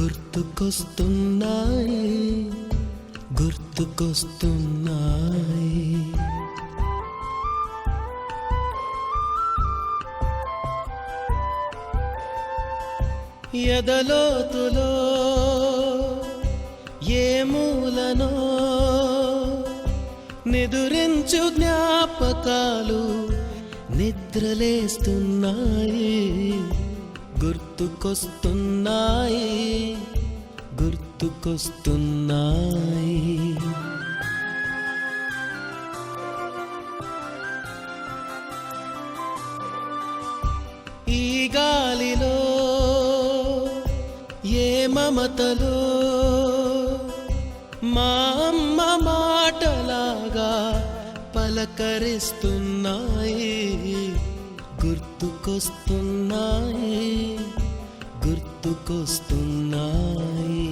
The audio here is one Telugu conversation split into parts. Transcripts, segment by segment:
గుర్తుకొస్తున్నాయి గుర్తుకొస్తున్నాయి. ఎదలోతులో ఏ మూలనో నిదురించు జ్ఞాపకాలు నిద్రలేస్తున్నాయి గుర్తుకొస్తున్నాయి గుర్తుకొస్తున్నాయి. ఈ గాలిలో ఏ మమతలో మా అమ్మ మాటలాగా పలకరిస్తున్నాయి గుర్తుకొస్తున్నాయి గుర్తుకొస్తున్నాయి.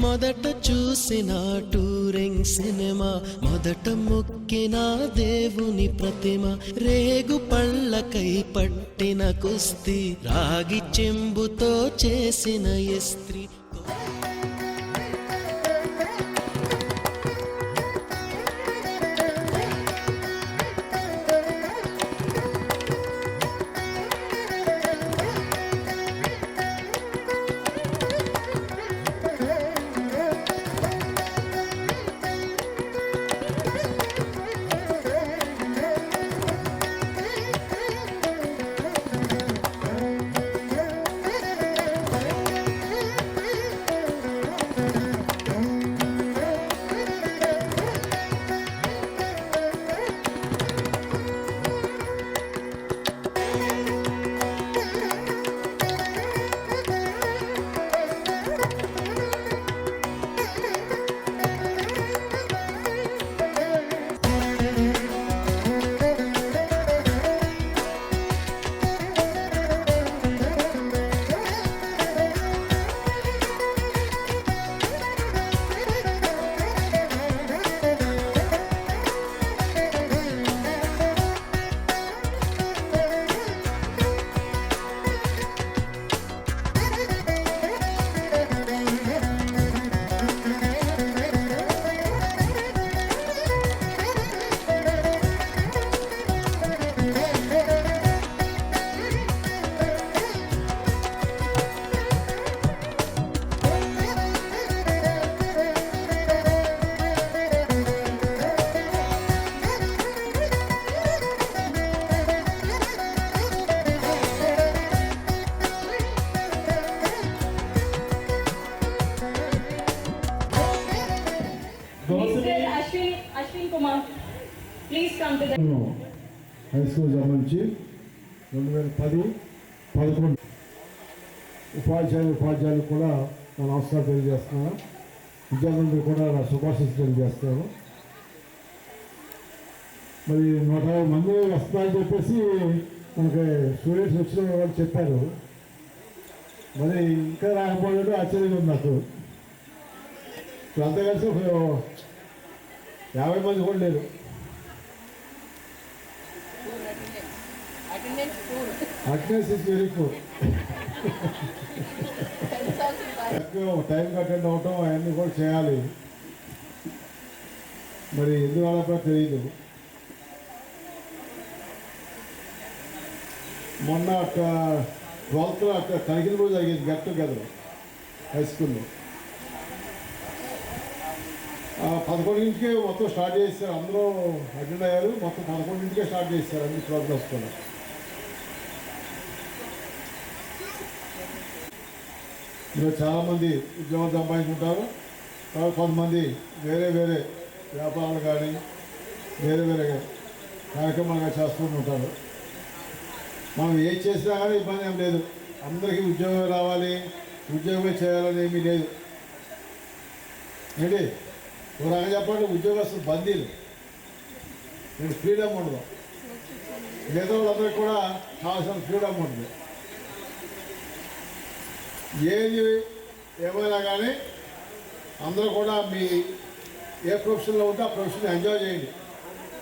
మొదట చూసిన టూరింగ్ సినిమా, మొదట మొక్కిన దేవుని ప్రతిమ, రేగు పళ్ళకై పట్టిన కుస్తీ, రాగి చెంబుతో చేసిన ఇస్త్రీ. హై స్కూల్ సంబంధించి 2010-11 ఉపాధ్యాయులు కూడా నా నమస్కారం తెలియజేస్తున్నాను. విద్యార్థులందరూ కూడా నా శుభాశీస్సులు తెలియజేస్తాను. మరి 150 మంది వస్తారని చెప్పేసి మనకి స్టూడెంట్స్ వచ్చిన వాళ్ళు చెప్పారు. మరి ఇంకా రాకపోలేదు ఆశ్చర్యంగా ఉంది నాకు. అంతా కలిసి 50 మంది కూడా లేరు. Attendance is very poor. టైంకి అటెండ్ అవటం అవన్నీ కూడా చేయాలి. మరి ఎందువల్ల తెలియదు. మొన్న 12th తనిఖీలు జరిగింది గెట్ టుగెదర్ హై స్కూల్లో. 11ంటికే మొత్తం స్టార్ట్ చేస్తారు. అందరూ అటెండ్ అయ్యారు. మొత్తం 11ంటికే స్టార్ట్ చేస్తారు అన్ని ప్రోగ్రామ్స్ కూడా. ఇందులో చాలామంది ఉద్యోగం సంపాదించుకుంటారు. కొంతమంది వేరే వేరే వ్యాపారాలు కానీ వేరే వేరే కార్యక్రమాలుగా చేస్తూ ఉంటారు. మనం ఏం చేసినా కానీ ఇబ్బంది ఏం లేదు. అందరికీ ఉద్యోగం రావాలి, ఉద్యోగమే చేయాలని ఏమీ లేదు. ఏంటి ఒక రకంగా చెప్పండి, ఉద్యోగస్తులు బందీలు. నేను ఫ్రీడమ్ ఉండదు, మిగతా వాళ్ళందరికీ కూడా కావాల్సిన ఫ్రీడమ్ ఉంటుంది. ఏది ఏమైనా కానీ అందరూ కూడా మీ ఏ ప్రొఫెషన్లో ఉంటే ఆ ప్రొఫెషన్ ఎంజాయ్ చేయండి,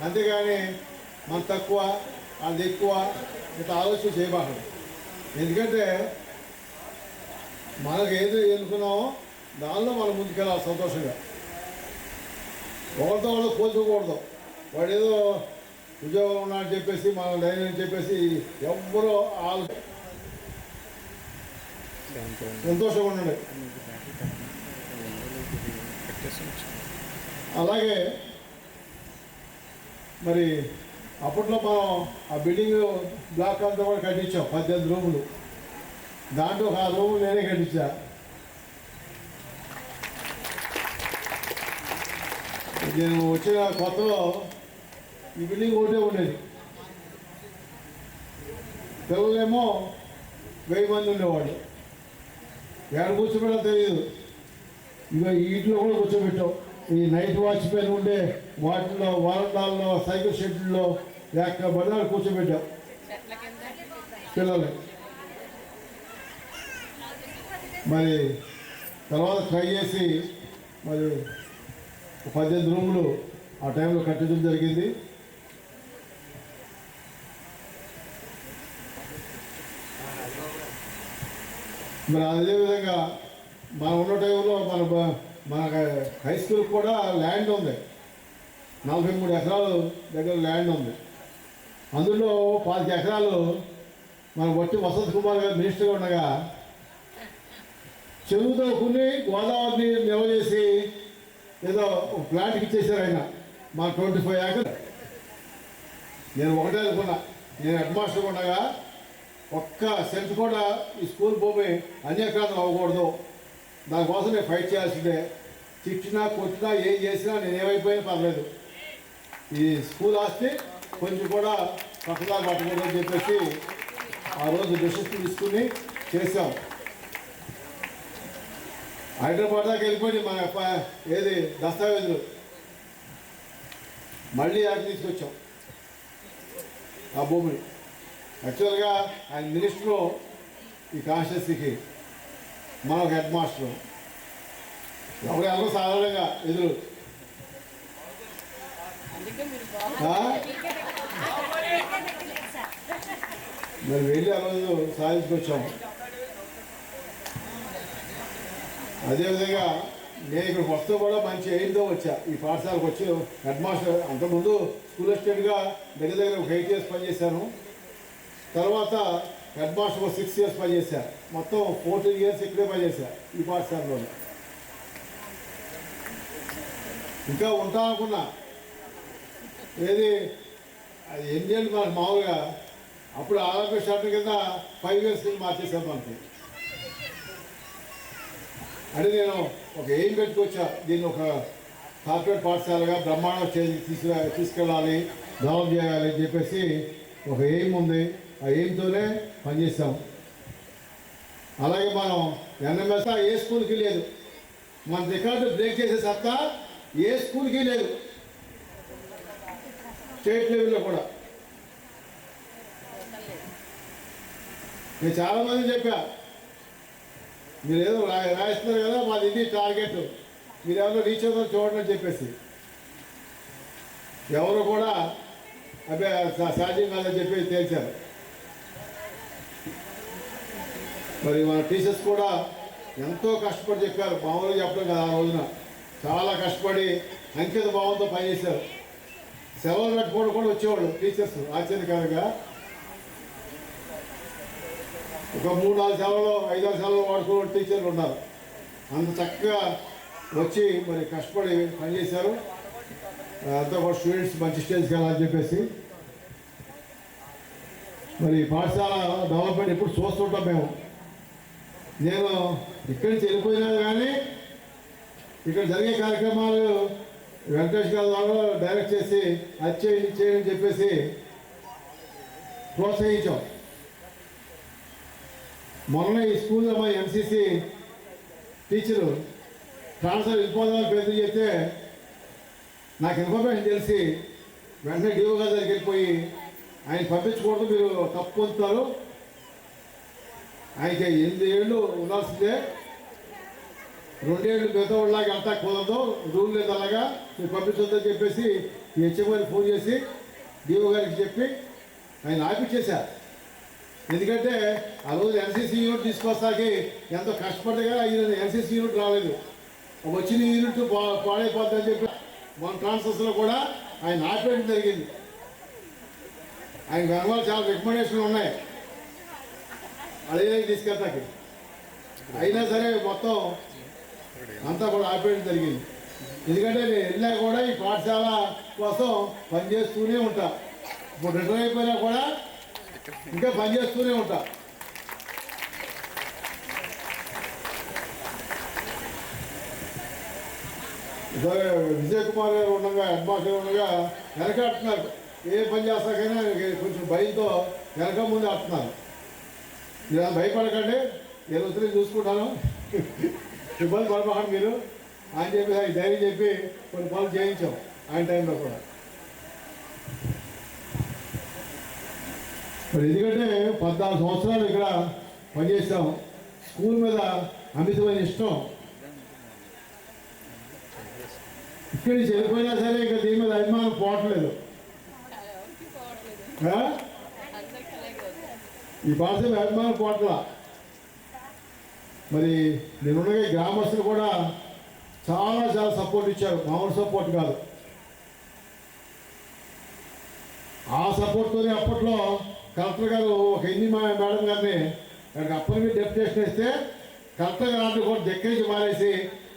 అంతేగాని మన తక్కువ అది ఎక్కువ ఇట్లా ఆలోచన చేయబాకండి. ఎందుకంటే మనకు ఏది ఎన్నుకున్నామో దానిలో మనం ముందుకెళ్ళాలి సంతోషంగా. ఒకరితో వాళ్ళు పోల్చుకోకూడదు. వాడు ఏదో ఉద్యోగం ఉన్నాడని చెప్పేసి మనం లైన్ అని చెప్పేసి ఎవ్వరూ సంతోషంగా ఉండండి. అలాగే మరి అప్పట్లో మనం ఆ బిల్డింగ్ బ్లాక్ అంతా కూడా కట్టించాం, 18 రూములు. దాంట్లో ఒక 6 రూములు నేనే కట్టించా. నేను వచ్చిన కొత్తలో ఈ బిల్డింగ్ ఒకటే ఉండేది, పిల్లలేమో 1000 మంది ఉండేవాళ్ళు. ఎక్కడ కూర్చోబెట్టాలో తెలియదు. ఇక ఇంట్లో కూడా కూర్చోబెట్టాం. ఈ నైట్ వాచ్మెన్ ఉండే వాటిల్లో వరండాల్లో సైకిల్ షెడ్యూల్లో ఎక్కడ బజారు కూర్చోబెట్టాం పిల్లలు. మరి తర్వాత ట్రై చేసి మరి 18 రూములు ఆ టైంలో కట్టడం జరిగింది. మరి అదేవిధంగా మనం ఉన్న టైంలో మన హై స్కూల్ కూడా ల్యాండ్ ఉంది, 43 ఎకరాలు దగ్గర ల్యాండ్ ఉంది. అందులో 5 ఎకరాలు మన వట్టి వసంత్ కుమార్ గారు మినిస్టర్గా ఉండగా చెరువుతో కొన్ని గోదావరిని నిల్వ చేసి ఏదో ప్లాంట్కి ఇచ్చేసారు ఆయన. మా 25 ఏకర్. నేను ఒకటే అనుకున్నా, నేను హెడ్ మాస్టర్ ఉండగా ఒక్క సెంట్ కూడా ఈ స్కూల్ భూమి అన్యక్రాంతం అవ్వకూడదు, దానికోసం నేను ఫైట్ చేయాల్సిందే. తిట్టినా కొట్టినా ఏం చేసినా నేను ఏమైపోయినా పర్లేదు, ఈ స్కూల్ ఆస్తి కొంచెం కూడా పక్కదా పట్టకూడదు అని చెప్పేసి ఆ రోజు డెసిషన్ తీసుకుని చేసాం. హైదరాబాద్ దాకా వెళ్ళిపోయి మన ఏది దస్తావేజులు మళ్ళీ యాక్ట్ తీసుకొచ్చాం ఆ భూమిని. యాక్చువల్గా ఆయన మినిస్టరు ఈ కాన్స్టిట్యూన్సీకి, మన హెడ్ మాస్టరు, ఎవరు ఎవరో సాధారణంగా ఎదురు మరి వెళ్ళి ఆ రోజు సాధించుకొచ్చాము. అదేవిధంగా నేను ఇక్కడికి వస్తూ కూడా మంచి ఎయిమ్తో వచ్చా. ఈ పాఠశాలకు వచ్చి హెడ్ మాస్టర్, అంతకుముందు స్కూల్ అసిస్టెంట్గా దగ్గర దగ్గర ఒక 8 years పనిచేశాను. తర్వాత హెడ్ మాస్టర్ 6 years పనిచేశా. మొత్తం 14 years ఇక్కడే పనిచేశా ఈ పాఠశాలలో. ఇంకా ఉంటా అనుకున్నా, ఏది అది ఏంటంటే మనకు మామూలుగా అప్పుడు ఆరోగ్య శాతం కింద 5 years మార్చేసాం మనకి. అంటే నేను ఒక ఎయిమ్ పెట్టుకొచ్చా, దీన్ని ఒక కార్పొరేట్ పాఠశాలగా బ్రహ్మాండం తీసుకెళ్ళాలి, డెవలప్ చేయాలి అని చెప్పేసి ఒక ఎయిమ్ ఉంది. ఆ ఎయిమ్తోనే పనిచేస్తాం. అలాగే మనం ఎన్ఎంఎస్ ఏ స్కూల్కి లేదు, మన రికార్డు బ్రేక్ చేసే సత్తా ఏ స్కూల్కి లేదు, స్టేట్ లెవెల్లో కూడా. నేను చాలామంది చెప్పా, మీరు ఏదో రాయిస్తున్నారు కదా, మాది ఇది టార్గెట్, మీరు ఎవరో రీచ్ అవుతారో చూడండి అని చెప్పేసి. ఎవరు కూడా అదే సాధ్యం కాదని చెప్పి తేల్చారు. మరి మన టీచర్స్ కూడా ఎంతో కష్టపడి చెప్పారు, మామూలుగా చెప్పడం కదా. ఆ రోజున చాలా కష్టపడి అంకిత భావంతో పనిచేశారు. సెలవులు పెట్టుకోవడం కూడా వచ్చేవాళ్ళు టీచర్స్ ఆశ్చర్యకరంగా. ఒక 3-4 సెలవులు 5-6 సెలవులు వాడుకునే టీచర్లు ఉన్నారు. అంత చక్కగా వచ్చి మరి కష్టపడి పనిచేశారు. అంతా కూడా స్టూడెంట్స్ మంచి స్టేజ్కి వెళ్ళాలని చెప్పేసి. మరి పాఠశాల డెవలప్మెంట్ ఎప్పుడు చూస్తుంటాం మేము. నేను ఇక్కడి నుంచి వెళ్ళిపోయినా కానీ ఇక్కడ జరిగే కార్యక్రమాలు వెంకటేష్ గారి ద్వారా డైరెక్ట్ చేసి అది చేయండి చేయండి చెప్పేసి ప్రోత్సహించాం. మొన్న ఈ స్కూల్లో మా ఎంసీసీ టీచరు ట్రాన్స్ఫర్ వెళ్ళిపోదామని ప్రయత్నం చేస్తే నాకు ఇన్ఫర్మేషన్ తెలిసి వెంటనే డిఓ గారి దగ్గరికి వెళ్ళిపోయి ఆయన పంపించకూడదు, మీరు తప్పు పొందుతారు, ఆయనకి 8 ఏళ్ళు ఉండాల్సిందే, 2 ఏళ్ళు మిగతా వాళ్ళకి అంతా కుదరదు, రూల్ లేదు, అలాగా మీరు పంపించొద్దని చెప్పేసి హెచ్ఎం గారికి ఫోన్ చేసి డిఓ గారికి చెప్పి ఆయన ఆపిచ్చేశారు. ఎందుకంటే ఆ రోజు ఎన్సీసీ యూనిట్ తీసుకొస్తాకి ఎంతో కష్టపడ్డగా ఈయన ఎన్సీసీ యూనిట్ రాలేదు, వచ్చిన యూనిట్ పాడైపోద్దని చెప్పి మన ట్రాన్స్ఫర్స్లో కూడా ఆయన ఆపేయడం జరిగింది. ఆయన వెనకాల చాలా రికమెండేషన్లు ఉన్నాయి అదే తీసుకెళ్తాకి, అయినా సరే మొత్తం అంతా కూడా ఆపేయడం జరిగింది. ఎందుకంటే నేను వెళ్ళా కూడా ఈ పాఠశాల కోసం పనిచేస్తూనే ఉంటా, ఇప్పుడు రిటైర్ అయిపోయినా కూడా ఇంకా పనిచేస్తూనే ఉంటా. విజయ్ కుమార్ గారు ఉండగా, హెడ్ మాస్టర్ ఉండగా వెనకాడుతున్నారు, ఏ పని చేస్తాకైనా కొంచెం భయంతో వెనక ముందు ఆడుతున్నారు. మీరు భయపడకండి, నేను వచ్చి చూసుకుంటాను, ఇబ్బంది పడమాకండి మీరు అని చెప్పి ఆయన ధైర్యం చెప్పి కొన్ని పనులు చేయించాం ఆయన టైంలో కూడా. మరి ఎందుకంటే 14 సంవత్సరాలు ఇక్కడ పనిచేసాం, స్కూల్ మీద అమితమైన ఇష్టం, ఇక్కడి నుంచి వెళ్ళిపోయినా సరే ఇంకా దీని మీద అభిమానం పోవట్లేదు. ఈ పాఠశాల అభిమానం పోవట్లా. మరి నేనుండగా గ్రామస్తులు కూడా చాలా చాలా సపోర్ట్ ఇచ్చారు, మామూలు సపోర్ట్ కాదు. ఆ సపోర్ట్తోనే అప్పట్లో కలెక్టర్ గారు ఒక మేడం గారిని అక్కడికి అప్పటికి డెప్యుటేషన్ ఇస్తే కలెక్టర్ గారిని కూడా దగ్గరించి మారేసి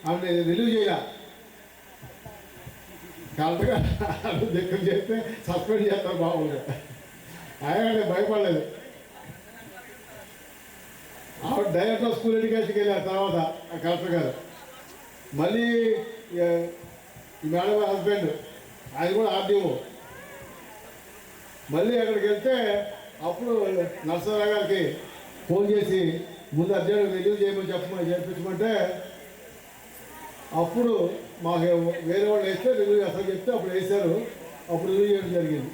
ఆమె రిలీవ్ చేయాల. కలెక్టర్ గారు దగ్గర చేస్తే సస్పెండ్ చేస్తారు బాగుంది. ఆయన భయపడలేదు. ఆవిడ డైరెక్టర్ ఆఫ్ స్కూల్ ఎడ్యుకేషన్కి వెళ్ళారు. తర్వాత ఆ కలెక్టర్ గారు మళ్ళీ ఈ మేడం హస్బెండ్ ఆయన కూడా ఆర్డీఓ, మళ్ళీ అక్కడికి వెళ్తే అప్పుడు నరసరావు గారికి ఫోన్ చేసి ముందు అర్జెంట్ రిలీవ్ చేయమని చెప్పించమంటే అప్పుడు మాకు వేరే వాళ్ళు వేస్తే రిలీవ్ చేస్తామని చెప్తే అప్పుడు వేశారు, అప్పుడు రిలీవ్ చేయడం జరిగింది.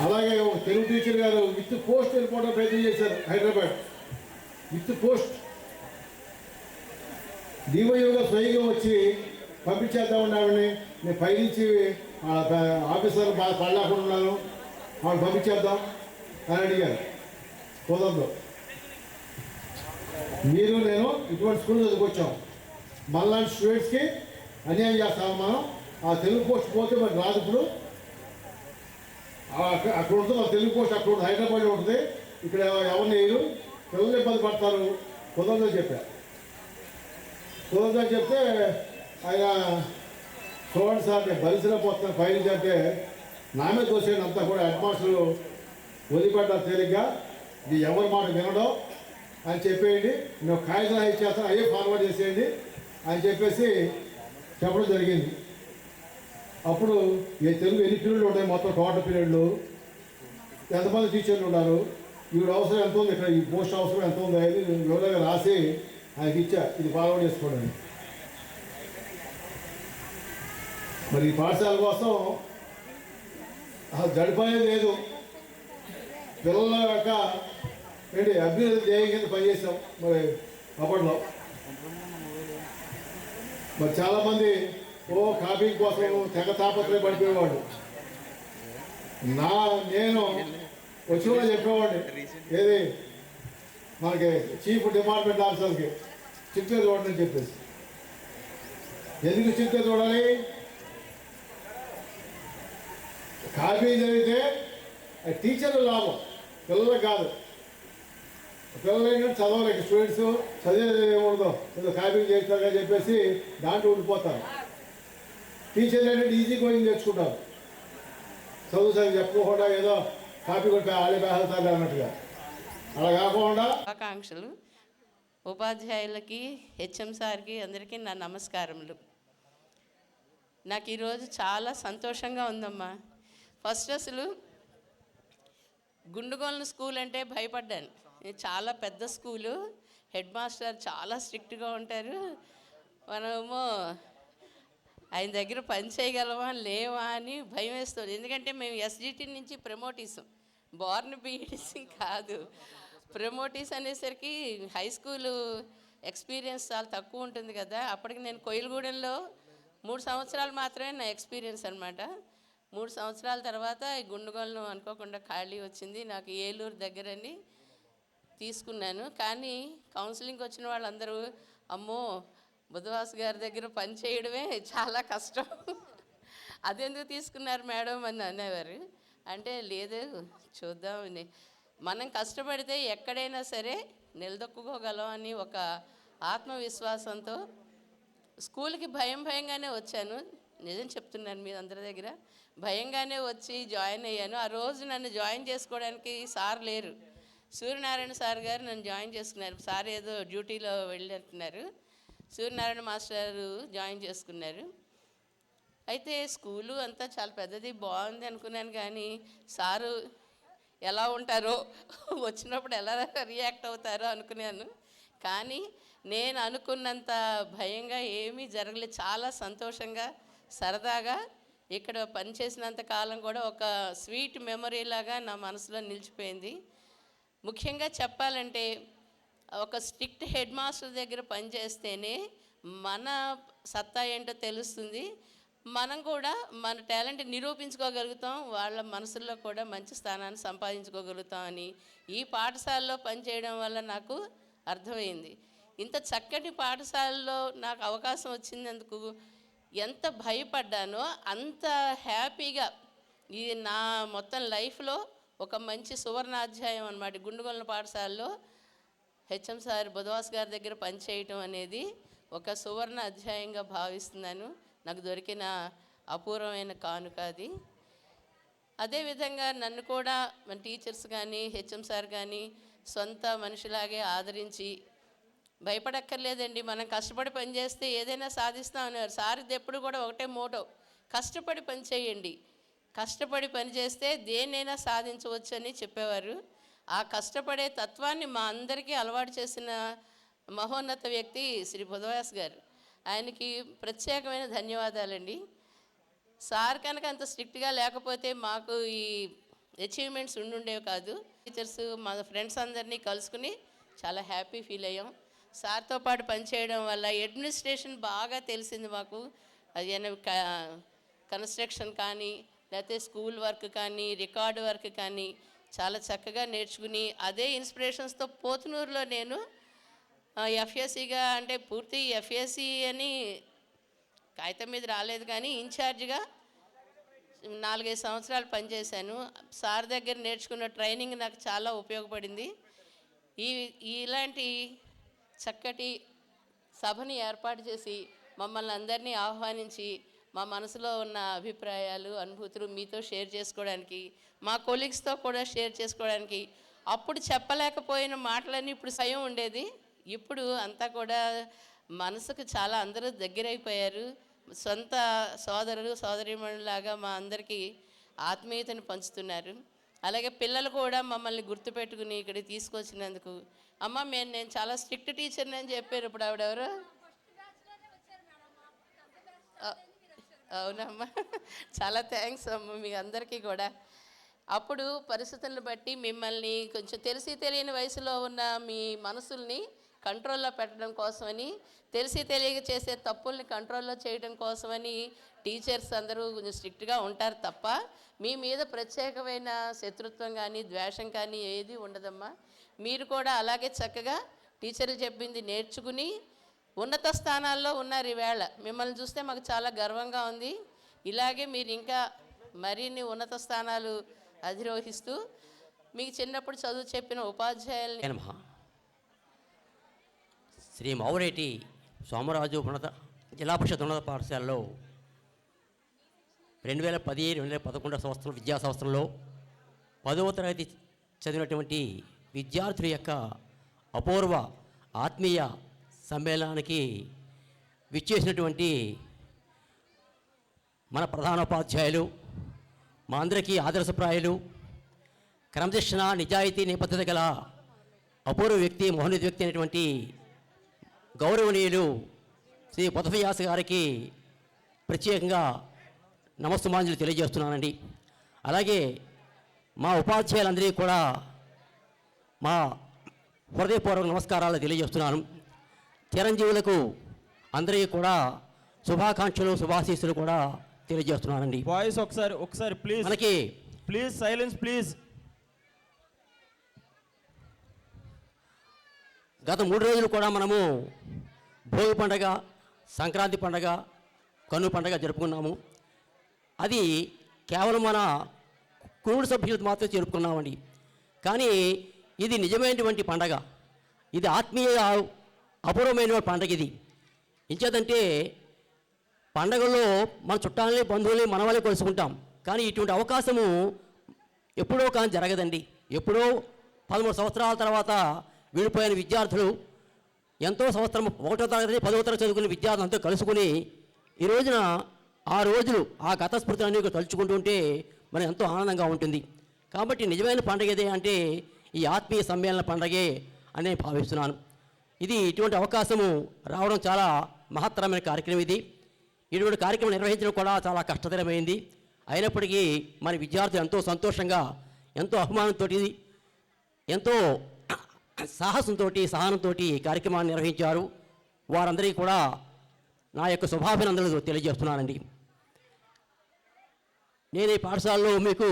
అలాగే ఒక తెలుగు టీచర్ గారు విత్ పోస్ట్ వెళ్ళిపోవడం ప్రయత్నం చేశారు హైదరాబాద్, విత్ పోస్ట్. డివైఓగా స్వయంగా వచ్చి పంపించేద్దామని ఆవిడని, నేను పైనుంచి ఆఫీసర్ బాగా పడలేకుండా ఉన్నాను, ఆవిడ పంపించేద్దాం అని అడిగారు. కుదరదు, మీరు నేను ఇటువంటి స్కూల్ చదువుకొచ్చాం, మళ్ళాంటి స్టూడెంట్స్కి అన్యాయం చేస్తాము మనం. ఆ తెలుగు పోస్ట్ పోతే మరి రాదు. ఇప్పుడు అక్కడ ఉంటుంది మన తెలుగు పోస్ట్, అక్కడ ఉంటుంది, హైదరాబాద్లో ఉంటుంది. ఇక్కడ ఎవరిని వేయరు, పిల్లలు ఇబ్బంది పడతారు, కుదరదని చెప్పారు. కుదరదని చెప్తే ఆయన చూడండి సార్ నేను బలిసిన పోతున్నాను పైనుంచి అంటే నా మీద దోసేయండి అంతా కూడా. హెడ్ మాస్టర్లు వదిలిపెట్టారు తేలిగ్గా, ఇది ఎవరి మాట వినడం అని చెప్పేయండి, మేము కాగితం ఇచ్చేస్తాను అయ్యే ఫార్వర్డ్ చేసేయండి అని చెప్పేసి చెప్పడం జరిగింది. అప్పుడు ఈ తెలుగు ఎన్ని పీరియడ్లు ఉంటాయి మొత్తం టోటల్ పీరియడ్లు, ఎంతమంది టీచర్లు ఉన్నారు, ఈవిడ అవసరం ఎంత ఉంది, ఇక్కడ ఈ పోస్ట్ అవసరం ఎంత ఉంది అనేది వివరంగా రాసి ఆయనకి ఇచ్చా, ఇది ఫార్వర్డ్ చేసుకోవడానికి. మరి ఈ పాఠశాల కోసం జడిపోయేది లేదు, పిల్లల యొక్క ఏంటి అభ్యున్నతి ధ్యేయం కింద పనిచేసాం. మరి అప్పట్లో మరి చాలామంది కాపీ కోసం తెగ తాపత్రయం పడిపోయేవాడు. నేను వచ్చి కూడా చెప్పేవాడిని, ఏది మనకి చీఫ్ డిపార్ట్మెంట్ ఆఫీసర్కి చిట్టే చూడండి అని చెప్పేసి. ఎందుకు చిట్టే చూడాలి? కాపీ జరిగితే టీచర్లు లాభం, పిల్లలకు కాదు. పిల్లలు ఏంటంటే చదవలేక స్టూడెంట్స్ చదివేది ఏముండదు, ఏదో కాపీ చేస్తారని చెప్పేసి దాంట్లో ఉండిపోతారు. టీచర్లు ఏంటంటే ఈజీ గోయింగ్ నేర్చుకుంటారు, చదువు సరిగ్గా చెప్పుకోకుండా ఏదో కాపీ కొట్టి ఆడిపేస్తారు అన్నట్టుగా. అలా కాకుండా ఆకాంక్షలు ఉపాధ్యాయులకి, హెచ్ఎం సార్కి అందరికీ నా నమస్కారములు. నాకు ఈరోజు చాలా సంతోషంగా ఉందమ్మా. ఫస్ట్ అసలు గుండుగోలను స్కూల్ అంటే భయపడ్డాను. ఇది చాలా పెద్ద స్కూలు, హెడ్ మాస్టర్ చాలా స్ట్రిక్ట్గా ఉంటారు. మనమేమో ఆయన దగ్గర పని చేయగలమా లేవా అని భయం వేస్తుంది. ఎందుకంటే మేము ఎస్జిటి నుంచి ప్రమోటీసం, బోర్న్ బీఈడిసం కాదు. ప్రమోటీస్ అనేసరికి హై స్కూలు ఎక్స్పీరియన్స్ చాలా తక్కువ ఉంటుంది కదా. అప్పటికి నేను కొయిలగూడెంలో 3 సంవత్సరాలు మాత్రమే నా ఎక్స్పీరియన్స్ అనమాట. 3 సంవత్సరాల తర్వాత గుండుగోలను అనుకోకుండా ఖాళీ వచ్చింది. నాకు ఏలూరు దగ్గరని తీసుకున్నాను. కానీ కౌన్సిలింగ్కి వచ్చిన వాళ్ళందరూ అమ్మో బుధవాస్ గారి దగ్గర పని చేయడమే చాలా కష్టం, అదెందుకు తీసుకున్నారు మేడం అని అనేవారు. అంటే లేదు చూద్దామని, మనం కష్టపడితే ఎక్కడైనా సరే నిలదొక్కుకోగలం అని ఒక ఆత్మవిశ్వాసంతో స్కూల్కి భయంగానే వచ్చాను. నిజం చెప్తున్నాను మీ అందరి దగ్గర, భయంగానే వచ్చి జాయిన్ అయ్యాను. ఆ రోజు నన్ను జాయిన్ చేసుకోవడానికి సార్ లేరు, సూర్యనారాయణ సార్ గారు నన్ను జాయిన్ చేసుకున్నారు. సార్ ఏదో డ్యూటీలో వెళ్ళినట్టున్నారు, సూర్యనారాయణ మాస్టర్ జాయిన్ చేసుకున్నారు. అయితే స్కూలు అంతా చాలా పెద్దది, బాగుంది అనుకున్నాను. కానీ సారు ఎలా ఉంటారో, వచ్చినప్పుడు ఎలా రియాక్ట్ అవుతారో అనుకున్నాను. కానీ నేను అనుకున్నంత భయంగా ఏమీ జరగలేదు. చాలా సంతోషంగా సరదాగా ఇక్కడ పనిచేసినంత కాలం కూడా ఒక స్వీట్ మెమరీ లాగా నా మనసులో నిలిచిపోయింది. ముఖ్యంగా చెప్పాలంటే ఒక స్ట్రిక్ట్ హెడ్ మాస్టర్ దగ్గర పనిచేస్తేనే మన సత్తా ఏంటో తెలుస్తుంది, మనం కూడా మన టాలెంట్ నిరూపించుకోగలుగుతాం, వాళ్ళ మనసుల్లో కూడా మంచి స్థానాన్ని సంపాదించుకోగలుగుతాం అని ఈ పాఠశాలలో పనిచేయడం వల్ల నాకు అర్థమైంది. ఇంత చక్కటి పాఠశాలలో నాకు అవకాశం వచ్చినందుకు ఎంత భయపడ్డానో అంత హ్యాపీగా, ఇది నా మొత్తం లైఫ్లో ఒక మంచి సువర్ణాధ్యాయం అన్నమాట. గుండుగొలను పాఠశాలలో హెచ్ఎం సార్ బుధవాస్ గారి దగ్గర పనిచేయటం అనేది ఒక సువర్ణ అధ్యాయంగా భావిస్తున్నాను. నాకు దొరికిన అపూర్వమైన కానుక అది. అదేవిధంగా నన్ను కూడా మన టీచర్స్ కానీ హెచ్ఎం సార్ కానీ సొంత మనిషిలాగే ఆదరించి, భయపడక్కర్లేదండి, మనం కష్టపడి పనిచేస్తే ఏదైనా సాధిస్తాం అనేవారు. సార్ది ఎప్పుడు కూడా ఒకటే మోటో, కష్టపడి పని చేయండి, కష్టపడి పని చేస్తే దేన్నైనా సాధించవచ్చు అని చెప్పేవారు. ఆ కష్టపడే తత్వాన్ని మా అందరికీ అలవాటు చేసిన మహోన్నత వ్యక్తి శ్రీ బుధవాస్ గారు. ఆయనకి ప్రత్యేకమైన ధన్యవాదాలండి. సార్ కనుక అంత స్ట్రిక్ట్గా లేకపోతే మాకు ఈ అచీవ్మెంట్స్ ఉండుండేవి కాదు. టీచర్స్ మా ఫ్రెండ్స్ అందరినీ కలుసుకుని చాలా హ్యాపీ ఫీల్ అయ్యాం. సార్తో పాటు పనిచేయడం వల్ల అడ్మినిస్ట్రేషన్ బాగా తెలిసింది మాకు. అది కన్స్ట్రక్షన్ కానీ, లేకపోతే స్కూల్ వర్క్ కానీ, రికార్డు వర్క్ కానీ చాలా చక్కగా నేర్చుకుని, అదే ఇన్స్పిరేషన్స్తో పోతునూరులో నేను ఎఫ్ఎస్సిగా, అంటే పూర్తి ఎఫ్ఎస్సి అని కాగితం మీద రాలేదు కానీ ఇన్ఛార్జిగా 4-5 సంవత్సరాలు పనిచేశాను. సార్ దగ్గర నేర్చుకున్న ట్రైనింగ్ నాకు చాలా ఉపయోగపడింది. ఇలాంటి చక్కటి సభని ఏర్పాటు చేసి మమ్మల్ని అందరినీ ఆహ్వానించి మా మనసులో ఉన్న అభిప్రాయాలు, అనుభూతులు మీతో షేర్ చేసుకోవడానికి, మా కొలీగ్స్తో కూడా షేర్ చేసుకోవడానికి, అప్పుడు చెప్పలేకపోయిన మాటలన్నీ ఇప్పుడు స్వయం ఉండేది. ఇప్పుడు అంతా కూడా మనసుకు చాలా అందరూ దగ్గరైపోయారు. సొంత సోదరులు సోదరీమణులాగా మా అందరికీ ఆత్మీయతను పంచుతున్నారు. అలాగే పిల్లలు కూడా మమ్మల్ని గుర్తుపెట్టుకుని ఇక్కడికి తీసుకొచ్చినందుకు, అమ్మ నేను చాలా స్ట్రిక్ట్ టీచర్ని అని చెప్పారు. ఇప్పుడు ఆవిడెవరు? అవునమ్మా, చాలా థ్యాంక్స్ అమ్మ మీ అందరికీ కూడా. అప్పుడు పరిస్థితులను బట్టి మిమ్మల్ని కొంచెం తెలిసి తెలియని వయసులో ఉన్న మీ మనసుల్ని కంట్రోల్లో పెట్టడం కోసమని, తెలిసి తెలియక చేసే తప్పుల్ని కంట్రోల్లో చేయడం కోసమని టీచర్స్ అందరూ కొంచెం స్ట్రిక్ట్గా ఉంటారు తప్ప మీ మీద ప్రత్యేకమైన శత్రుత్వం కానీ ద్వేషం కానీ ఏది ఉండదమ్మా. మీరు కూడా అలాగే చక్కగా టీచర్లు చెప్పింది నేర్చుకుని ఉన్నత స్థానాల్లో ఉన్నారు. ఈవేళ మిమ్మల్ని చూస్తే మాకు చాలా గర్వంగా ఉంది. ఇలాగే మీరు ఇంకా మరిన్ని ఉన్నత స్థానాలు అధిరోహిస్తూ మీకు చిన్నప్పుడు చదువు చెప్పిన ఉపాధ్యాయులు. శ్రీ మావురేటి సోమరాజు ఉన్నత జిల్లా పరిషత్ ఉన్నత పాఠశాలలో 2010-2011 సంవత్సరం విద్యా సంవత్సరంలో 10వ తరగతి చదివినటువంటి విద్యార్థుల యొక్క అపూర్వ ఆత్మీయ సమ్మేళనానికి విచ్చేసినటువంటి మన ప్రధానోపాధ్యాయులు, మా అందరికీ ఆదర్శప్రాయులు, క్రమశిక్షణ నిజాయితీ నిబద్ధత గల అపూర్వ వ్యక్తి, మహోన్నత వ్యక్తి అయినటువంటి గౌరవనీయులు శ్రీ బుధవ్యాస గారికి ప్రత్యేకంగా నమస్తమాంజలి తెలియజేస్తున్నానండి. అలాగే మా ఉపాధ్యాయులందరికీ కూడా మా హృదయపూర్వక నమస్కారాలు తెలియజేస్తున్నాను. చిరంజీవులకు అందరికీ కూడా శుభాకాంక్షలు శుభాశీస్సులు కూడా తెలియజేస్తున్నానండి. వాయిస్ ఒకసారి ప్లీజ్ మనకి ప్లీజ్ సైలెన్స్ ప్లీజ్. గత 3 రోజులు కూడా మనము భోగి పండగ, సంక్రాంతి పండగ, కన్ను పండగ జరుపుకున్నాము. అది కేవలం మన కుటుంబ సభ్యులతో మాత్రమే జరుపుకున్నామండి. కానీ ఇది నిజమైనటువంటి పండగ, ఇది ఆత్మీయ అపూర్వమైన పండగ. ఇది ఇంచేదంటే పండగల్లో మన చుట్టాలని బంధువుల్ని మన వాళ్ళే కలుసుకుంటాం. కానీ ఇటువంటి అవకాశము ఎప్పుడో కానీ జరగదండి. ఎప్పుడో 13 సంవత్సరాల తర్వాత విడిపోయిన విద్యార్థులు ఎంతో సంవత్సరం 1వ తరగతి 10వ తరగతి చదువుకునే విద్యార్థులంతా కలుసుకుని ఈ రోజున ఆ రోజులు ఆ గత స్మృతులన్నీ తలుచుకుంటుంటే మనకు ఎంతో ఆనందంగా ఉంటుంది. కాబట్టి నిజమైన పండుగ ఏదే అంటే ఈ ఆత్మీయ సమ్మేళన పండుగే అని నేను భావిస్తున్నాను. ఇది ఇటువంటి అవకాశము రావడం చాలా మహత్తరమైన కార్యక్రమం. ఇటువంటి కార్యక్రమం నిర్వహించడం కూడా చాలా కష్టతరమైంది. అయినప్పటికీ మన విద్యార్థులు ఎంతో సంతోషంగా, ఎంతో అభిమానంతో, ఎంతో సాహసంతో, సహనంతో ఈ కార్యక్రమాన్ని నిర్వహించారు. వారందరికీ కూడా నా యొక్క శుభాభినందనలు తెలియజేస్తున్నానండి. నేను ఈ పాఠశాలలో మీకు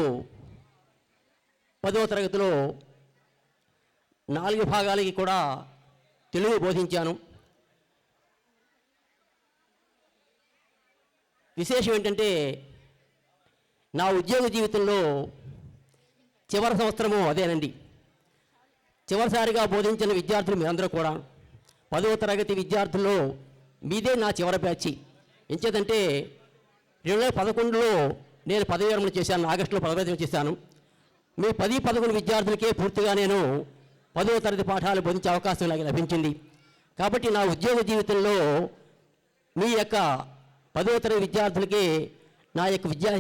10వ తరగతిలో 4 భాగాలకి కూడా తెలుగు బోధించాను. విశేషం ఏంటంటే నా ఉద్యోగ జీవితంలో చివరి సంవత్సరము అదేనండి. చివరిసారిగా బోధించిన విద్యార్థులు మీరందరూ కూడా 10వ తరగతి విద్యార్థుల్లో మీదే నా చివరి బ్యాచ్. ఎంచేదంటే 2011లో నేను పదవి విరమణ చేశాను. ఆగస్టులో పదవి విరమణ చేశాను. మీ 10-11 విద్యార్థులకే పూర్తిగా నేను 10వ తరగతి పాఠాలు బోధించే అవకాశం నాకు లభించింది. కాబట్టి నా ఉద్యోగ జీవితంలో మీ యొక్క 10వ తరగతి విద్యార్థులకి నా యొక్క ఉద్యోగ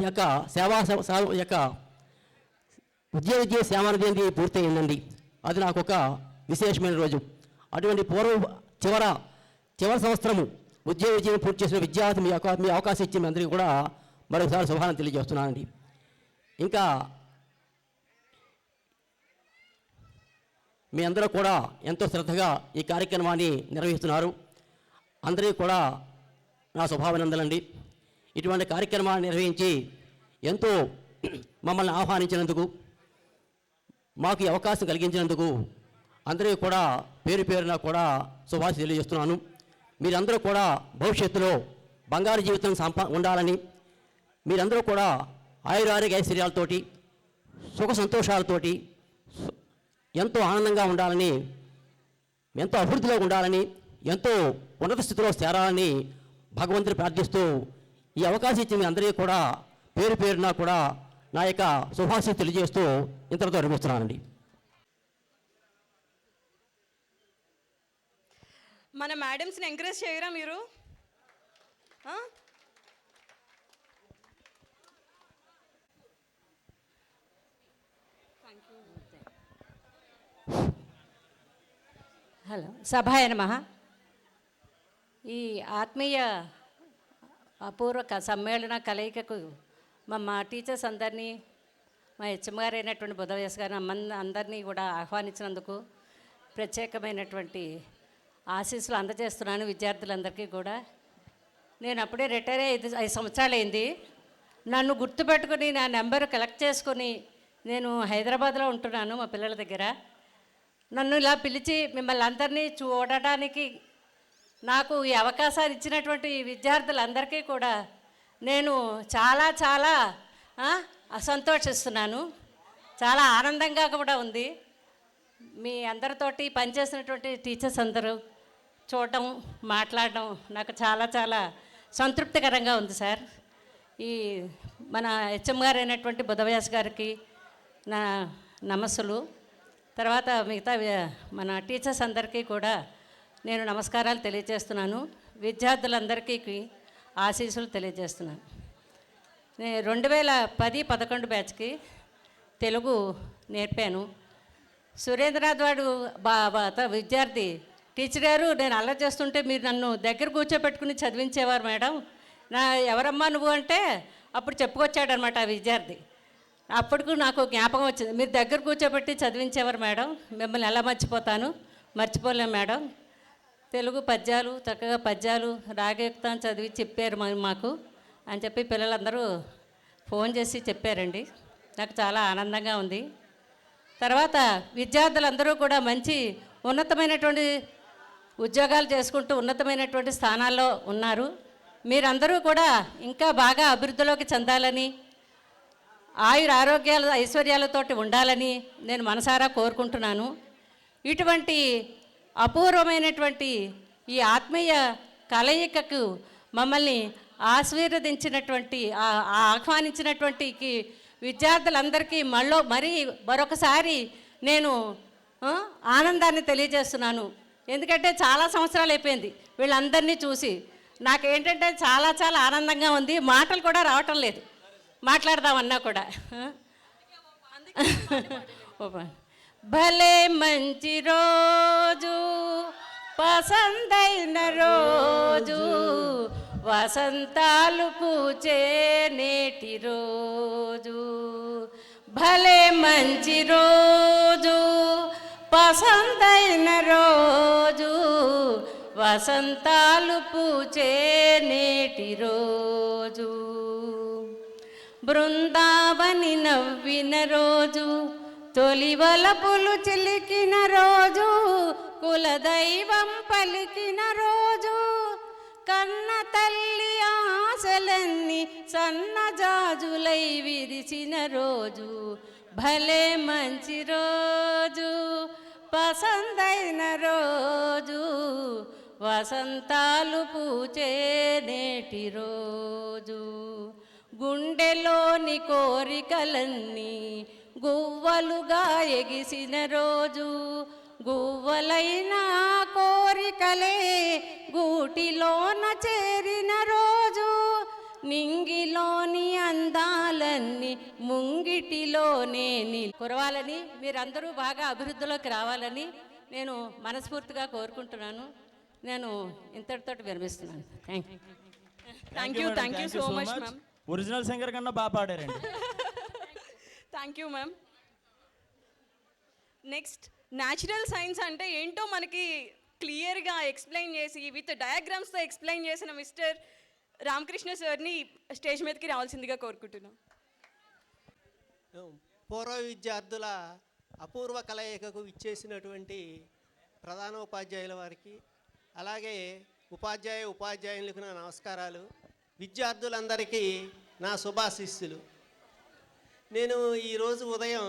సేవానిధి పూర్తయిందండి. అది నాకు ఒక విశేషమైన రోజు. అటువంటి చివరి సంవత్సరము ఉద్యోగ జీవనం పూర్తి చేసిన విద్యార్థి మీ అవకాశం ఇచ్చిన మీ అందరికీ కూడా మరొకసారి శుభాలను తెలియజేస్తున్నానండి. ఇంకా మీ అందరూ కూడా ఎంతో శ్రద్ధగా ఈ కార్యక్రమాన్ని నిర్వహిస్తున్నారు. అందరికీ కూడా నా శుభాభినందనండి. ఇటువంటి కార్యక్రమాన్ని నిర్వహించి ఎంతో మమ్మల్ని ఆహ్వానించినందుకు, మాకు ఈ అవకాశం కలిగించినందుకు అందరికీ కూడా పేరు పేరున కూడా శుభాశీస్సులు తెలియజేస్తున్నాను. మీరందరూ కూడా భవిష్యత్తులో బంగారు జీవితం ఉండాలని, మీరందరూ కూడా ఆయురారోగ్య ఐశ్వర్యాలతోటి, సుఖ సంతోషాలతోటి ఎంతో ఆనందంగా ఉండాలని, ఎంతో అభివృద్ధిలో ఉండాలని, ఎంతో ఉన్నత స్థితిలో చేరాలని భగవంతుని ప్రార్థిస్తూ ఈ అవకాశం ఇచ్చిన మీ అందరికీ కూడా పేరు పేరున కూడా నా యొక్క శుభాశీస్సులు తెలియజేస్తూ ఇంతటితో విరమిస్తున్నానండి. మన మేడమ్స్ని ఎంకరేజ్ చేయరా మీరు? హలో, సభాయ నమః. ఈ ఆత్మీయ అపూర్వ సమ్మేళన కలయికకు మా టీచర్స్ అందరినీ, మా హెచ్ఎం గారు అయినటువంటి బుధవ్యాస గారిని అందరినీ కూడా ఆహ్వానించినందుకు ప్రత్యేకమైనటువంటి ఆశీస్సులు అందజేస్తున్నాను విద్యార్థులందరికీ కూడా. నేను అప్పుడే రిటైర్ అయ్యి 5 సంవత్సరాలు అయింది. నన్ను గుర్తుపెట్టుకుని నా నెంబర్ కలెక్ట్ చేసుకుని నేను హైదరాబాద్లో ఉంటున్నాను మా పిల్లల దగ్గర. నన్ను ఇలా పిలిచి మిమ్మల్ని అందరినీ చూడటానికి నాకు ఈ అవకాశాన్ని ఇచ్చినటువంటి విద్యార్థులందరికీ కూడా నేను చాలా చాలా సంతోషిస్తున్నాను. చాలా ఆనందంగా కూడా ఉంది. మీ అందరితోటి పనిచేసినటువంటి టీచర్స్ అందరూ చూడటం, మాట్లాడడం నాకు చాలా చాలా సంతృప్తికరంగా ఉంది సార్. ఈ మన హెచ్ఎం గారు అయినటువంటి బుధవ్యాస గారికి నా నమస్సులు. తర్వాత మిగతా మన టీచర్స్ అందరికీ కూడా నేను నమస్కారాలు తెలియజేస్తున్నాను. విద్యార్థులందరికీ ఆశీస్సులు తెలియజేస్తున్నాను. నేను 2010-11 బ్యాచ్కి తెలుగు నేర్పాను. సురేంద్రనాథ్ వాడు విద్యార్థి టీచర్ గారు నేను అల్లరి చేస్తుంటే మీరు నన్ను దగ్గర కూర్చోబెట్టుకుని చదివించేవారు మేడం. ఎవరమ్మా నువ్వు అంటే అప్పుడు చెప్పుకొచ్చాడనమాట ఆ విద్యార్థి. అప్పటికు నాకు జ్ఞాపకం వచ్చింది, మీరు దగ్గర కూర్చోబెట్టి చదివించేవారు మేడం, మిమ్మల్ని ఎలా మర్చిపోతాను, మర్చిపోలేం మేడం. తెలుగు పద్యాలు చక్కగా పద్యాలు రాగయుక్తం చదివి చెప్పారు మాకు అని చెప్పి పిల్లలందరూ ఫోన్ చేసి చెప్పారండి. నాకు చాలా ఆనందంగా ఉంది. తర్వాత విద్యార్థులందరూ కూడా మంచి ఉన్నతమైనటువంటి ఉద్యోగాలు చేసుకుంటూ ఉన్నతమైనటువంటి స్థానాల్లో ఉన్నారు. మీరందరూ కూడా ఇంకా బాగా అభివృద్ధిలోకి చెందాలని, ఆయుర ఆరోగ్యాలు ఐశ్వర్యాలతోటి ఉండాలని నేను మనసారా కోరుకుంటున్నాను. ఇటువంటి అపూర్వమైనటువంటి ఈ ఆత్మీయ కలయికకు మమ్మల్ని ఆశీర్వదించినటువంటి ఆహ్వానించినటువంటి విద్యార్థులందరికీ మరొకసారి నేను ఆనందాన్ని తెలియజేస్తున్నాను. ఎందుకంటే చాలా సంవత్సరాలు అయిపోయింది వీళ్ళందరినీ చూసి. నాకేంటంటే చాలా చాలా ఆనందంగా ఉంది, మాటలు కూడా రావటం లేదు మాట్లాడదామన్నా కూడా. భలే మంచి రోజు పసందైన రోజు వసంతాలు పూచే నేటి రోజు. భలే మంచి రోజు పసందైన రోజు వసంతాలు పూచే నేటి రోజు. బృందావని నవ్విన రోజు తొలి వలపులు చిలికిన రోజు కులదైవం పలికిన రోజు కన్న తల్లి ఆశలన్నీ సన్నజాజులై విరిసిన రోజు. భలే మంచి రోజు పసందైన రోజు వసంతాలు పూచే నేటి రోజు. గుండెలోని కోరికలన్నీ గువ్వలుగా ఎగిసిన రోజు గువ్వలైన కోరికలే గూటిలోన చేరిన రోజు. నింగిలోని అందాలన్నీ ముంగిటిలోనే కురవాలని, మీరందరూ బాగా అభివృద్ధిలోకి రావాలని నేను మనస్ఫూర్తిగా కోరుకుంటున్నాను. నేను ఇంతటితో విరమిస్తున్నాను. Thank you so much ma'am. Original singer కన్నా బాగా పాడారండి. Thank you ma'am. Next natural science అంటే ఏంటో మనకి క్లియర్గా ఎక్స్ప్లెయిన్ చేసి విత్ డయాగ్రామ్స్తో ఎక్స్ప్లెయిన్ చేసిన మిస్టర్ రామకృష్ణ సార్ని స్టేజ్ మీదకి రావాల్సిందిగా కోరుకుంటున్నాం. పూర్వ విద్యార్థుల అపూర్వ కలయికకు ఇచ్చేసినటువంటి ప్రధానోపాధ్యాయుల వారికి, అలాగే ఉపాధ్యాయులకు నా నమస్కారాలు. విద్యార్థులందరికీ నా శుభాశీస్సులు. నేను ఈరోజు ఉదయం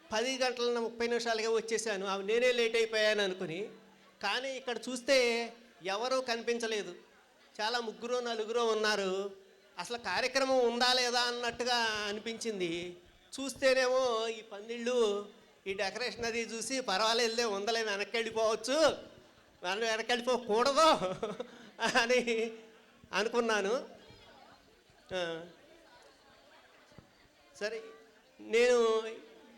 10:30 వచ్చేసాను. నేనే లేట్ అయిపోయాను అనుకుని, కానీ ఇక్కడ చూస్తే ఎవరూ కనిపించలేదు. చాలా 3-4 ఉన్నారు. అసలు కార్యక్రమం ఉందా లేదా అన్నట్టుగా అనిపించింది. చూస్తేనేమో ఈ పందిళ్ళు, ఈ డెకరేషన్ అది చూసి పర్వాలేదులే ఉందలే, వెనక్కి వెళ్ళిపోవచ్చు, వెనక్కి వెళ్ళిపోకూడదు అని అనుకున్నాను. సరే, నేను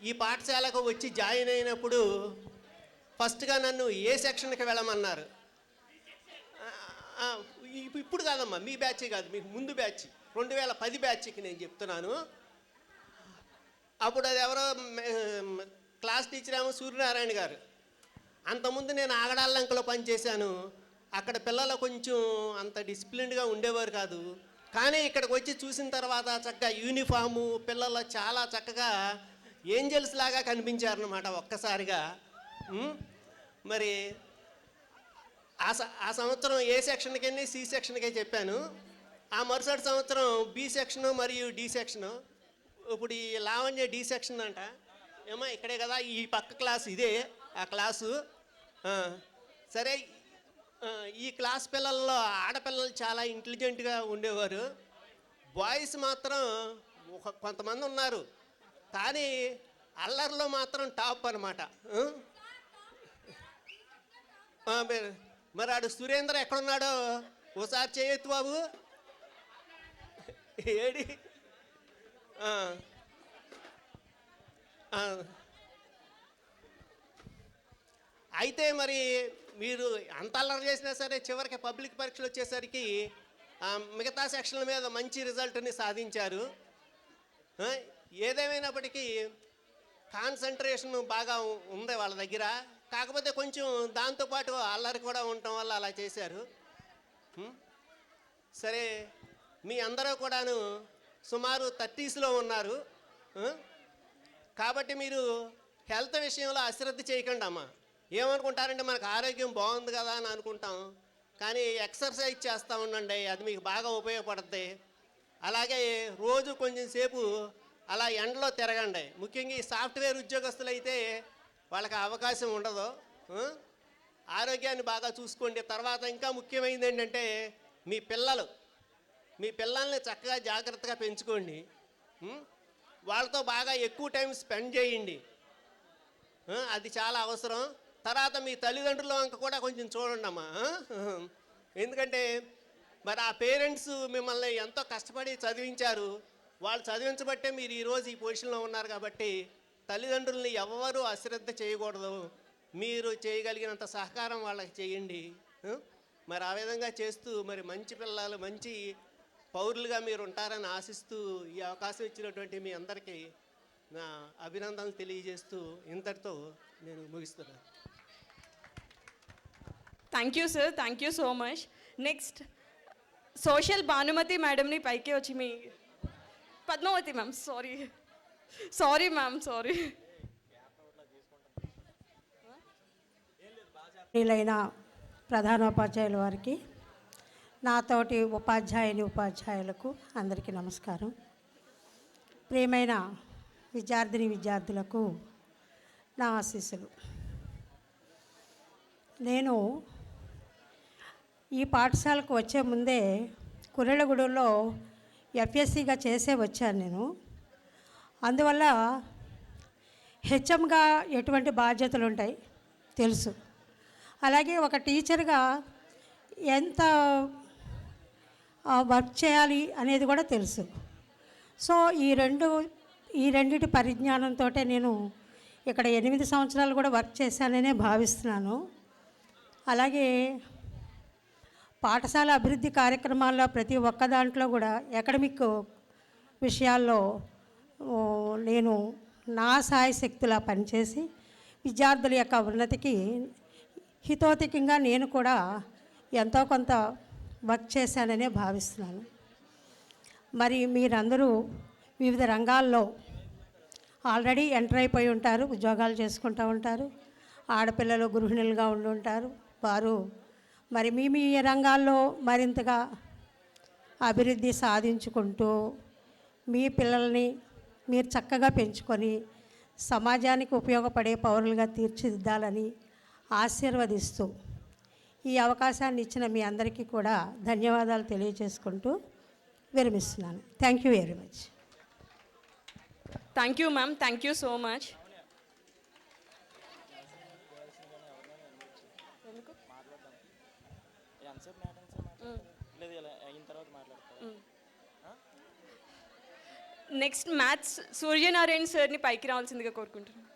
ఈ పాఠశాలకు వచ్చి జాయిన్ అయినప్పుడు ఫస్ట్గా నన్ను ఏ సెక్షన్కి వెళ్ళమన్నారు. ఇప్పుడు కాదమ్మా, మీ బ్యాచ్ కాదు, మీకు ముందు బ్యాచ్ 2010 బ్యాచ్కి నేను చెప్తున్నాను. అప్పుడు అది ఎవరో క్లాస్ టీచర్ ఏమో సూర్యనారాయణ గారు. అంతకుముందు నేను ఆగడాలంకలో పనిచేశాను. అక్కడ పిల్లలు కొంచెం అంత డిసిప్లిన్డ్గా ఉండేవారు కాదు. కానీ ఇక్కడికి వచ్చి చూసిన తర్వాత చక్కగా యూనిఫాము, పిల్లలు చాలా చక్కగా ఏంజల్స్ లాగా కనిపించారన్నమాట ఒక్కసారిగా. మరి ఆ సంవత్సరం ఏ సెక్షన్కి సి సెక్షన్కే చెప్పాను. ఆ మరుసటి సంవత్సరం బి సెక్షను మరియు డి సెక్షను. ఇప్పుడు ఈ లావణ్య డి సెక్షన్ అంట. ఏమో ఇక్కడే కదా, ఈ పక్క క్లాస్ ఇదే ఆ క్లాసు. సరే, ఈ క్లాస్ పిల్లల్లో ఆడపిల్లలు చాలా ఇంటెలిజెంట్గా ఉండేవారు. బాయ్స్ మాత్రం కొంతమంది ఉన్నారు, కానీ అల్లరిలో మాత్రం టాప్ అనమాట. మరి ఆడు సురేంద్ర ఎక్కడున్నాడో ఓసారి చేయొద్దు బాబు. ఏడి అయితే మరి మీరు అంత అల్లరి చేసినా సరే చివరికి పబ్లిక్ పరీక్షలు వచ్చేసరికి మిగతా సెక్షన్ల మీద మంచి రిజల్ట్ని సాధించారు. ఏదేమైనప్పటికీ కాన్సన్ట్రేషన్ బాగా ఉంది వాళ్ళ దగ్గర. కాకపోతే కొంచెం దాంతోపాటు అల్లరి కూడా ఉండటం వల్ల అలా చేశారు. సరే, మీ అందరూ కూడాను సుమారు 30sలో ఉన్నారు. కాబట్టి మీరు హెల్త్ విషయంలో అశ్రద్ధ చేయకండి అమ్మా. ఏమనుకుంటారంటే మనకు ఆరోగ్యం బాగుంది కదా అని అనుకుంటాం, కానీ ఎక్సర్సైజ్ చేస్తూ ఉండండి, అది మీకు బాగా ఉపయోగపడుతుంది. అలాగే రోజు కొంచెం సేపు అలా ఎండలో తిరగండి. ముఖ్యంగా ఈ సాఫ్ట్వేర్ ఉద్యోగస్తులు అయితే వాళ్ళకి అవకాశం ఉండదు. ఆరోగ్యాన్ని బాగా చూసుకోండి. తర్వాత ఇంకా ముఖ్యమైనది ఏంటంటే మీ పిల్లల్ని చక్కగా జాగ్రత్తగా పెంచుకోండి. వాళ్ళతో బాగా ఎక్కువ టైం స్పెండ్ చేయండి, అది చాలా అవసరం. తర్వాత మీ తల్లిదండ్రుల వంక కూడా కొంచెం చూడండి అమ్మా. ఎందుకంటే మరి ఆ పేరెంట్స్ మిమ్మల్ని ఎంతో కష్టపడి చదివించారు. వాళ్ళు చదివించబట్టే మీరు ఈరోజు ఈ పొజిషన్లో ఉన్నారు. కాబట్టి తల్లిదండ్రుల్ని ఎవరు అశ్రద్ధ చేయకూడదు. మీరు చేయగలిగినంత సహకారం వాళ్ళకి చేయండి. మరి ఆ విధంగా చేస్తూ మరి మంచి పిల్లలు, మంచి పౌరులుగా మీరు ఉంటారని ఆశిస్తూ ఈ అవకాశం ఇచ్చినటువంటి మీ అందరికీ నా అభినందనలు తెలియజేస్తూ ఇంతటితో నేను ముగిస్తున్నాను. Thank you sir, thank you so much. Next social Bhanumathi మేడంని పైకి వచ్చి మీ పద్మావతి మ్యామ్, సారీ మ్యామ్. వీలైన ప్రధానోపాధ్యాయుల వారికి, నాతోటి ఉపాధ్యాయులకు అందరికీ నమస్కారం. ప్రియమైన విద్యార్థులకు నా ఆశీస్సులు. నేను ఈ పాఠశాలకు వచ్చే ముందే కుర్రెలగూడెంలో ఎఫ్ఎస్సిగా చేసే వచ్చాను నేను. అందువల్ల హెచ్ఎంగా ఎటువంటి బాధ్యతలు ఉంటాయి తెలుసు. అలాగే ఒక టీచర్గా ఎంత వర్క్ చేయాలి అనేది కూడా తెలుసు. సో ఈ రెండిటి పరిజ్ఞానంతో నేను ఇక్కడ 8 సంవత్సరాలు కూడా వర్క్ చేశాననే భావిస్తున్నాను. అలాగే పాఠశాల అభివృద్ధి కార్యక్రమాల్లో ప్రతి ఒక్క దాంట్లో కూడా అకాడమిక్ విషయాల్లో నేను నా సాయశక్తులా పనిచేసి విద్యార్థుల యొక్క ఉన్నతికి హితోధికంగా నేను కూడా ఎంతో కొంత వర్క్ చేశాననే భావిస్తున్నాను. మరి మీరందరూ వివిధ రంగాల్లో ఆల్రెడీ ఎంటర్ అయిపోయి ఉంటారు, ఉద్యోగాలు చేసుకుంటూ ఉంటారు. ఆడపిల్లలు గృహిణులుగా ఉండి ఉంటారు. వారు మరి మీ రంగాల్లో మరింతగా అభివృద్ధి సాధించుకుంటూ మీ పిల్లల్ని మీరు చక్కగా పెంచుకొని సమాజానికి ఉపయోగపడే పౌరులుగా తీర్చిదిద్దాలని ఆశీర్వదిస్తూ ఈ అవకాశాన్ని ఇచ్చిన మీ అందరికీ కూడా ధన్యవాదాలు తెలియజేసుకుంటూ విరమిస్తున్నాను. Thank you very much. Thank you ma'am, thank you so much. Next maths Suryanarayana సార్ని పైకి రావాల్సిందిగా కోరుకుంటున్నాను.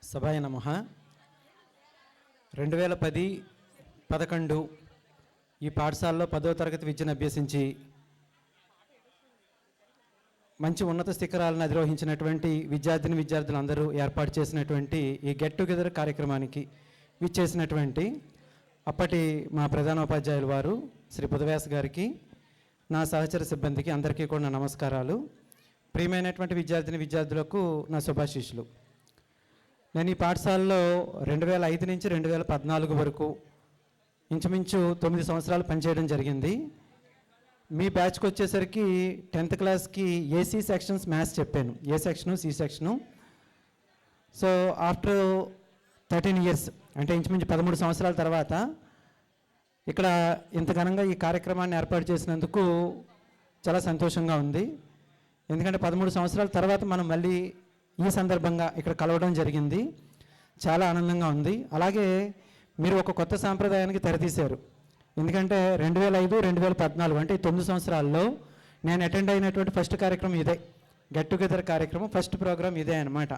సభాయ నమః. 2010-11 ఈ పాఠశాలలో 10వ తరగతి విద్యను అభ్యసించి మంచి ఉన్నత శిఖరాలను అధిరోహించినటువంటి విద్యార్థులందరూ ఏర్పాటు చేసినటువంటి ఈ గెట్ టుగెదర్ కార్యక్రమానికి విచ్చేసినటువంటి అప్పటి మా ప్రధానోపాధ్యాయులు వారు శ్రీ బుధవ్యాస్ గారికి, నా సహచర సిబ్బందికి అందరికీ కూడా నా నమస్కారాలు. ప్రియమైనటువంటి విద్యార్థులకు నా శుభాశీస్సులు. నేను ఈ పాఠశాలలో 2005 నుంచి 2014 వరకు ఇంచుమించు 9 సంవత్సరాలు పనిచేయడం జరిగింది. మీ బ్యాచ్కి వచ్చేసరికి 10th క్లాస్కి ఏసీ సెక్షన్స్ మ్యాథ్స్ చెప్పాను, A section C section. So after 13 years అంటే ఇంచుమించు 13 సంవత్సరాల తర్వాత ఇక్కడ ఇంత ఘనంగా ఈ కార్యక్రమాన్ని ఏర్పాటు చేసినందుకు చాలా సంతోషంగా ఉంది. ఎందుకంటే 13 సంవత్సరాల తర్వాత మనం మళ్ళీ ఈ సందర్భంగా ఇక్కడ కలవడం జరిగింది. చాలా ఆనందంగా ఉంది. అలాగే మీరు ఒక కొత్త సాంప్రదాయానికి తెరతీశారు. ఎందుకంటే 2005-2014 అంటే 9 సంవత్సరాల్లో నేను అటెండ్ అయినటువంటి ఫస్ట్ కార్యక్రమం ఇదే, గెట్ టుగెదర్ కార్యక్రమం, ఫస్ట్ ప్రోగ్రామ్ ఇదే అనమాట.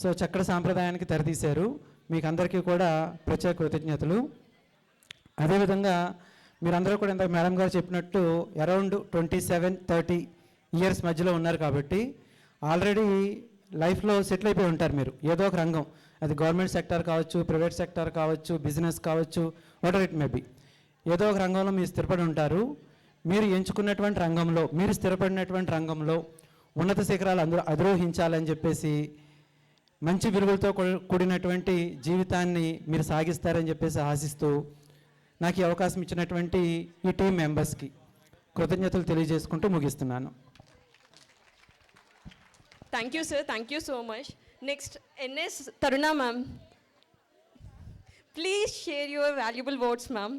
సో చక్కటి సాంప్రదాయానికి తెరతీశారు. మీకు అందరికీ కూడా ప్రత్యేక కృతజ్ఞతలు. అదేవిధంగా మీరందరూ కూడా ఇందాక మేడం గారు చెప్పినట్టు అరౌండ్ 27-30 ఇయర్స్ మధ్యలో ఉన్నారు కాబట్టి ఆల్రెడీ లైఫ్లో సెటిల్ అయిపోయి ఉంటారు మీరు. ఏదో ఒక రంగం, అది గవర్నమెంట్ సెక్టార్ కావచ్చు, ప్రైవేట్ సెక్టార్ కావచ్చు, బిజినెస్ కావచ్చు, వాటర్ ఇట్ మే బి, ఏదో ఒక రంగంలో మీరు స్థిరపడి ఉంటారు. మీరు ఎంచుకున్నటువంటి రంగంలో, మీరు స్థిరపడినటువంటి రంగంలో ఉన్నత శిఖరాలు అధిరోహించాలని చెప్పేసి మంచి విలువలతో కూడినటువంటి జీవితాన్ని మీరు సాగిస్తారని చెప్పేసి ఆశిస్తూ నాకు ఈ అవకాశం ఇచ్చినటువంటి ఈ టీం మెంబర్స్కి కృతజ్ఞతలు తెలియజేసుకుంటూ ముగిస్తున్నాను. Thank you sir, thank you so much. Next NS Taruna ma'am, please share your valuable words ma'am.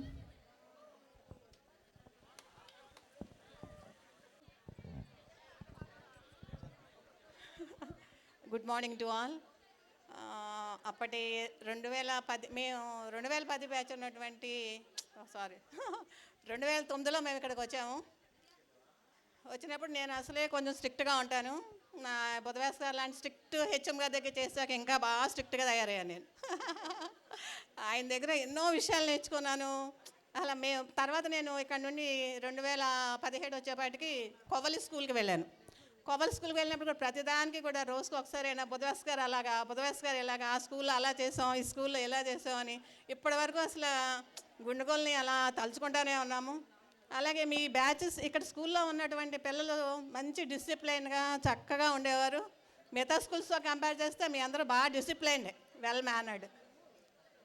Good morning to all. అప్పటి 2010 మేము 2010 బ్యాచ్ ఉన్నటువంటి 2009లో మేము ఇక్కడికి వచ్చాము. వచ్చినప్పుడు నేను అసలే కొంచెం స్ట్రిక్ట్గా ఉంటాను. నా బుధవేశ్ గారు లాంటి స్ట్రిక్ట్ హెచ్ఎం గారి దగ్గర చేశాక ఇంకా బాగా స్ట్రిక్ట్గా తయారయ్యాను నేను. ఆయన దగ్గర ఎన్నో విషయాలు నేర్చుకున్నాను. అలా తర్వాత నేను ఇక్కడ నుండి 2017 వచ్చేపాటికి కొవ్వలి స్కూల్కి వెళ్ళాను. కొవ్వలి స్కూల్కి వెళ్ళినప్పుడు కూడా ప్రతిదానికి కూడా రోజుకి ఒకసారి అయినా బుధవేశ్ గారు ఇలాగా ఆ స్కూల్లో అలా చేసాం, ఈ స్కూల్లో ఇలా చేసాం అని ఇప్పటి వరకు అసలు గుండెగోల్ని అలా తలుచుకుంటానే ఉన్నాము. అలాగే మీ బ్యాచెస్ ఇక్కడ స్కూల్లో ఉన్నటువంటి పిల్లలు మంచి డిసిప్లైన్గా చక్కగా ఉండేవారు. మిగతా స్కూల్స్తో కంపేర్ చేస్తే మీ అందరూ బాగా డిసిప్లైన్డ్, వెల్ మేనర్డ్.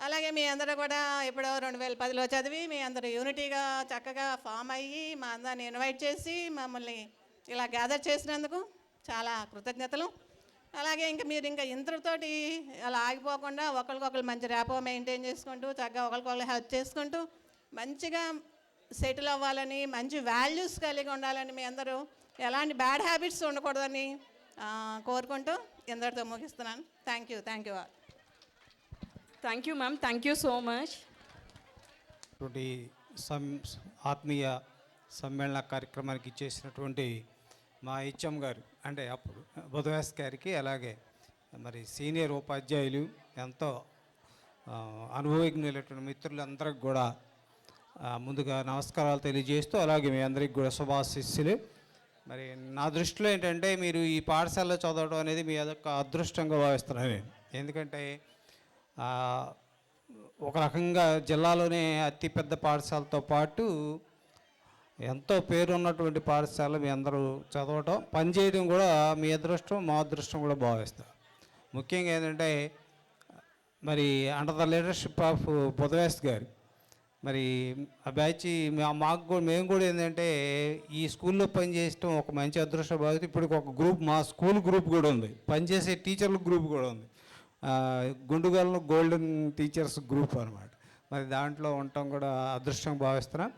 అలాగే మీ అందరూ కూడా ఇప్పుడు 2010లో చదివి మీ అందరూ యూనిటీగా చక్కగా ఫామ్ అయ్యి మా అందరిని ఇన్వైట్ చేసి మమ్మల్ని ఇలా గ్యాదర్ చేసినందుకు చాలా కృతజ్ఞతలు. అలాగే మీరు ఇంతటితోటి అలా ఆగిపోకుండా ఒకరికొకరు మంచి ర్యాపో మెయింటైన్ చేసుకుంటూ చక్కగా ఒకరికొకరు హెల్ప్ చేసుకుంటూ మంచిగా సెటిల్ అవ్వాలని, మంచి వాల్యూస్ కలిగి ఉండాలని, మీ అందరూ ఎలాంటి బ్యాడ్ హ్యాబిట్స్ ఉండకూడదని కోరుకుంటూ ఇందరితో ముగిస్తున్నాను. Thank you all. Thank you ma'am, thank you so much. ఆత్మీయ సమ్మేళన కార్యక్రమానికి ఇచ్చేసినటువంటి మా హెచ్ఎం గారు అంటే అప్పుడు బుధవేశ్ గారికి, అలాగే మరి సీనియర్ ఉపాధ్యాయులు, ఎంతో అనుభవజ్ఞులైనటువంటి మిత్రులందరికీ కూడా ముందుగా నమస్కారాలు తెలియజేస్తూ, అలాగే మీ అందరికీ కూడా శుభాశీస్సులు. మరి నా దృష్టిలో ఏంటంటే మీరు ఈ పాఠశాలలో చదవడం అనేది మీ అదొక అదృష్టంగా భావిస్తున్నాను నేను. ఎందుకంటే ఒక రకంగా జిల్లాలోనే అతిపెద్ద పాఠశాలతో పాటు ఎంతో పేరు ఉన్నటువంటి పాఠశాల మీ అందరూ చదవటం, పనిచేయడం కూడా మీ అదృష్టం, మా అదృష్టం కూడా భావిస్తాం. ముఖ్యంగా ఏంటంటే మరి అండర్ ద లీడర్షిప్ ఆఫ్ బుధవేశ్ గారు, మరి ఆ బ్యాచ్ మేము కూడా ఏంటంటే ఈ స్కూల్లో పనిచేయడం ఒక మంచి అదృష్టం భావిస్తే ఇప్పుడు ఒక గ్రూప్, మా స్కూల్ గ్రూప్ కూడా ఉంది, పనిచేసే టీచర్ల గ్రూప్ కూడా ఉంది, గుండుగల్లో గోల్డెన్ టీచర్స్ గ్రూప్ అనమాట. మరి దాంట్లో ఉండటం కూడా అదృష్టం భావిస్తున్నాం.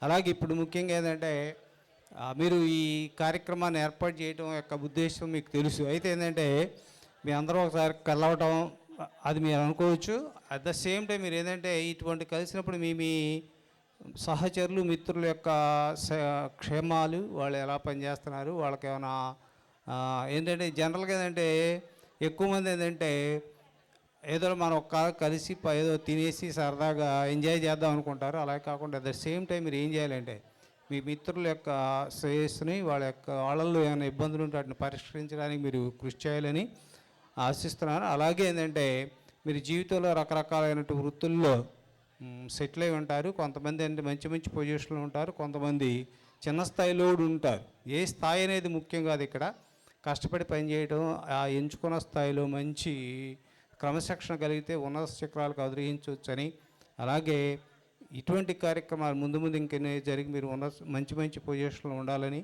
అలాగే ఇప్పుడు ముఖ్యంగా ఏంటంటే మీరు ఈ కార్యక్రమాన్ని ఏర్పాటు చేయడం యొక్క ఉద్దేశం మీకు తెలుసు. అయితే ఏంటంటే మీ అందరూ ఒకసారి కలవటం అది మీరు అనుకోవచ్చు. అట్ ద సేమ్ టైం మీరు ఏంటంటే ఇటువంటి కలిసినప్పుడు మీ సహచరులు, మిత్రుల యొక్క క్షేమాలు, వాళ్ళు ఎలా పనిచేస్తున్నారు, వాళ్ళకి ఏమైనా ఏంటంటే జనరల్గా ఏంటంటే ఎక్కువ మంది ఏంటంటే ఏదో మనం ఒక్క కలిసి ఏదో తినేసి సరదాగా ఎంజాయ్ చేద్దాం అనుకుంటారు. అలా కాకుండా అట్ ద సేమ్ టైం మీరు ఏం చేయాలంటే మీ మిత్రుల యొక్క శ్రేయస్సుని, వాళ్ళల్లో ఏమైనా ఇబ్బందులు ఉంటే వాటిని పరిష్కరించడానికి మీరు కృషి చేయాలని ఆశిస్తున్నాను. అలాగే ఏంటంటే మీరు జీవితంలో రకరకాలైన వృత్తుల్లో సెటిల్ అయి ఉంటారు. కొంతమంది అంటే మంచి మంచి పొజిషన్లో ఉంటారు, కొంతమంది చిన్న స్థాయిలో ఉంటారు. ఏ స్థాయి అనేది ముఖ్యం కాదు, ఇక్కడ కష్టపడి పనిచేయడం, ఆ ఎంచుకున్న స్థాయిలో మంచి క్రమశిక్షణ కలిగితే ఉన్నత శిఖరాలకు అధిరోహించవచ్చని, అలాగే ఇటువంటి కార్యక్రమాలు ముందు ఇంకెన్ని జరిగి మీరు మంచి మంచి పొజిషన్లో ఉండాలని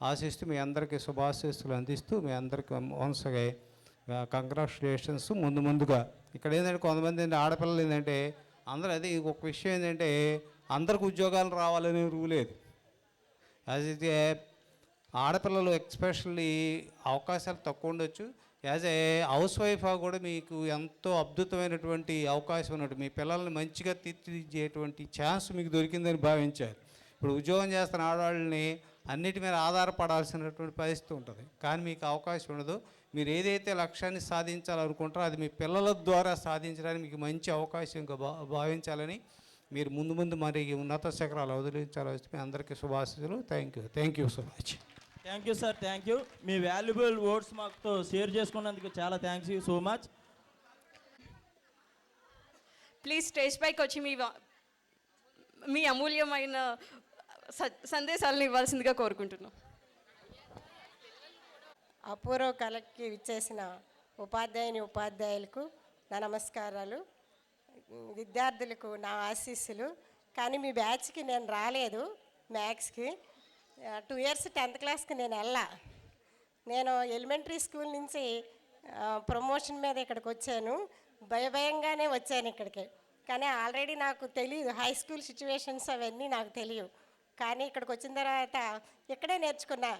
ఆశిస్తూ మీ అందరికీ శుభాశీస్సులు అందిస్తూ మీ అందరికీ వన్స్గా కంగ్రాచులేషన్స్. ముందుగా ఇక్కడ ఏంటంటే కొంతమంది ఆడపిల్లలు ఏంటంటే అందరూ అదే ఒక విషయం ఏంటంటే అందరికి ఉద్యోగాలు రావాలనే రూల్ లేదు. యాజ్ ఇట్ ఆడపిల్లలు ఎక్స్పెషల్లీ అవకాశాలు తక్కువ ఉండొచ్చు. యాజ్ ఏ హౌస్ వైఫ్గా కూడా మీకు ఎంతో అద్భుతమైనటువంటి అవకాశం ఉన్నట్టు, మీ పిల్లల్ని మంచిగా తీర్చిదిద్దేటువంటి ఛాన్స్ మీకు దొరికిందని భావించారు. ఇప్పుడు ఉద్యోగం చేస్తున్న ఆడవాళ్ళని అన్నిటి మీద ఆధారపడాల్సినటువంటి పరిస్థితి ఉంటుంది. కానీ మీకు అవకాశం ఉండదు. మీరు ఏదైతే లక్ష్యాన్ని సాధించాలనుకుంటారో అది మీ పిల్లల ద్వారా సాధించడానికి మీకు మంచి అవకాశంగా భావించాలని, మీరు ముందు మరి ఉన్నత శిఖరాలు వదిలించాలని మీ అందరికీ శుభాశీస్సులు. Thank you so much. Thank you sir, thank you. మీ వాల్యుబుల్ వర్డ్స్ మాతో షేర్ చేసుకున్నందుకు చాలా thanks you so much. Please stage పైకి వచ్చి మీ అమూల్యమైన సందేశాలను ఇవ్వాల్సిందిగా కోరుకుంటున్నాం. అపూర్వ కళకి విచ్చేసిన ఉపాధ్యాయులకు నా నమస్కారాలు, విద్యార్థులకు నా ఆశీస్సులు. కానీ మీ బ్యాచ్కి నేను రాలేదు, మ్యాథ్స్కి 2 years 10th క్లాస్కి నేను నేను ఎలిమెంటరీ స్కూల్ నుంచి ప్రమోషన్ మీద ఇక్కడికి వచ్చాను. భయంగానే వచ్చాను ఇక్కడికి. కానీ ఆల్రెడీ నాకు తెలియదు, హై స్కూల్ సిచ్యువేషన్స్ అవన్నీ నాకు తెలియవు. కానీ ఇక్కడికి వచ్చిన తర్వాత ఇక్కడే నేర్చుకున్నా,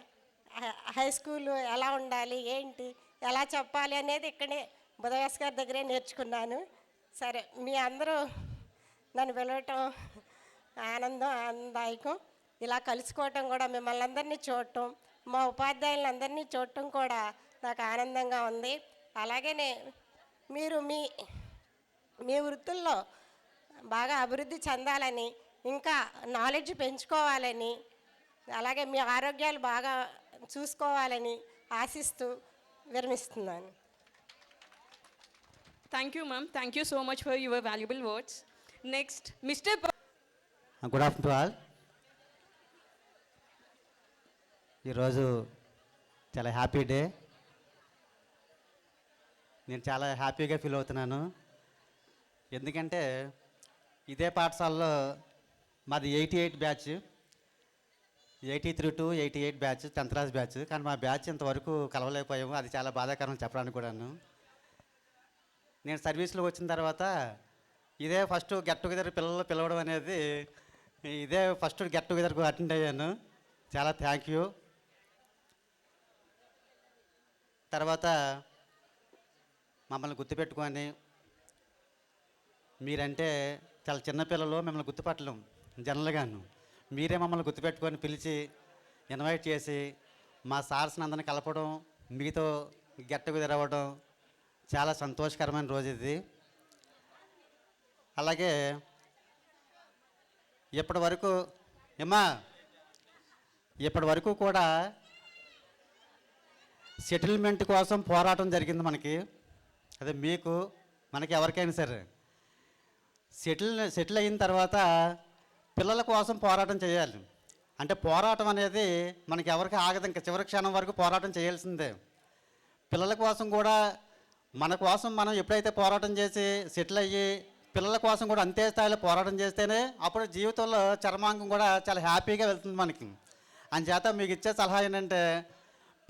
హై స్కూల్ ఎలా ఉండాలి, ఏంటి, ఎలా చెప్పాలి అనేది ఇక్కడే బుధవ్యాస్ గారి దగ్గరే నేర్చుకున్నాను. సరే, మీ అందరూ నన్ను పిలవటం ఆనందదాయకం. ఇలా కలుసుకోవటం కూడా, మిమ్మల్ని అందరినీ చూడటం, మా ఉపాధ్యాయులను అందరినీ చూడటం కూడా నాకు ఆనందంగా ఉంది. అలాగనే మీరు మీ వృత్తుల్లో బాగా అభివృద్ధి చెందాలని, ఇంకా నాలెడ్జ్ పెంచుకోవాలని, అలాగే మీ ఆరోగ్యాలు బాగా చూసుకోవాలని ఆశిస్తూ విరమిస్తున్నాను. Thank you ma'am, thank you so much for your valuable words. Next mister. Good afternoon all. ఈరోజు చాలా హ్యాపీ డే. నేను చాలా హ్యాపీగా ఫీల్ అవుతున్నాను. ఎందుకంటే ఇదే పాఠశాలలో మాది 88 batch, 83 to 88 batch, 10th class batch. కానీ మా బ్యాచ్ ఇంతవరకు కలవలేకపోయాము. అది చాలా బాధాకరం చెప్పడానికి కూడాను. నేను సర్వీస్లో వచ్చిన తర్వాత ఇదే ఫస్ట్ గెట్ టుగెదర్ పిల్లలు పిలవడం అనేది, ఇదే ఫస్ట్ గెట్ టుగెదర్కు అటెండ్ అయ్యాను. చాలా థ్యాంక్ యూ. తర్వాత మమ్మల్ని గుర్తుపెట్టుకొని, మీరంటే చాలా చిన్నపిల్లలు, మిమ్మల్ని గుర్తుపట్టలేం జనరల్గాను. మీరే మమ్మల్ని గుర్తుపెట్టుకొని పిలిచి ఇన్వైట్ చేసి మా సార్స్ని అందరిని కలపడం, మీతో గెట్ టుగెదర్ అవ్వడం చాలా సంతోషకరమైన రోజు ఇది. అలాగే ఇప్పటి వరకు కూడా సెటిల్మెంట్ కోసం పోరాటం జరిగింది మనకి. అదే మీకు మనకి ఎవరికైనా సరే సెటిల్ అయిన తర్వాత పిల్లల కోసం పోరాటం చేయాలి. అంటే పోరాటం అనేది మనకి ఎవరికి ఆగదు, ఇంకా చివరి క్షణం వరకు పోరాటం చేయాల్సిందే. పిల్లల కోసం కూడా, మన కోసం మనం ఎప్పుడైతే పోరాటం చేసి సెటిల్ అయ్యి పిల్లల కోసం కూడా అంతే స్థాయిలో పోరాటం చేస్తేనే అప్పుడు జీవితంలో చర్మాంకం కూడా చాలా హ్యాపీగా వెళ్తుంది మనకి. అందుచేత మీకు ఇచ్చే సలహా ఏంటంటే,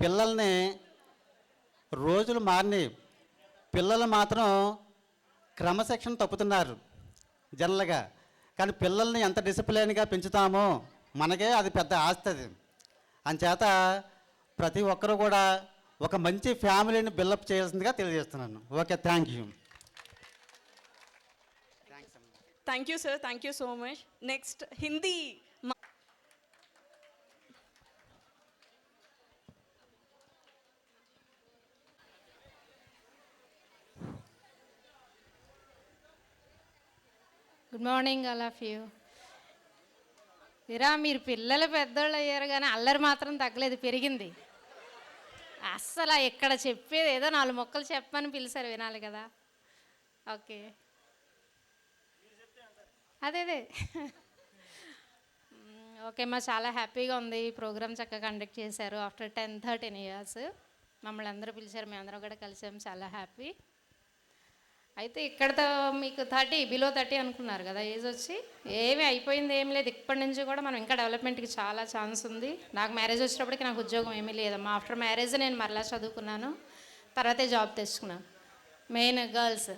పిల్లల్ని రోజులు మారినాయి, పిల్లలు మాత్రం క్రమశిక్షణ తప్పుతున్నారు జనరల్గా. కానీ పిల్లల్ని ఎంత డిసిప్లిన్గా పెంచుతామో మనకే అది పెద్ద ఆస్తి అది. అందుచేత ప్రతి ఒక్కరూ కూడా ఒక మంచి ఫ్యామిలీని బిల్డప్ చేయాల్సిందిగా తెలియజేస్తున్నాను. Okay, thank you. Thank you sir, thank you so much. Next Hindi. Good morning all of you. మీరు పిల్లలు పెద్దోళ్ళు అయ్యారు కానీ అల్లరి మాత్రం తగ్గలేదు, పెరిగింది. అస్సలు ఎక్కడ చెప్పేది ఏదో 4 మొక్కలు చెప్పమని పిలిచారు, వినాలి కదా. ఓకే, అదే ఓకే మా చాలా హ్యాపీగా ఉంది. ఈ ప్రోగ్రామ్ చక్కగా కండక్ట్ చేశారు. ఆఫ్టర్ 10-13 years మమ్మల్ని అందరూ పిలిచారు, మేము అందరం కూడా కలిసాము, చాలా హ్యాపీ. అయితే ఇక్కడతో మీకు 30 బిలో 30 అనుకున్నారు కదా ఏజ్ వచ్చి, ఏమీ అయిపోయింది ఏం లేదు. ఇప్పటి నుంచి కూడా మనం ఇంకా డెవలప్మెంట్కి చాలా ఛాన్స్ ఉంది. నాకు మ్యారేజ్ వచ్చేటప్పటికి నాకు ఉద్యోగం ఏమీ లేదమ్మా. ఆఫ్టర్ మ్యారేజ్ నేను మరలా చదువుకున్నాను, తర్వాతే జాబ్ తెచ్చుకున్నాను. మెయిన్ గర్ల్స్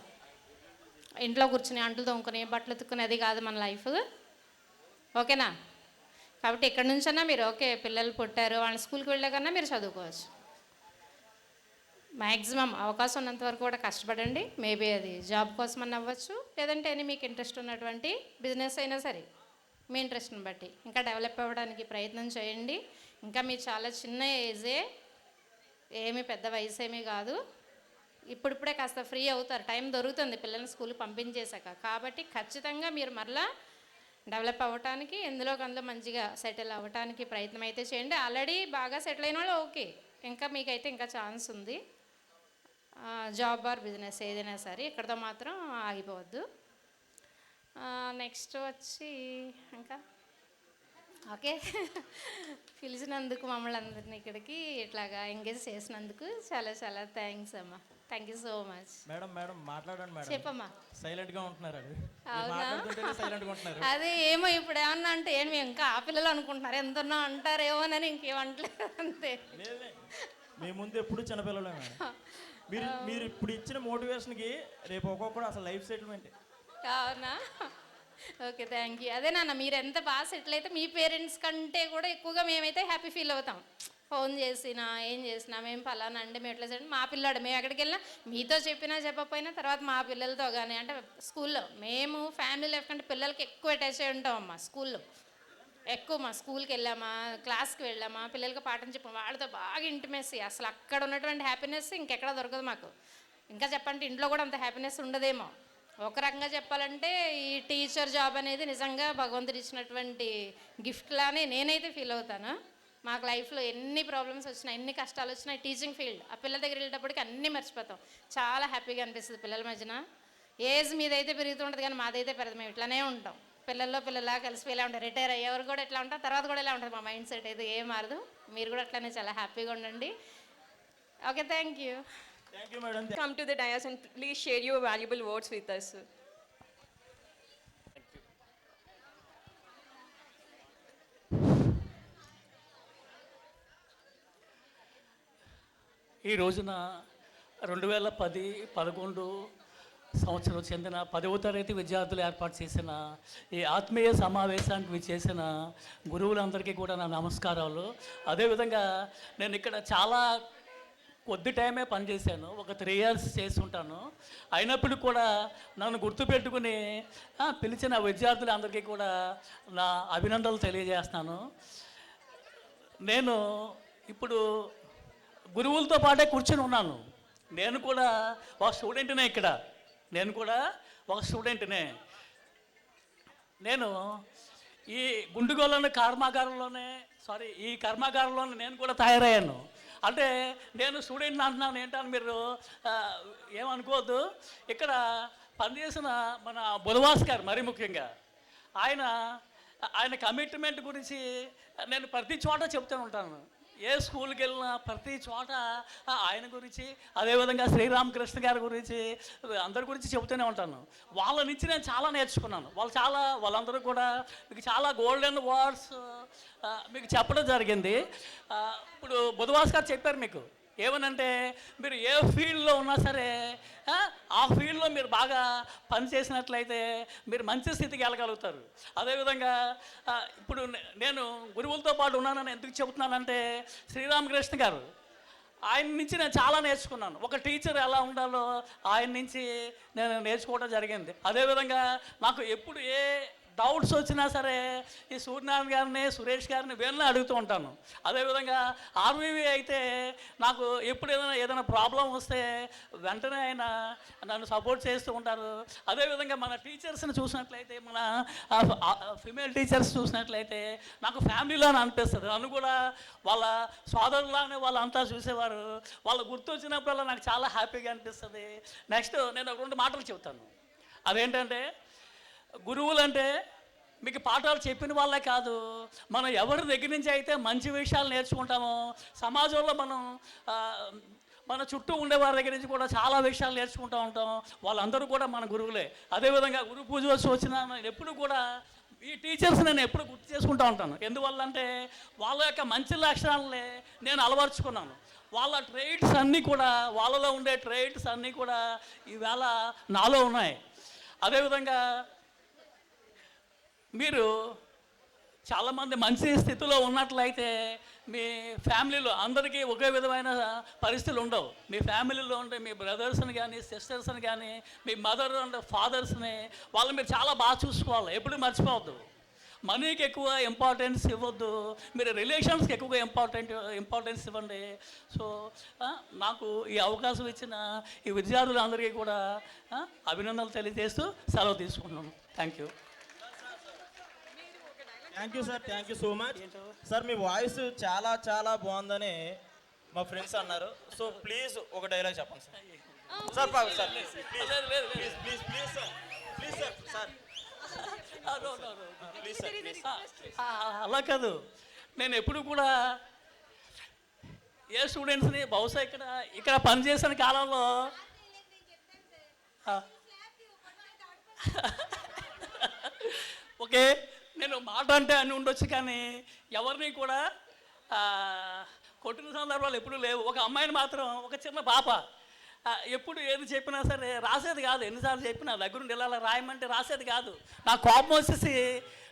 ఇంట్లో కూర్చుని అంట్లు తోముకుని బట్టలు ఉతుక్కుని అది కాదు మన లైఫ్, ఓకేనా. కాబట్టి ఇక్కడ నుంచన్నా మీరు ఓకే, పిల్లలు పుట్టారు వాళ్ళ స్కూల్కి వెళ్ళే కన్నా మీరు చదువుకోవచ్చు. మ్యాక్సిమం అవకాశం ఉన్నంత వరకు కూడా కష్టపడండి. మేబీ అది జాబ్ కోసమని అవ్వచ్చు, లేదంటే మీకు ఇంట్రెస్ట్ ఉన్నటువంటి బిజినెస్ అయినా సరే మీ ఇంట్రెస్ట్ని బట్టి ఇంకా డెవలప్ అవ్వడానికి ప్రయత్నం చేయండి. ఇంకా మీరు చాలా చిన్న ఏజే, ఏమీ పెద్ద వయసు ఏమీ కాదు. ఇప్పుడిప్పుడే కాస్త ఫ్రీ అవుతారు, టైం దొరుకుతుంది పిల్లల్ని స్కూల్కి పంపించేశాక. కాబట్టి ఖచ్చితంగా మీరు మరలా డెవలప్ అవ్వటానికి, అందులో మంచిగా సెటిల్ అవ్వటానికి ప్రయత్నం అయితే చేయండి. ఆల్రెడీ బాగా సెటిల్ అయిన వాళ్ళు ఓకే, ఇంకా మీకైతే ఇంకా ఛాన్స్ ఉంది. జాబ్ ఆర్ బిజినెస్ ఏదైనా సరే ఇక్కడతో మాత్రం ఆగిపోవద్దు. నెక్స్ట్ వచ్చి ఇంకా ఓకే, పిలిచినందుకు మమ్మల్ని అందరినీ ఇక్కడికి ఇట్లాగా ఎంగేజ్ చేసినందుకు చాలా చాలా థ్యాంక్స్ అమ్మా. Thank you so much. Madam మాట్లాడండి మేడం. చెప్పమ్మా. సైలెంట్గా ఉంటున్నారు. అదే ఏమో ఇప్పుడు ఏమన్నా అంటే మేము ఇంకా ఆ పిల్లలు అనుకుంటున్నారు, ఎంతనో అంటారేమోనని ఇంకేమంటలేదు అంతే. మీ ముందు ఎప్పుడు చిన్నపిల్లలే మేడం. మీరు ఇప్పుడు ఇచ్చిన మోటివేషన్కి రేపు ఒక్కొక్కడు అసలు లైఫ్ సెటిల్మెంట్. అవునా? Okay, thank you. అదే నాన్న, మీరు ఎంత బాగా సెటిల్ అయితే మీ పేరెంట్స్ కంటే కూడా ఎక్కువగా మేమైతే హ్యాపీ ఫీల్ అవుతాం. ఫోన్ చేసినా ఏం చేసినా మేము ఫలానా అండి, మేము ఎట్లా చేయండి, మా పిల్లాడు మేము ఎక్కడికి వెళ్ళినా మీతో చెప్పినా చెప్పకపోయినా తర్వాత మా పిల్లలతో కానీ, అంటే స్కూల్లో మేము ఫ్యామిలీ లైఫ్ కంటే పిల్లలకి ఎక్కువ అటాచ్ అయి ఉంటాం అమ్మా. స్కూల్లో ఎక్కువ మా స్కూల్కి వెళ్ళామా, క్లాస్కి వెళ్ళామా, పిల్లలకి పాఠం చెప్పాము, వాళ్ళతో బాగా ఇంటిమేసి. అసలు అక్కడ ఉన్నటువంటి హ్యాపీనెస్ ఇంకెక్కడ దొరకదు మాకు. ఇంకా చెప్పంటే ఇంట్లో కూడా అంత హ్యాపీనెస్ ఉండదేమో. ఒక రకంగా చెప్పాలంటే ఈ టీచర్ జాబ్ అనేది నిజంగా భగవంతుడు ఇచ్చినటువంటి గిఫ్ట్ లానే నేనైతే ఫీల్ అవుతాను. మాకు లైఫ్లో ఎన్ని ప్రాబ్లమ్స్ వచ్చినా, ఎన్ని కష్టాలు వచ్చినా, టీచింగ్ ఫీల్డ్ ఆ పిల్లల దగ్గర వెళ్ళేటప్పటికి అన్నీ మర్చిపోతాం. చాలా హ్యాపీగా అనిపిస్తుంది పిల్లల మధ్యన. ఏజ్ మీదైతే పెరుగుతుంటుంది కానీ మాదైతే పెరగదు, మేము ఇట్లానే ఉంటాం. పిల్లల్లా కలిసిపోయేలా ఉంటారు. రిటైర్ అయ్యేవారు కూడా ఎట్లా ఉంటారు, తర్వాత కూడా ఇలా ఉంటుంది. మా మైండ్ సెట్ అయితే ఏం మారదు. మీరు కూడా అట్లానే చాలా హ్యాపీగా ఉండండి. Okay, thank you. Thank you, madam. Come to the dais and please share your valuable words with us. ఈ రోజున 2010-11 సంవత్సరం చెందిన 10వ తరగతి విద్యార్థులు ఏర్పాటు చేసిన ఈ ఆత్మీయ సమావేశానికి విచ్చేసిన గురువులందరికీ కూడా నా నమస్కారాలు. అదేవిధంగా నేను ఇక్కడ చాలా కొద్ది టైమే పనిచేశాను, ఒక 3 years చేస్తుంటాను. అయినప్పుడు కూడా నన్ను గుర్తుపెట్టుకుని పిలిచిన విద్యార్థులందరికీ కూడా నా అభినందనలు తెలియజేస్తాను. నేను ఇప్పుడు గురువులతో పాటే కూర్చొని ఉన్నాను. నేను కూడా ఒక స్టూడెంట్నే ఇక్కడ. నేను ఈ గుండుగోలను ఈ కర్మాగారంలోనే నేను కూడా తయారయ్యాను. అంటే నేను స్టూడెంట్ అంటున్నాను ఏంటని మీరు ఏమనుకోవద్దు. ఇక్కడ పనిచేసిన మన బుధవాస్ గారు మరీ ముఖ్యంగా ఆయన కమిట్మెంట్ గురించి నేను ప్రతి చోట చెప్తూ ఉంటాను. ఏ స్కూల్కి వెళ్ళినా ప్రతి చోట ఆయన గురించి, అదేవిధంగా శ్రీరామకృష్ణ గారి గురించి, అందరి గురించి చెబుతూనే ఉంటాను. వాళ్ళ నుంచి నేను చాలా నేర్చుకున్నాను. వాళ్ళందరూ కూడా మీకు చాలా గోల్డెన్ అవార్డ్స్ మీకు చెప్పడం జరిగింది. ఇప్పుడు బుధవాస్ గారు చెప్పారు మీకు ఏమనంటే, మీరు ఏ ఫీల్డ్లో ఉన్నా సరే ఆ ఫీల్డ్లో మీరు బాగా పనిచేసినట్లయితే మీరు మంచి స్థితికి వెళ్ళగలుగుతారు. అదేవిధంగా ఇప్పుడు నేను గురువులతో పాటు ఉన్నానని ఎందుకు చెబుతున్నానంటే, శ్రీరామకృష్ణ గారు ఆయన నుంచి నేను చాలా నేర్చుకున్నాను. ఒక టీచర్ ఎలా ఉండాలో ఆయన నుంచి నేను నేర్చుకోవడం జరిగింది. అదేవిధంగా నాకు ఎప్పుడు ఏ డౌట్స్ వచ్చినా సరే ఈ సూర్యనారాయణ గారిని, సురేష్ గారిని వీళ్ళని అడుగుతూ ఉంటాను. అదేవిధంగా ఆర్వీవి అయితే నాకు ఎప్పుడు ఏదైనా ప్రాబ్లం వస్తే వెంటనే ఆయన నన్ను సపోర్ట్ చేస్తూ ఉంటారు. అదేవిధంగా మన టీచర్స్ని చూసినట్లయితే, మన ఫిమేల్ టీచర్స్ చూసినట్లయితే నాకు ఫ్యామిలీలానే అనిపిస్తుంది. నన్ను కూడా వాళ్ళ సోదరులానే వాళ్ళంతా చూసేవారు. వాళ్ళు గుర్తొచ్చినప్పుడల్లా నాకు చాలా హ్యాపీగా అనిపిస్తుంది. నెక్స్ట్ నేను 2 మాటలు చెబుతాను. అదేంటంటే, గురువులు అంటే మీకు పాఠాలు చెప్పిన వాళ్ళే కాదు, మనం ఎవరి దగ్గర నుంచి అయితే మంచి విషయాలు నేర్చుకుంటామో, సమాజంలో మన చుట్టూ ఉండే వారి దగ్గర నుంచి కూడా చాలా విషయాలు నేర్చుకుంటూ ఉంటాం. వాళ్ళందరూ కూడా మన గురువులే. అదేవిధంగా గురు పూజ వచ్చినా నేను ఎప్పుడు కూడా ఈ టీచర్స్ నేను ఎప్పుడు గుర్తు చేసుకుంటూ ఉంటాను. ఎందువల్ల అంటే వాళ్ళ యొక్క మంచి లక్షణాలనే నేను అలవర్చుకున్నాను. వాళ్ళ ట్రైట్స్ అన్నీ కూడా, వాళ్ళలో ఉండే ట్రైట్స్ అన్నీ కూడా ఈవేళ నాలో ఉన్నాయి. అదేవిధంగా మీరు చాలామంది మంచి స్థితిలో ఉన్నట్లయితే మీ ఫ్యామిలీలో అందరికీ ఒకే విధమైన పరిస్థితులు ఉండవు. మీ ఫ్యామిలీలో ఉండే మీ బ్రదర్స్ని కానీ, సిస్టర్స్ని కానీ, మీ మదర్ అండ్ ఫాదర్స్ని వాళ్ళు మీరు చాలా బాగా చూసుకోవాలి. ఎప్పుడు మర్చిపోవద్దు. మనీకి ఎక్కువ ఇంపార్టెన్స్ ఇవ్వద్దు, మీరు రిలేషన్స్కి ఎక్కువగా ఇంపార్టెన్స్ ఇవ్వండి. సో నాకు ఈ అవకాశం ఇచ్చిన ఈ విద్యార్థులందరికీ కూడా అభినందనలు తెలియజేస్తూ సెలవు తీసుకుంటున్నాను. Thank you. Thank you sir, thank you so much sir. Me voice చాలా చాలా బాగుందని మా ఫ్రెండ్స్ అన్నారు. సో ప్లీజ్ ఒక డైలాగ్ చెప్పండి sir. Sir sir please please please sir, please sir sir please sir. అలా కాదు, నేను ఎప్పుడు కూడా ఏ స్టూడెంట్స్ని బహుశా ఇక్కడ పనిచేసిన కాలంలో ఓకే, నేను మాట అంటే అని ఉండొచ్చు, కానీ ఎవరిని కూడా కొట్టిన సందర్భాలు ఎప్పుడూ లేవు. ఒక అమ్మాయిని మాత్రం, ఒక చిన్న పాప ఎప్పుడు ఏది చెప్పినా సరే రాసేది కాదు. ఎన్నిసార్లు చెప్పినా దగ్గరుండి ఇలా రాయమంటే రాసేది కాదు.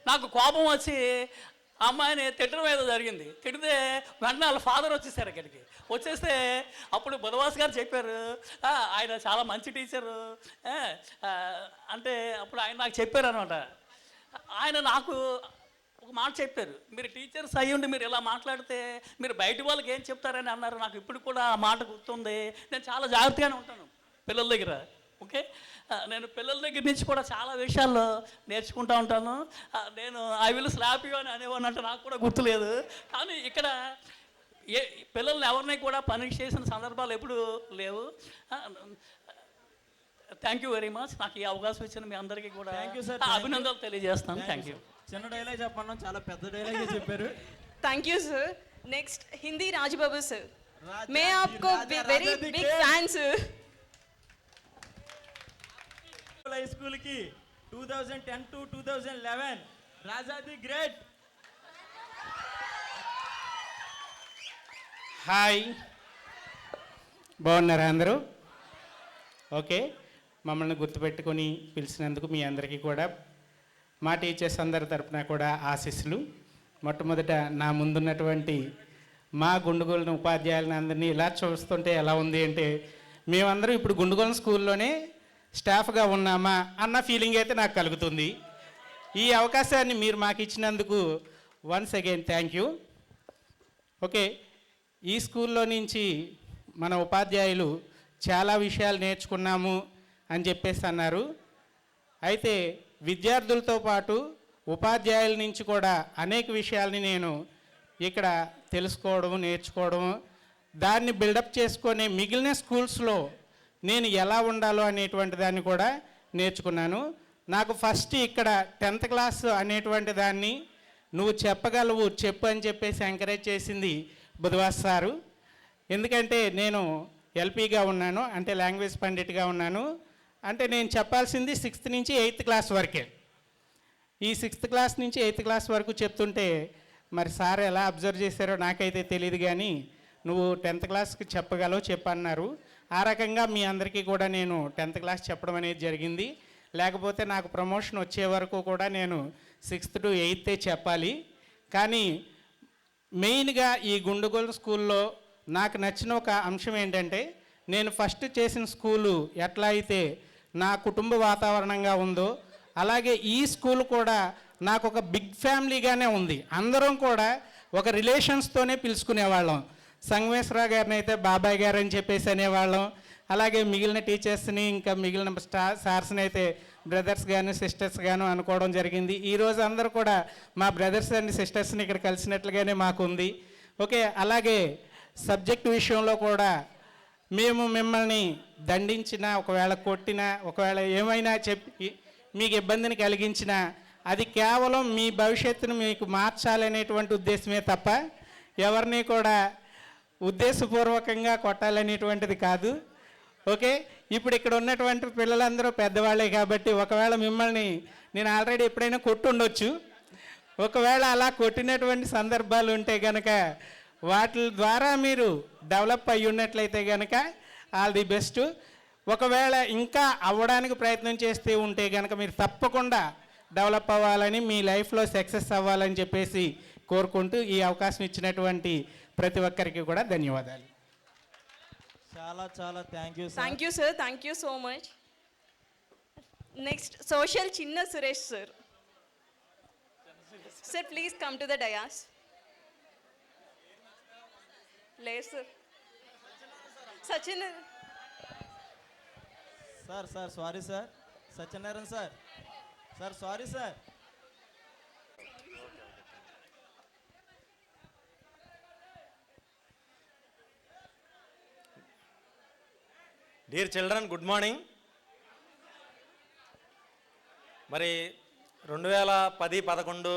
నాకు కోపం వచ్చి అమ్మాయిని తిట్టడం ఏదో జరిగింది. తిడితే వెంటనే వాళ్ళ ఫాదర్ వచ్చేసారు ఇక్కడికి. వచ్చేస్తే అప్పుడు బుధవాస్ గారు చెప్పారు, ఆయన చాలా మంచి టీచరు అంటే అప్పుడు ఆయన నాకు చెప్పారు అనమాట. ఆయన నాకు ఒక మాట చెప్పారు, మీరు టీచర్స్ అయ్యుండి మీరు ఇలా మాట్లాడితే మీరు బయట వాళ్ళకి ఏం చెప్తారని అన్నారు. నాకు ఇప్పుడు కూడా ఆ మాట గుర్తుంది. నేను చాలా జాగ్రత్తగానే ఉంటాను పిల్లల దగ్గర. ఓకే, నేను పిల్లల దగ్గర నుంచి కూడా చాలా విషయాల్లో నేర్చుకుంటూ ఉంటాను. నేను ఐ విల్ స్లాప్ యూ అని అనేవానంటే నాకు కూడా గుర్తులేదు. కానీ ఇక్కడ పిల్లల్ని ఎవరిని కూడా పనిష్ చేసిన సందర్భాలు ఎప్పుడు లేవు. Thank you very much. నాకు ఈ అవకాశం ఇచ్చిన మీ అందరికీ కూడా థ్యాంక్ యూ సార్, అభినందనలు తెలియజేస్తాను. Thank you. చిన్న డైలాగ్ చెప్పన్నా, చాలా పెద్ద డైలాగే చెప్పారు. Thank you sir. Next Hindi Rajbabu sir. मैं आपको very big fan sir. High స్కూల్కి 2010 to 2011 Raja the great. Hi, బాగున్నారా అందరూ? ఓకే, మమ్మల్ని గుర్తుపెట్టుకొని పిలిచినందుకు మీ అందరికీ కూడా మా టీచర్స్ అందరి తరపున కూడా ఆశీస్సులు. మొట్టమొదట నా ముందున్నటువంటి మా గుండుగోలు ఉపాధ్యాయులను అందరినీ ఇలా చూస్తుంటే ఎలా ఉంది అంటే, మేమందరం ఇప్పుడు గుండుగోలు స్కూల్లోనే స్టాఫ్గా ఉన్నామా అన్న ఫీలింగ్ అయితే నాకు కలుగుతుంది. ఈ అవకాశాన్ని మీరు మాకు ఇచ్చినందుకు once again thank you. Okay, ఈ స్కూల్లో నుంచి మన ఉపాధ్యాయులు చాలా విషయాలు నేర్చుకున్నాము అని చెప్పేసి అన్నారు. అయితే విద్యార్థులతో పాటు ఉపాధ్యాయుల నుంచి కూడా అనేక విషయాల్ని నేను ఇక్కడ తెలుసుకోవడం, నేర్చుకోవడం, దాన్ని బిల్డప్ చేసుకొని మిగిలిన స్కూల్స్లో నేను ఎలా ఉండాలో అనేటువంటి దాన్ని కూడా నేర్చుకున్నాను. నాకు ఫస్ట్ ఇక్కడ 10th క్లాస్ అనేటువంటి దాన్ని నువ్వు చెప్పగలవు, చెప్పు అని చెప్పేసి ఎంకరేజ్ చేసింది బుధవాస్ సారు. ఎందుకంటే నేను ఎల్పీగా ఉన్నాను, అంటే లాంగ్వేజ్ పండిట్గా ఉన్నాను. అంటే నేను చెప్పాల్సింది 6th నుంచి 8th క్లాస్ వరకే. ఈ 6th క్లాస్ నుంచి 8th క్లాస్ వరకు చెప్తుంటే మరి సార్ ఎలా అబ్జర్వ్ చేశారో నాకైతే తెలియదు, కానీ నువ్వు 10th క్లాస్కి చెప్పగలవు చెప్పన్నారు. ఆ రకంగా మీ అందరికీ కూడా నేను 10th క్లాస్ చెప్పడం అనేది జరిగింది. లేకపోతే నాకు ప్రమోషన్ వచ్చే వరకు కూడా నేను 6th to 8th చెప్పాలి. కానీ మెయిన్గా ఈ గుండుగోలు స్కూల్లో నాకు నచ్చిన ఒక అంశం ఏంటంటే, నేను ఫస్ట్ చేసిన స్కూలు ఎట్లా అయితే నా కుటుంబ వాతావరణంగా ఉందో, అలాగే ఈ స్కూల్ కూడా నాకు ఒక బిగ్ ఫ్యామిలీగానే ఉంది. అందరం కూడా ఒక రిలేషన్స్తోనే పిలుచుకునేవాళ్ళం. సంగమేశ్వరరావు గారిని అయితే బాబాయ్ గారు అని చెప్పేసి అనేవాళ్ళం. అలాగే మిగిలిన టీచర్స్ని, ఇంకా మిగిలిన సార్స్ని అయితే బ్రదర్స్ గాను సిస్టర్స్ గాను అనుకోవడం జరిగింది. ఈరోజు అందరూ కూడా మా బ్రదర్స్ అండ్ సిస్టర్స్ని ఇక్కడ కలిసినట్లుగానే మాకు ఉంది. ఓకే, అలాగే సబ్జెక్ట్ విషయంలో కూడా మేము మిమ్మల్ని దండించినా, ఒకవేళ కొట్టినా, ఒకవేళ ఏమైనా చెప్పి మీకు ఇబ్బందిని కలిగించినా అది కేవలం మీ భవిష్యత్తును మీకు మార్చాలనేటువంటి ఉద్దేశమే తప్ప ఎవరిని కూడా ఉద్దేశపూర్వకంగా కొట్టాలనేటువంటిది కాదు. ఓకే, ఇప్పుడు ఇక్కడ ఉన్నటువంటి పిల్లలందరూ పెద్దవాళ్ళే కాబట్టి ఒకవేళ మిమ్మల్ని నేను ఆల్రెడీ ఎప్పుడైనా కొట్టుండొచ్చు. ఒకవేళ అలా కొట్టినటువంటి సందర్భాలు ఉంటే కనుక వాటి ద్వారా మీరు డెవలప్ అయ్యి ఉన్నట్లయితే కనుక ఆల్ ది బెస్ట్. ఒకవేళ ఇంకా అవ్వడానికి ప్రయత్నం చేస్తూ ఉంటే కనుక మీరు తప్పకుండా డెవలప్ అవ్వాలని, మీ లైఫ్లో సక్సెస్ అవ్వాలని చెప్పేసి కోరుకుంటూ ఈ అవకాశం ఇచ్చినటువంటి ప్రతి ఒక్కరికి కూడా ధన్యవాదాలు. చాలా చాలా thank you. Thank you sir, thank you so much. Next social చిన్న Suresh sir. Sir, please come to the dais. లేదు sir. Sachin sir sorry sir. Satyanarayana sir sorry sir. Dear children, good morning. మరి 2010-11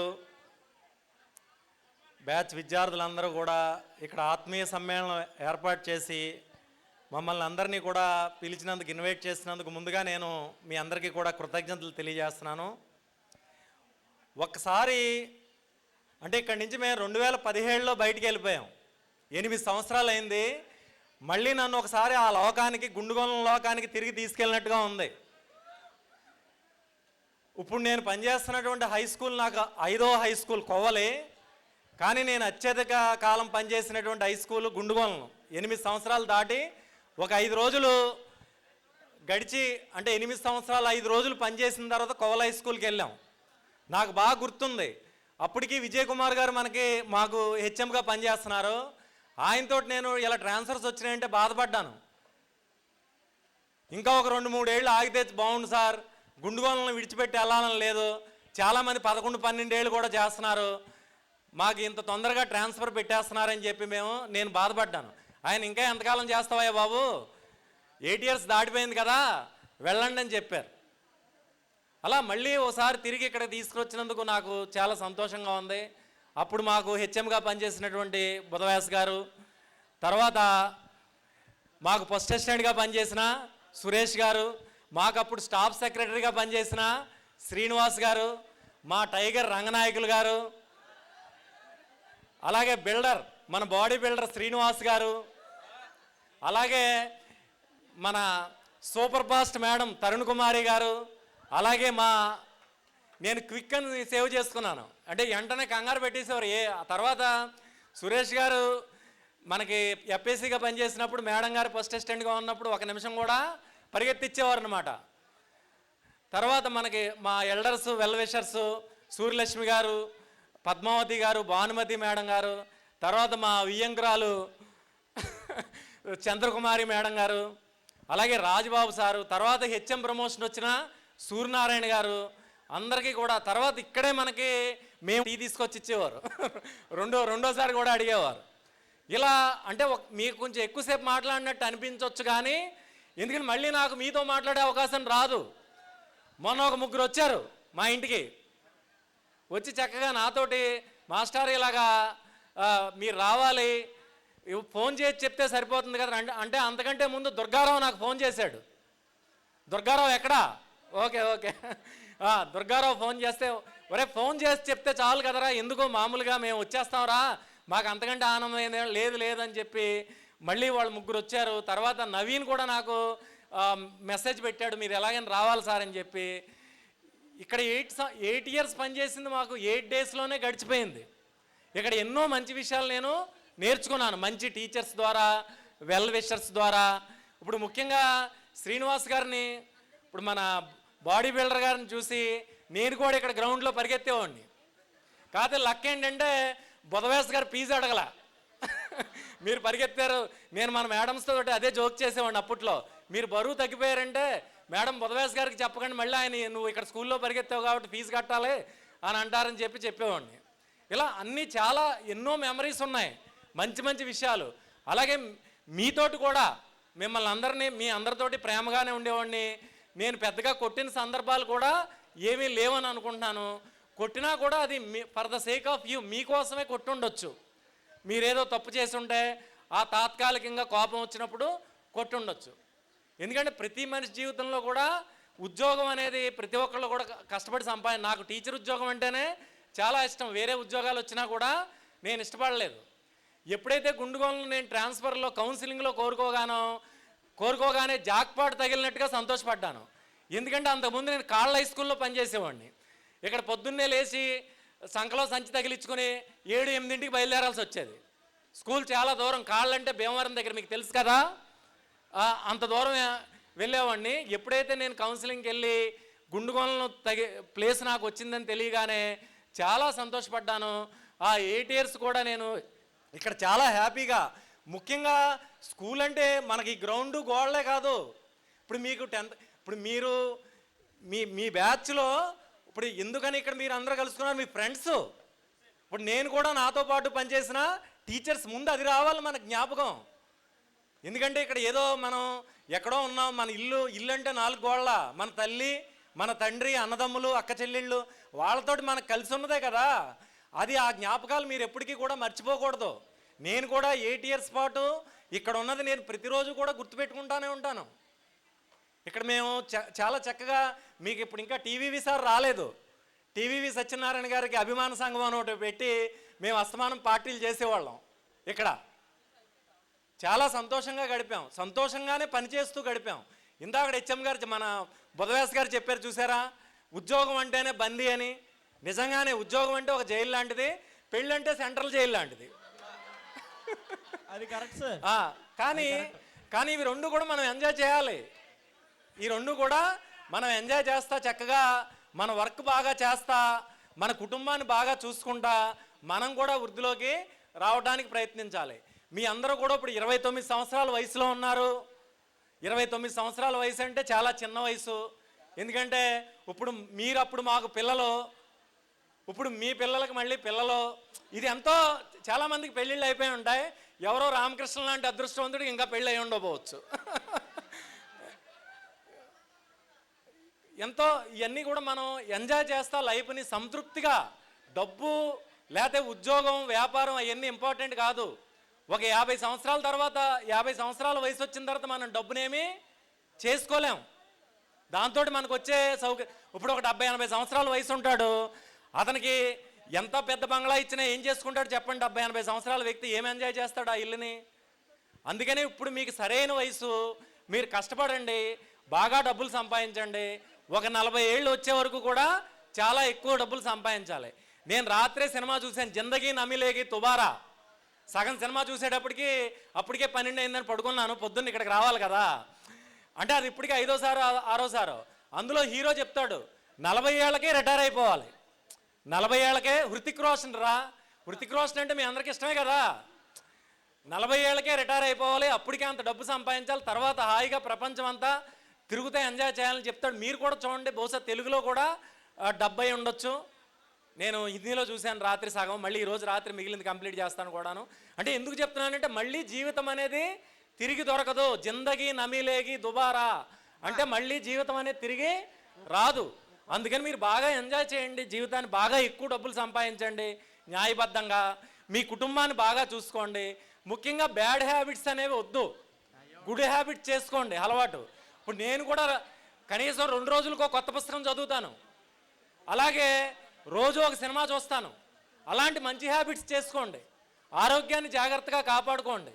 బ్యాచ్ విద్యార్థులందరూ కూడా ఇక్కడ ఆత్మీయ సమ్మేళనం ఏర్పాటు చేసి మమ్మల్ని అందరినీ కూడా పిలిచినందుకు, ఇన్వైట్ చేసినందుకు ముందుగా నేను మీ అందరికీ కూడా కృతజ్ఞతలు తెలియజేస్తున్నాను. ఒక్కసారి అంటే ఇక్కడి నుంచి మేము 2017లో బయటికి వెళ్ళిపోయాం. 8 సంవత్సరాలు అయింది. మళ్ళీ నన్ను ఒకసారి ఆ లోకానికి, గుండుగోళం లోకానికి తిరిగి తీసుకెళ్ళినట్టుగా ఉంది. ఇప్పుడు నేను పనిచేస్తున్నటువంటి హై స్కూల్ నాకు 5వ హై స్కూల్ కొవ్వలి, కానీ నేను అత్యధిక కాలం పనిచేసినటువంటి హై స్కూల్ గుండుగోళం. 8 సంవత్సరాలు దాటి ఒక 5 రోజులు గడిచి, అంటే 8 సంవత్సరాలు 5 రోజులు పనిచేసిన తర్వాత కొవ్వల హై స్కూల్కి వెళ్ళాం. నాకు బాగా గుర్తుంది. అప్పటికి విజయ్ కుమార్ గారు మాకు హెచ్ఎంగా పనిచేస్తున్నారు. ఆయనతో నేను ఇలా ట్రాన్స్ఫర్స్ వచ్చినాయంటే బాధపడ్డాను. ఇంకా ఒక 2-3 ఏళ్ళు ఆగితే బాగుండు సార్, గుండుగోళను విడిచిపెట్టి వెళ్ళాలని లేదు. చాలామంది 11-12 ఏళ్ళు కూడా చేస్తున్నారు, మాకు ఇంత తొందరగా ట్రాన్స్ఫర్ పెట్టేస్తున్నారని చెప్పి నేను బాధపడ్డాను. ఆయన ఇంకా ఎంతకాలం చేస్తావయ్యా బాబు, 8 ఇయర్స్ దాటిపోయింది కదా, వెళ్ళండి అని చెప్పారు. అలా మళ్ళీ ఒకసారి తిరిగి ఇక్కడ తీసుకొచ్చినందుకు నాకు చాలా సంతోషంగా ఉంది. అప్పుడు మాకు హెచ్ఎంగా పనిచేసినటువంటి బుధవ్యాస్ గారు, తర్వాత మాకు ఫస్ట్ అసిస్టెంట్గా పనిచేసిన సురేష్ గారు, మాకు అప్పుడు స్టాఫ్ సెక్రటరీగా పనిచేసిన శ్రీనివాస్ గారు, మా టైగర్ రంగనాయకులు గారు, అలాగే బిల్డర్, మన బాడీ బిల్డర్ శ్రీనివాస్ గారు, అలాగే మన సూపర్ ఫాస్ట్ మేడం తరుణ్ కుమారి గారు, అలాగే నేను క్విక్ అని సేవ్ చేసుకున్నాను, అంటే వెంటనే కంగారు పెట్టేసేవారు. తర్వాత సురేష్ గారు మనకి ఎఫ్ఏసీగా పనిచేసినప్పుడు మేడం గారు ఫస్ట్ అసిస్టెంట్గా ఉన్నప్పుడు 1 నిమిషం కూడా పరిగెత్తిచ్చేవారు అనమాట. తర్వాత మనకి మా ఎల్డర్స్ వెల్ విషర్స్ సూర్యలక్ష్మి గారు, పద్మావతి గారు, భానుమతి మేడం గారు, తర్వాత మా వియ్యంకురాలు చంద్రకుమారి మేడం గారు, అలాగే రాజబాబు సారు, తర్వాత హెచ్ఎం ప్రమోషన్ వచ్చిన సూర్యనారాయణ గారు, అందరికీ కూడా. తర్వాత ఇక్కడే మేము టీ తీసుకొచ్చి ఇచ్చేవారు, రెండోసారి కూడా అడిగేవారు. ఇలా అంటే మీకు కొంచెం ఎక్కువసేపు మాట్లాడినట్టు అనిపించవచ్చు, కానీ ఎందుకంటే మళ్ళీ నాకు మీతో మాట్లాడే అవకాశం రాదు. మొన్న ఒక 3 వచ్చారు మా ఇంటికి, వచ్చి చక్కగా నాతోటి మాస్టర్ ఇలాగా మీరు రావాలి, ఫోన్ చేసి చెప్తే సరిపోతుంది కదా అంటే అంతకంటే ముందు దుర్గారావు నాకు ఫోన్ చేశాడు. దుర్గారావు ఎక్కడా? ఓకే దుర్గారావు ఫోన్ చేస్తే, ఒరే ఫోన్ చేసి చెప్తే చాలు కదరా, ఎందుకో మామూలుగా మేము వచ్చేస్తాంరా, మాకు అంతకంటే ఆనందం లేదని చెప్పి మళ్ళీ వాళ్ళు 3 వచ్చారు. తర్వాత నవీన్ కూడా నాకు మెసేజ్ పెట్టాడు, మీరు ఎలాగైనా రావాలి సార్ అని చెప్పి. ఇక్కడ 8 ఇయర్స్ పనిచేసింది మాకు 8 డేస్లోనే గడిచిపోయింది. ఇక్కడ ఎన్నో మంచి విషయాలు నేను నేర్చుకున్నాను, మంచి టీచర్స్ ద్వారా, వెల్ విషర్స్ ద్వారా. ఇప్పుడు ముఖ్యంగా శ్రీనివాస్ గారిని, ఇప్పుడు మన బాడీ బిల్డర్ గారిని చూసి నేను కూడా ఇక్కడ గ్రౌండ్లో పరిగెత్తేవాడిని. కాకపోతే లక్ ఏంటంటే బుధవ్యాస్ గారు ఫీజు అడగల, మీరు పరిగెత్తారు. నేను మన మేడమ్స్తో అదే జోక్ చేసేవాడిని అప్పట్లో, మీరు బరువు తగ్గిపోయారంటే మేడం బుధవ్యాస్ గారికి చెప్పకండి, మళ్ళీ ఆయన నువ్వు ఇక్కడ స్కూల్లో పరిగెత్తావు కాబట్టి ఫీజు కట్టాలి అని అంటారని చెప్పేవాడిని. ఇలా అన్నీ చాలా ఎన్నో మెమరీస్ ఉన్నాయి, మంచి విషయాలు. అలాగే మీతోటి కూడా మిమ్మల్ని అందరినీ, మీ అందరితోటి ప్రేమగానే ఉండేవాడిని. నేను పెద్దగా కొట్టిన సందర్భాలు కూడా ఏమీ లేవని అనుకుంటున్నాను. కొట్టినా కూడా అది for the sake of you, మీకోసమే కొట్టుండొచ్చు. మీరేదో తప్పు చేసి ఉంటే ఆ తాత్కాలికంగా కోపం వచ్చినప్పుడు కొట్టుండొచ్చు. ఎందుకంటే ప్రతి మనిషి జీవితంలో కూడా ఉద్యోగం అనేది ప్రతి ఒక్కళ్ళు కూడా కష్టపడి నాకు టీచర్ ఉద్యోగం అంటేనే చాలా ఇష్టం. వేరే ఉద్యోగాలు వచ్చినా కూడా నేను ఇష్టపడలేదు. ఎప్పుడైతే గుండుగోలను నేను ట్రాన్స్ఫర్లో కౌన్సిలింగ్లో కోరుకోగానే జాక్పాట్ తగిలినట్టుగా సంతోషపడ్డాను. ఎందుకంటే అంతకుముందు నేను కాళ్ళ హై స్కూల్లో పనిచేసేవాడిని. ఇక్కడ పొద్దున్నే లేచి సంకలో సంచి తగిలించుకొని 7-8 బయలుదేరాల్సి వచ్చేది. స్కూల్ చాలా దూరం, కాళ్ళంటే భీమవరం దగ్గర, మీకు తెలుసు కదా, అంత దూరం వెళ్ళేవాడిని. ఎప్పుడైతే నేను కౌన్సిలింగ్కి వెళ్ళి గుండుగోలను ప్లేస్ నాకు వచ్చిందని తెలియగానే చాలా సంతోషపడ్డాను. ఆ 8 ఇయర్స్ కూడా నేను ఇక్కడ చాలా హ్యాపీగా, ముఖ్యంగా స్కూల్ అంటే మనకి గ్రౌండ్ గోడలే కాదు. ఇప్పుడు మీకు 10th ఇప్పుడు మీరు మీ బ్యాచ్లో ఇప్పుడు ఎందుకని ఇక్కడ మీరు అందరూ కలుసుకున్నారు, మీ ఫ్రెండ్స్. ఇప్పుడు నేను కూడా నాతో పాటు పనిచేసిన టీచర్స్ ముందు అది రావాలి మన జ్ఞాపకం. ఎందుకంటే ఇక్కడ ఏదో మనం ఎక్కడో ఉన్నాం, మన ఇల్లు అంటే 4 గోడల, మన తల్లి, మన తండ్రి, అన్నదమ్ములు, అక్క చెల్లెళ్ళు, వాళ్ళతోటి మనకు కలిసి ఉన్నదే కదా. అది ఆ జ్ఞాపకాలు మీరు ఎప్పటికీ కూడా మర్చిపోకూడదు. నేను కూడా 8 ఇయర్స్ పాటు ఇక్కడ ఉన్నది నేను ప్రతిరోజు కూడా గుర్తుపెట్టుకుంటానే ఉంటాను. ఇక్కడ మేము చాలా చక్కగా, మీకు ఇప్పుడు ఇంకా టీవీవి సార్ రాలేదు, టీవీవి సత్యనారాయణ గారికి అభిమాన సంఘం అని ఒకటి పెట్టి మేము అస్తమానం పార్టీలు చేసేవాళ్ళం. ఇక్కడ చాలా సంతోషంగా గడిపాం, సంతోషంగానే పనిచేస్తూ గడిపాం. ఇందాక హెచ్ఎం గారు, మన బుధవేశ గారు చెప్పారు చూసారా, ఉద్యోగం అంటేనే బందీ అని. నిజంగానే ఉద్యోగం అంటే ఒక జైలు లాంటిది, పెళ్ళంటే సెంట్రల్ జైలు లాంటిది. అది కరెక్ట్ సార్. కానీ ఇవి రెండు కూడా మనం ఎంజాయ్ చేయాలి. ఈ రెండు కూడా మనం ఎంజాయ్ చేస్తా, చక్కగా మన వర్క్ బాగా చేస్తా, మన కుటుంబాన్ని బాగా చూసుకుంటా మనం కూడా వృద్ధిలోకి రావడానికి ప్రయత్నించాలి. మీ అందరూ కూడా ఇప్పుడు 29 సంవత్సరాల వయసులో ఉన్నారు. 29 సంవత్సరాల వయసు అంటే చాలా చిన్న వయసు. ఎందుకంటే అప్పుడు మాకు పిల్లలు, ఇప్పుడు మీ పిల్లలకు మళ్ళీ పిల్లలు, ఇది ఎంతో చాలామందికి పెళ్ళిళ్ళు అయిపోయి ఉంటాయి. ఎవరో రామకృష్ణ లాంటి అదృష్టవంతుడికి ఇంకా పెళ్ళి అయి ఉండకపోవచ్చు. ఎంతో ఇవన్నీ కూడా మనం ఎంజాయ్ చేస్తా లైఫ్ని సంతృప్తిగా. డబ్బు లేకపోతే ఉద్యోగం, వ్యాపారం అవన్నీ ఇంపార్టెంట్ కాదు. ఒక 50 సంవత్సరాల తర్వాత, 50 సంవత్సరాల వయసు వచ్చిన తర్వాత మనం డబ్బునేమి చేసుకోలేం. దాంతో మనకు వచ్చే ఇప్పుడు ఒక 70-80 సంవత్సరాల వయసు ఉంటాడు, అతనికి ఎంత పెద్ద బంగ్లా ఇచ్చినా ఏం చేసుకుంటాడు చెప్పండి? 70-80 సంవత్సరాల వ్యక్తి ఏం ఎంజాయ్ చేస్తాడు ఆ ఇల్లుని? అందుకని ఇప్పుడు మీకు సరైన వయసు, మీరు కష్టపడండి, బాగా డబ్బులు సంపాదించండి. ఒక 40 ఏళ్ళు వచ్చే వరకు కూడా చాలా ఎక్కువ డబ్బులు సంపాదించాలి. నేను రాత్రే సినిమా చూశాను, జిందగీ నమిలేగి తుబారా. సగం సినిమా చూసేటప్పటికి అప్పటికే 12 అయిందని పడుకున్నాను. పొద్దున్న ఇక్కడికి రావాలి కదా, అంటే అది ఇప్పటికే 5వ సారో 6వ సారో. అందులో హీరో చెప్తాడు 40 ఏళ్ళకే రిటైర్ అయిపోవాలి. 40 ఏళ్ళకే హృతిక్ రోషన్ రా. హృతిక్ రోషన్ అంటే మీ అందరికి ఇష్టమే కదా. 40 ఏళ్ళకే రిటైర్ అయిపోవాలి, అప్పటికే అంత డబ్బు సంపాదించాలి, తర్వాత హాయిగా ప్రపంచం అంతా తిరుగుతే ఎంజాయ్ చేయాలని చెప్తాడు. మీరు కూడా చూడండి, బహుశా తెలుగులో కూడా 70 ఉండొచ్చు. నేను హిందీలో చూశాను రాత్రి సగం, మళ్ళీ ఈరోజు రాత్రి మిగిలింది కంప్లీట్ చేస్తాను కూడాను. అంటే ఎందుకు చెప్తున్నానంటే మళ్ళీ జీవితం అనేది తిరిగి దొరకదు. జిందగీ నమిలేగి దుబారా అంటే మళ్ళీ జీవితం అనేది తిరిగి రాదు. అందుకని మీరు బాగా ఎంజాయ్ చేయండి, జీవితాన్ని బాగా ఎక్కువ డబ్బులు సంపాదించండి, న్యాయబద్ధంగా మీ కుటుంబాన్ని బాగా చూసుకోండి. ముఖ్యంగా బ్యాడ్ హ్యాబిట్స్ అనేవి వద్దు, గుడ్ హ్యాబిట్స్ చేసుకోండి అలవాటు. ఇప్పుడు నేను కూడా కనీసం 2 రోజులకు కొత్త పుస్తకం చదువుతాను, అలాగే రోజు ఒక సినిమా చూస్తాను. అలాంటి మంచి హ్యాబిట్స్ చేసుకోండి, ఆరోగ్యాన్ని జాగ్రత్తగా కాపాడుకోండి.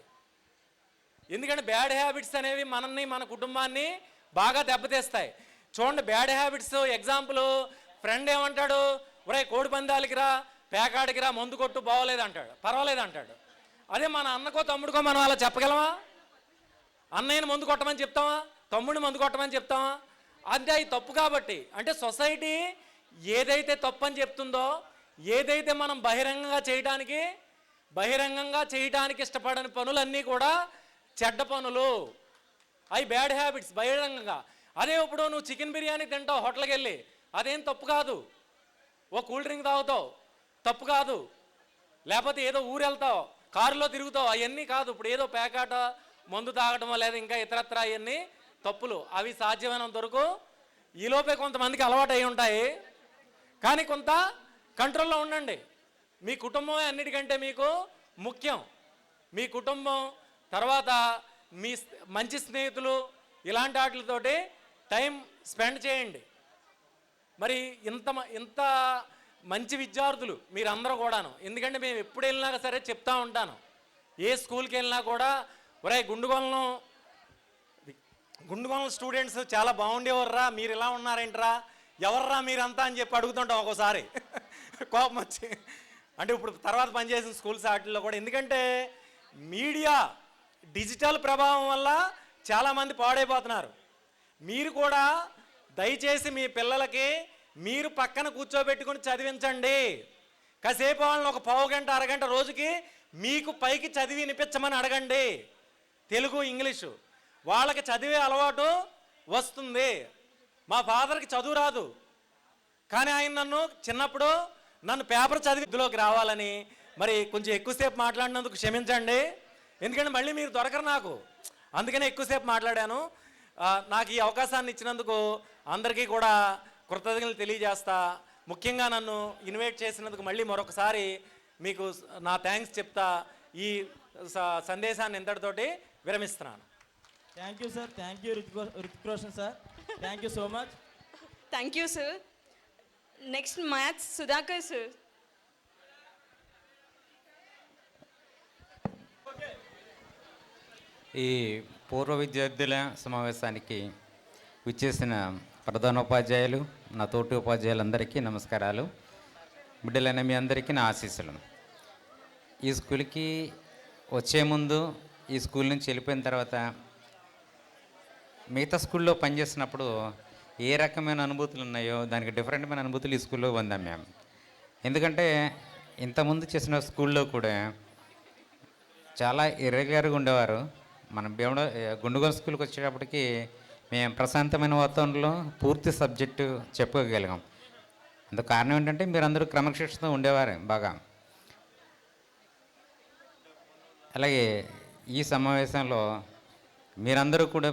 ఎందుకంటే బ్యాడ్ హ్యాబిట్స్ అనేవి మనల్ని, మన కుటుంబాన్ని బాగా దెబ్బతీస్తాయి. చూడండి, బ్యాడ్ హ్యాబిట్స్ ఎగ్జాంపుల్, ఫ్రెండ్ ఏమంటాడు, ఒరే కోడి పందాలకి రా, పేకాడికి రా, మందు కొట్టు, బాగోలేదు అంటాడు, పర్వాలేదు అంటాడు. అదే మన అన్నకో తమ్ముడికో మనం అలా చెప్పగలమా? అన్నయ్యని మందు కొట్టమని చెప్తామా? తమ్ముడిని మందు కొట్టమని చెప్తామా? అంటే అది తప్పు. కాబట్టి అంటే సొసైటీ ఏదైతే తప్పు అని చెప్తుందో, ఏదైతే మనం బహిరంగంగా చేయడానికి ఇష్టపడని పనులన్నీ కూడా చెడ్డ పనులు, అవి బ్యాడ్ హ్యాబిట్స్ బహిరంగంగా. అదే ఇప్పుడు నువ్వు చికెన్ బిర్యానీ తింటావు హోటల్కి వెళ్ళి, అదేం తప్పు కాదు. ఓ కూల్ డ్రింక్ తాగుతావు, తప్పు కాదు. లేకపోతే ఏదో ఊరు వెళ్తావు, కారులో తిరుగుతావు, అవన్నీ కాదు. ఇప్పుడు ఏదో పేకాట, మందు తాగటమో లేదా ఇంకా ఇతరత్ర అవన్నీ తప్పులు. అవి సాధ్యమైనంత వరకు ఈలోపే కొంతమందికి అలవాటు అయి ఉంటాయి, కానీ కొంత కంట్రోల్లో ఉండండి. మీ కుటుంబమే అన్నిటికంటే మీకు ముఖ్యం. మీ కుటుంబం తర్వాత మీ మంచి స్నేహితులు, ఇలాంటి వాటితోటి టైం స్పెండ్ చేయండి. మరి ఇంత మంచి విద్యార్థులు మీరందరూ కూడాను, ఎందుకంటే మేము ఎప్పుడు వెళ్ళినా సరే చెప్తా ఉంటాను, ఏ స్కూల్కి వెళ్ళినా కూడా, ఒరే గుండుగొలను స్టూడెంట్స్ చాలా బాగుండేవర్రా, మీరు ఇలా ఉన్నారేంట్రా, ఎవర్రా మీరంతా అని చెప్పి అడుగుతుంటాం ఒక్కోసారి కోపం వచ్చి. అంటే ఇప్పుడు తర్వాత పనిచేసిన స్కూల్స్ వాటిల్లో కూడా, ఎందుకంటే మీడియా డిజిటల్ ప్రభావం వల్ల చాలామంది పాడైపోతున్నారు. మీరు కూడా దయచేసి మీ పిల్లలకి మీరు పక్కన కూర్చోబెట్టుకుని చదివించండి. కాసేపు వాళ్ళని ఒక పావు గంట అరగంట రోజుకి మీకు పైకి చదివి వినిపించమని అడగండి. తెలుగు ఇంగ్లీషు వాళ్ళకి చదివే అలవాటు వస్తుంది. మా ఫాదర్కి చదువు రాదు, కానీ ఆయన నన్ను పేపర్ చదివి ఇందులోకి రావాలని మరి కొంచెం ఎక్కువసేపు మాట్లాడినందుకు క్షమించండి. ఎందుకంటే మళ్ళీ మీరు దొరకరు నాకు, అందుకనే ఎక్కువసేపు మాట్లాడాను. నాకు ఈ అవకాశాన్ని ఇచ్చినందుకు అందరికీ కూడా కృతజ్ఞతలు తెలియజేస్తా. ముఖ్యంగా నన్ను ఇన్వైట్ చేసినందుకు మళ్ళీ మరొకసారి మీకు నా థ్యాంక్స్ చెప్తా. ఈ సందేశాన్ని ఇంతటితోటి విరమిస్తున్నాను. Thank you sir. Thank you Hrithik Roshan sir. Thank you so much. Thank you sir. Next maths Sudhakar sir. ఈ పూర్వ విద్యార్థుల సమావేశానికి విచ్చేసిన ప్రధానోపాధ్యాయులు, నా తోటి ఉపాధ్యాయులందరికీ నమస్కారాలు. బిడ్డలైన మీ అందరికీ నా ఆశీస్సులు. ఈ స్కూల్కి వచ్చే ముందు, ఈ స్కూల్ నుంచి వెళ్ళిపోయిన తర్వాత మిగతా స్కూల్లో పనిచేసినప్పుడు ఏ రకమైన అనుభూతులు ఉన్నాయో దానికి డిఫరెంట్మైన అనుభూతులు ఈ స్కూల్లో పొందాం మేము. ఎందుకంటే ఇంతకుముందు చేసిన స్కూల్లో కూడా చాలా ఇర్రెగ్యులర్గా ఉండేవారు. మనం గుండుగోలు స్కూల్కి వచ్చేటప్పటికి మేము ప్రశాంతమైన వాతావరణంలో పూర్తి సబ్జెక్టు చెప్పుకోగలిగాం. అందుకు కారణం ఏంటంటే మీరందరూ క్రమశిక్షణతో ఉండేవారు బాగా. అలాగే ఈ సమావేశంలో మీరందరూ కూడా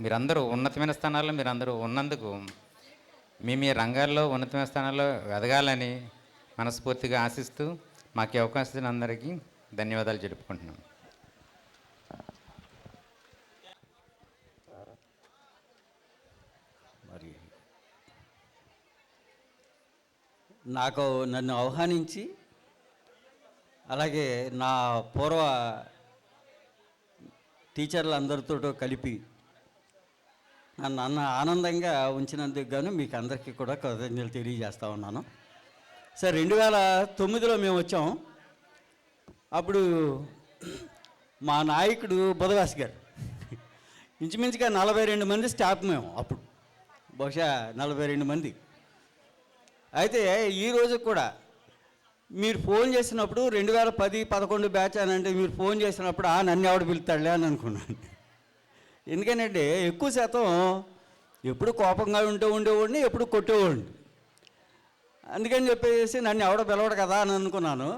మీరందరూ ఉన్నతమైన స్థానాల్లో మీరందరూ ఉన్నందుకు మీ రంగాల్లో ఉన్నతమైన స్థానాల్లో ఎదగాలని మనస్ఫూర్తిగా ఆశిస్తూ మాకు ఈ అవకాశం ఇచ్చిన అందరికీ ధన్యవాదాలు జరుపుకుంటున్నాం. మరి నన్ను ఆహ్వానించి అలాగే నా పూర్వ టీచర్లందరితో కలిపి నన్ను ఆనందంగా ఉంచినందుకు గాను మీకు అందరికీ కూడా కృతజ్ఞతలు తెలియజేస్తూ ఉన్నాను. సార్ 2009లో మేము వచ్చాం. అప్పుడు మా నాయకుడు బుధవాసి గారు, ఇంచుమించుగా 42 మంది స్టాఫ్ మేము అప్పుడు, బహుశా 42 మంది. అయితే ఈరోజు కూడా మీరు ఫోన్ చేసినప్పుడు 2010-11 బ్యాచ్ అని అంటే మీరు ఫోన్ చేసినప్పుడు నన్ను ఎవడు పిలుతాడులే అని అనుకున్నాను. ఎందుకంటే ఎక్కువ శాతం ఎప్పుడు కోపంగా ఉండేవాడిని, ఎప్పుడు కొట్టేవాడిని. అందుకని చెప్పేసి నన్ను ఎవడో పిలవడు కదా అని అనుకున్నాను.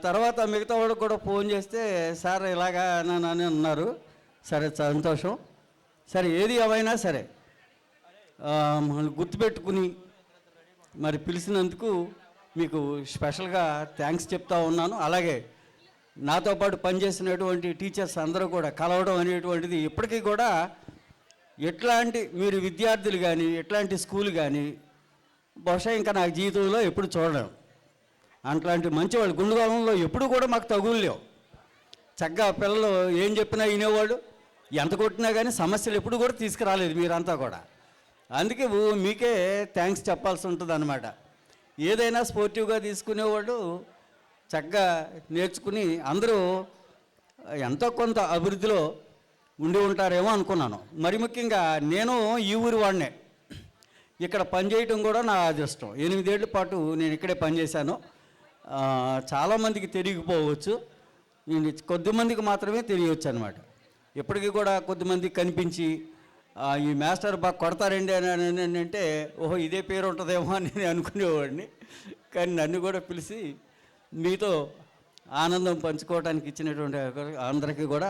తర్వాత మిగతా వాడికి కూడా ఫోన్ చేస్తే సార్ ఇలాగా అని అన్నారు. సరే సంతోషం. సరే ఏది ఏమైనా సరే గుర్తుపెట్టుకుని మరి పిలిచినందుకు మీకు స్పెషల్గా థ్యాంక్స్ చెప్తా ఉన్నాను. అలాగే నాతో పాటు పనిచేసినటువంటి టీచర్స్ అందరూ కూడా కలవడం అనేటువంటిది ఇప్పటికీ కూడా ఎట్లాంటి మీరు విద్యార్థులు కానీ ఎట్లాంటి స్కూల్ కానీ బహుశా ఇంకా నాకు జీవితంలో ఎప్పుడు చూడలేం. అట్లాంటి మంచివాళ్ళు గుండుగోళంలో ఎప్పుడు కూడా మాకు తగులేవు. చక్కగా పిల్లలు ఏం చెప్పినా వినేవాళ్ళు, ఎంత కొట్టినా కానీ సమస్యలు ఎప్పుడు కూడా తీసుకురాలేదు మీరంతా కూడా. అందుకే మీకే థ్యాంక్స్ చెప్పాల్సి ఉంటుంది అన్నమాట. ఏదైనా స్పోర్టివ్గా తీసుకునేవాళ్ళు చక్కగా నేర్చుకుని అందరూ ఎంతో కొంత అభివృద్ధిలో ఉండి ఉంటారేమో అనుకున్నాను. మరి ముఖ్యంగా నేను ఈ ఊరి వాడినే, ఇక్కడ పనిచేయటం కూడా నా అదృష్టం. 8 ఏళ్ల పాటు నేను ఇక్కడే పనిచేశాను. చాలామందికి తెలియకపోవచ్చు, కొద్దిమందికి మాత్రమే తెలియవచ్చు అనమాట. ఇప్పటికీ కూడా కొద్దిమందికి కనిపించి ఈ మాస్టర్ బాగా కొడతారండి అని అంటే ఓహో ఇదే పేరు ఉంటుందేమో అని నేను అనుకునేవాడిని. కానీ నన్ను కూడా పిలిచి మీతో ఆనందం పంచుకోవడానికి ఇచ్చినటువంటి అందరికీ కూడా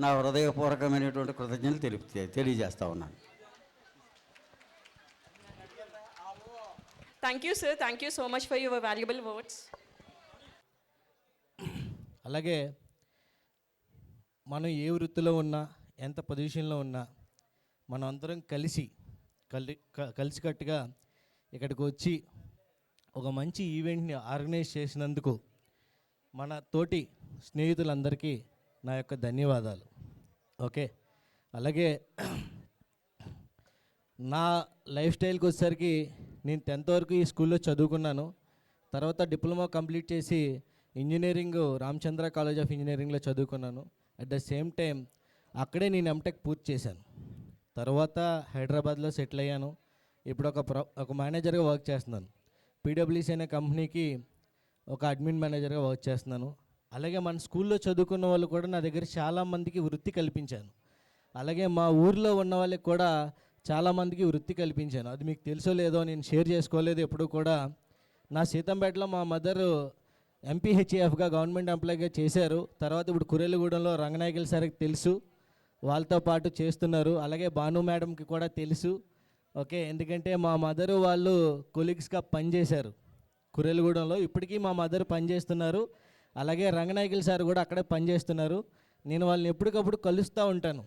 నా హృదయపూర్వకమైనటువంటి కృతజ్ఞతలు తెలియజేస్తా ఉన్నాను. Thank you sir. Thank you so much for your valuable words. అలాగే మనం ఏ వృత్తిలో ఉన్నా, ఎంత పొజిషన్లో ఉన్నా, మనం అందరం కలిసికట్టుగా ఇక్కడికి వచ్చి ఒక మంచి ఈవెంట్ని ఆర్గనైజ్ చేసినందుకు మన తోటి స్నేహితులందరికీ నా యొక్క ధన్యవాదాలు. ఓకే, అలాగే నా లైఫ్ స్టైల్కి వచ్చేసరికి నేను 10th వరకు ఈ స్కూల్లో చదువుకున్నాను. తర్వాత డిప్లొమా కంప్లీట్ చేసి ఇంజనీరింగ్ రామచంద్ర కాలేజ్ ఆఫ్ ఇంజనీరింగ్లో చదువుకున్నాను. అట్ ద సేమ్ టైం అక్కడే నేను ఎంటెక్ పూర్తి చేశాను. తర్వాత హైదరాబాద్లో సెటిల్ అయ్యాను. ఇప్పుడు ఒక మేనేజర్గా వర్క్ చేస్తున్నాను. పీడబ్ల్యూసీ అనే కంపెనీకి ఒక అడ్మిన్ మేనేజర్గా వర్క్ చేస్తున్నాను. అలాగే మన స్కూల్లో చదువుకున్న వాళ్ళు కూడా నా దగ్గర చాలామందికి వృత్తి కల్పించాను. అలాగే మా ఊర్లో ఉన్న వాళ్ళకి కూడా చాలామందికి వృత్తి కల్పించాను. అది మీకు తెలుసో లేదో నేను షేర్ చేసుకోలేదు ఎప్పుడు కూడా. నా సీతంపేటలో మా మదరు ఎంపీహెచ్ఏఎఫ్గా గవర్నమెంట్ ఎంప్లాయీగా చేశారు. తర్వాత ఇప్పుడు కురేలుగూడెంలో రంగనాయకుల సార్కి తెలుసు, వాళ్ళతో పాటు చేస్తున్నారు. అలాగే భాను మేడంకి కూడా తెలుసు. ఓకే, ఎందుకంటే మా మదరు వాళ్ళు కొలీగ్స్గా పనిచేశారు కురేలుగూడెంలో. ఇప్పటికీ మా మదర్ పనిచేస్తున్నారు. అలాగే రంగనాయకుల సార్ కూడా అక్కడే పనిచేస్తున్నారు. నేను వాళ్ళని ఎప్పటికప్పుడు కలుస్తూ ఉంటాను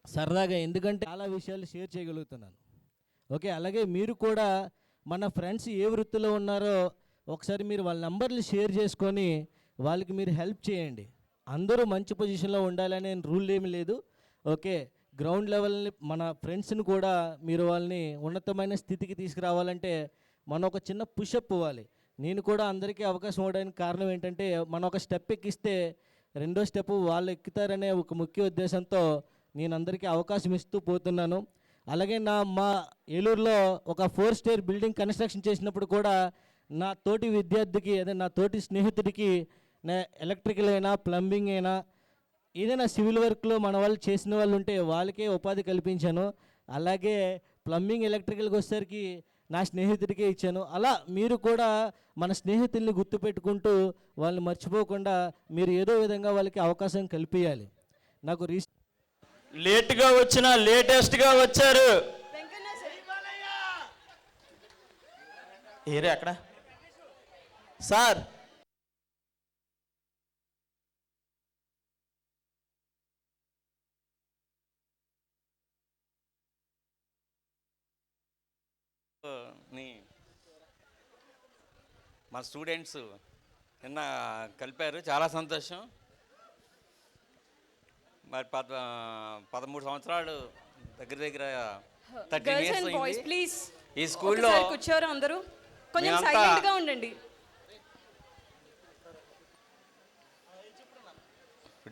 సరదాగా, ఎందుకంటే చాలా విషయాలు షేర్ చేయగలుగుతున్నాను. ఓకే, అలాగే మీరు కూడా మన ఫ్రెండ్స్ ఏ వృత్తిలో ఉన్నారో ఒకసారి మీరు వాళ్ళ నంబర్లు షేర్ చేసుకొని వాళ్ళకి మీరు హెల్ప్ చేయండి. అందరూ మంచి పొజిషన్లో ఉండాలనే రూల్ ఏమీ లేదు. ఓకే, గ్రౌండ్ లెవెల్ని మన ఫ్రెండ్స్ని కూడా మీరు వాళ్ళని ఉన్నతమైన స్థితికి తీసుకురావాలంటే మనం ఒక చిన్న పుషప్ ఇవ్వాలి. నేను కూడా అందరికీ అవకాశం ఇవ్వడానికి కారణం ఏంటంటే మనం ఒక స్టెప్ ఎక్కిస్తే రెండో స్టెప్ వాళ్ళు ఎక్కుతారనే ఒక ముఖ్య ఉద్దేశంతో నేను అందరికీ అవకాశం ఇస్తూ పోతున్నాను. అలాగే మా ఏలూరులో ఒక 4 స్టేర్ బిల్డింగ్ కన్స్ట్రక్షన్ చేసినప్పుడు కూడా నా తోటి విద్యార్థికి, అదే నా తోటి స్నేహితుడికి నా ఎలక్ట్రికల్ అయినా ప్లంబింగ్ అయినా ఏదైనా సివిల్ వర్క్లో మన వాళ్ళు చేసిన వాళ్ళు ఉంటే వాళ్ళకే ఉపాధి కల్పించాను. అలాగే ప్లంబింగ్ ఎలక్ట్రికల్కి వచ్చేసరికి నా స్నేహితుడికే ఇచ్చాను. అలా మీరు కూడా మన స్నేహితుల్ని గుర్తుపెట్టుకుంటూ వాళ్ళని మర్చిపోకుండా మీరు ఏదో విధంగా వాళ్ళకి అవకాశం కల్పించాలి. నాకు లేట్గా వచ్చిన లేటెస్ట్గా వచ్చారు. ఏరే అక్కడ సార్, మా స్టూడెంట్స్ నిన్న కలిపారు, చాలా సంతోషం. మరి 13 సంవత్సరాలు దగ్గర 13 years ప్లీజ్ ఈ స్కూల్లో కూర్చోరు అందరూ, కొంచెం సైలెంట్గా ఉండండి.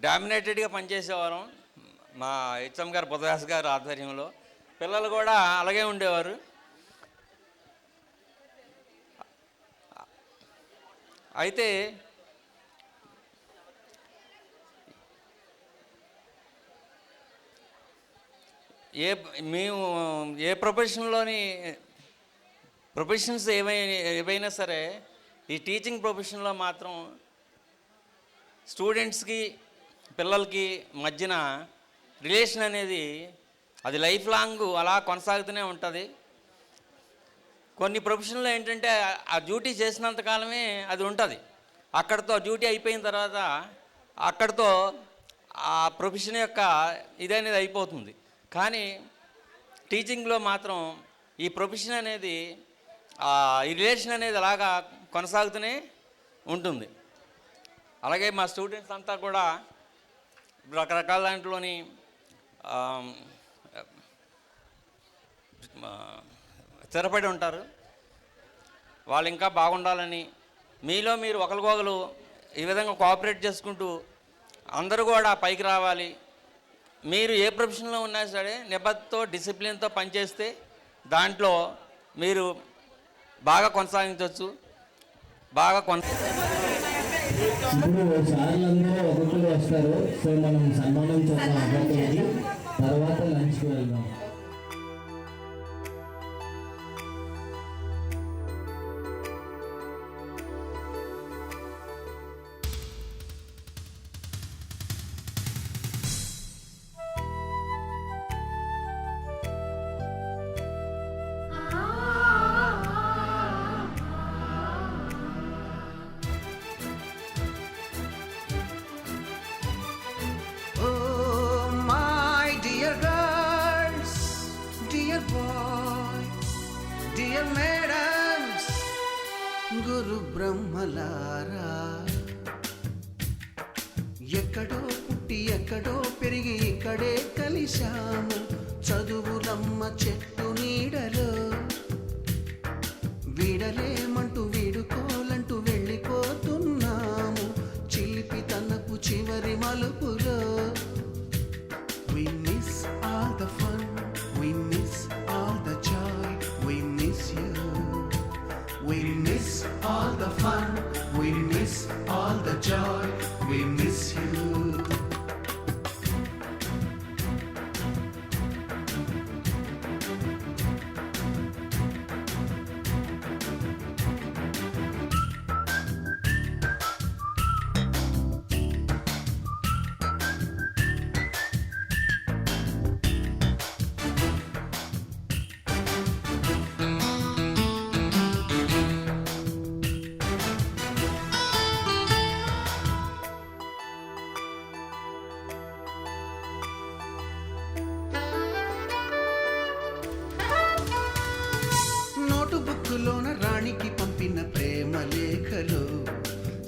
డామినేటెడ్గా పనిచేసేవారు మా హెచ్ఎం గారు బుధవాస్ గారు ఆధ్వర్యంలో. పిల్లలు కూడా అలాగే ఉండేవారు. అయితే మేము ఏ ప్రొఫెషన్స్ ఏవైనా సరే ఈ టీచింగ్ ప్రొఫెషన్లో మాత్రం స్టూడెంట్స్కి పిల్లలకి మధ్యన రిలేషన్ అనేది అది లైఫ్ లాంగ్ అలా కొనసాగుతూనే ఉంటుంది. కొన్ని ప్రొఫెషన్లో ఏంటంటే ఆ డ్యూటీ చేసినంతకాలమే అది ఉంటుంది. అక్కడితో డ్యూటీ అయిపోయిన తర్వాత అక్కడితో ఆ ప్రొఫెషన్ యొక్క ఇదనేది అయిపోతుంది. కానీ టీచింగ్లో మాత్రం ఈ ప్రొఫెషన్ అనేది ఈ రిలేషన్ అనేది అలాగా కొనసాగుతూనే ఉంటుంది. అలాగే మా స్టూడెంట్స్ అంతా కూడా రకరకాల దాంట్లోని స్థిరపడి ఉంటారు. వాళ్ళు ఇంకా బాగుండాలని, మీలో మీరు ఒకరికొకరు ఈ విధంగా కోఆపరేట్ చేసుకుంటూ అందరూ కూడా పైకి రావాలి. మీరు ఏ ప్రొఫెషన్లో ఉన్నా సరే నిబద్ధతో డిసిప్లిన్తో పనిచేస్తే దాంట్లో మీరు బాగా కొనసాగించవచ్చు. ఇప్పుడు సార్లందరూ ఒక్కొక్కరు వస్తారు. సో మనం సన్మానించాలి అభ్యర్థులకి, తర్వాత లంచ్కి వెళ్దాం. గురు బ్రహ్మలారా, ఎక్కడో పుట్టి ఎక్కడో పెరిగి ఇక్కడే కలిశాము. చదువులమ్మ చెట్టు నీడలో వీడలేమంటూ వీడుకోలంటూ వెళ్ళిపోతున్నాము. చిలిపి తనకు చివరి మలుపులో we miss all the fun, we miss all the joy, we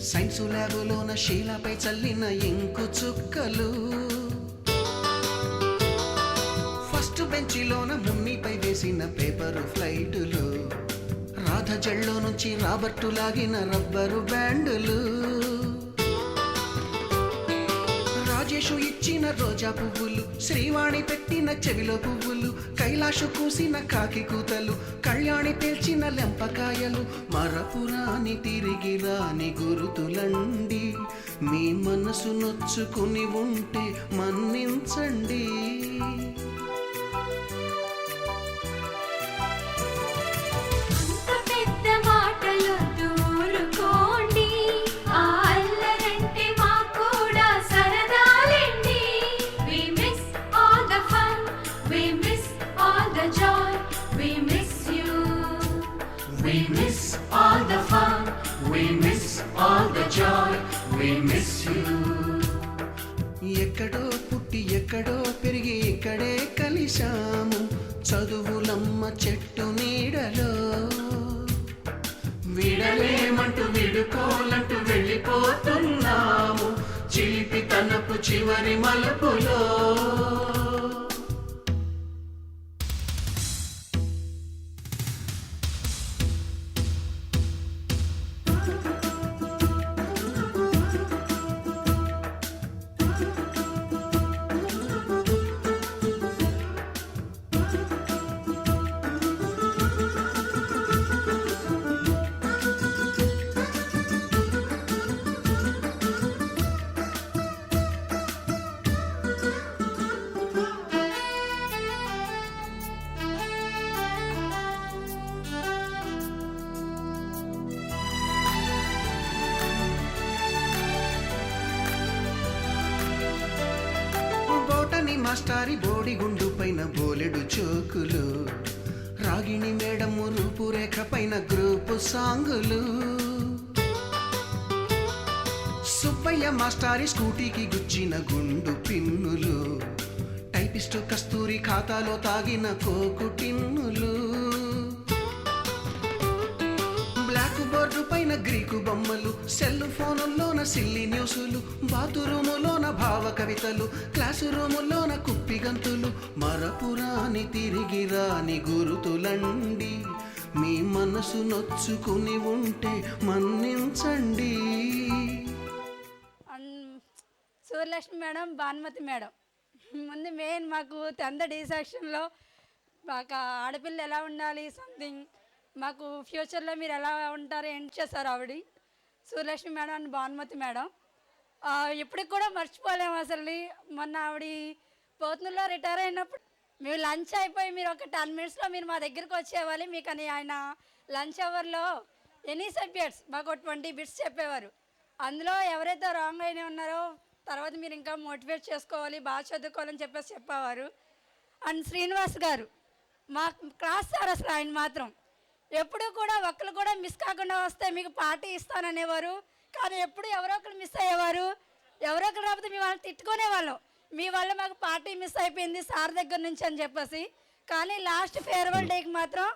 science ల్యాబులోన శీలపై చల్లిన ఇంకు చుక్కలు, ఫస్ట్ బెంచిలోన మున్నిపై వేసిన పేపరు ఫ్లైటులు, రాధ జల్లో నుంచి రాబర్టు లాగిన రబ్బరు బ్యాండులు, రాజేషు ఇచ్చిన రోజా పువ్వులు, శ్రీవాణి పెట్టిన చెవిలో పువ్వులు, కైలాషు కూసిన కాకి కూతలు, కళ్యాణి పేల్చిన లెంపకాయలు, మరపురాని తిరిగి రాని గురుతులండి. మీ మనసు నొచ్చుకుని ఉంటే మన్నించండి. ఎక్కడో పుట్టి ఎక్కడో పెరిగి ఇక్కడే కలిశాము, చదువులమ్మ చెట్టు నీడలో. విడలేమంటూ విడుకోలంటూ వెళ్ళిపోతున్నాము, చిలిపి తనపు చివరి మలుపులో. మాస్టారి బోడిగుండు పైన బోలెడు చోకులు, రాగిణి మేడము రూపురేఖ పైన గ్రూపు సాంగులు, సుబ్బయ్య మాస్టారి స్కూటీకి గుచ్చిన గుండు పిన్నులు, టైపిస్టు కస్తూరి ఖాతాలో తాగిన కోకు టిన్నులు, బ్లాక్ బోర్డు పైన గ్రీకు బొమ్మలు, సెల్ ఫోనుల్లోన సిల్లి న్యూసులు, బాతురూములోన భావ కవితలు, క్లాసు రూములోన కుప్పి గంతులు, మరపురాని తిరిగి రాని గురుతులండి. మీ మనసు నొచ్చుకుని ఉంటే మన్నించండి. సూర్యలక్ష్మి మేడం, భానుమతి మేడం, ముందు మెయిన్ మాకు 10th D సెక్షన్లో మాకు ఆడపిల్ల ఎలా ఉండాలి సంథింగ్, మాకు ఫ్యూచర్లో మీరు ఎలా ఉంటారు ఎండ్ చేశారు ఆవిడ Suryalakshmi madam and Bhanumathi madam. ఇప్పటికి కూడా మర్చిపోలేము అసలు. మొన్న ఆవిడ పోతున్నలో రిటైర్ అయినప్పుడు మేము లంచ్ అయిపోయి మీరు ఒక 10 minutesలో మీరు మా దగ్గరికి వచ్చేవాలి మీకు అని ఆయన లంచ్ అవర్లో ఎనీ సబ్జెక్ట్స్ మాకు 20 bits చెప్పేవారు. అందులో ఎవరైతే రాంగ్ అయినా ఉన్నారో తర్వాత మీరు ఇంకా మోటివేట్ చేసుకోవాలి, బాగా చదువుకోవాలని చెప్పేవారు. అండ్ శ్రీనివాస్ గారు మా క్లాస్ సార్, అసలు ఆయన మాత్రం ఎప్పుడు కూడా ఒక్కరు కూడా మిస్ కాకుండా వస్తే మీకు పార్టీ ఇస్తాననేవారు. కానీ ఎప్పుడు ఎవరో ఒకరు మిస్ అయ్యేవారు, ఎవరో ఒకరు రాకపోతే మీ వాళ్ళని తిట్టుకునేవాళ్ళం, మీ వల్ల మాకు పార్టీ మిస్ అయిపోయింది సార్ దగ్గర నుంచి అని చెప్పేసి. కానీ లాస్ట్ ఫేర్వెల్ డేకి మాత్రం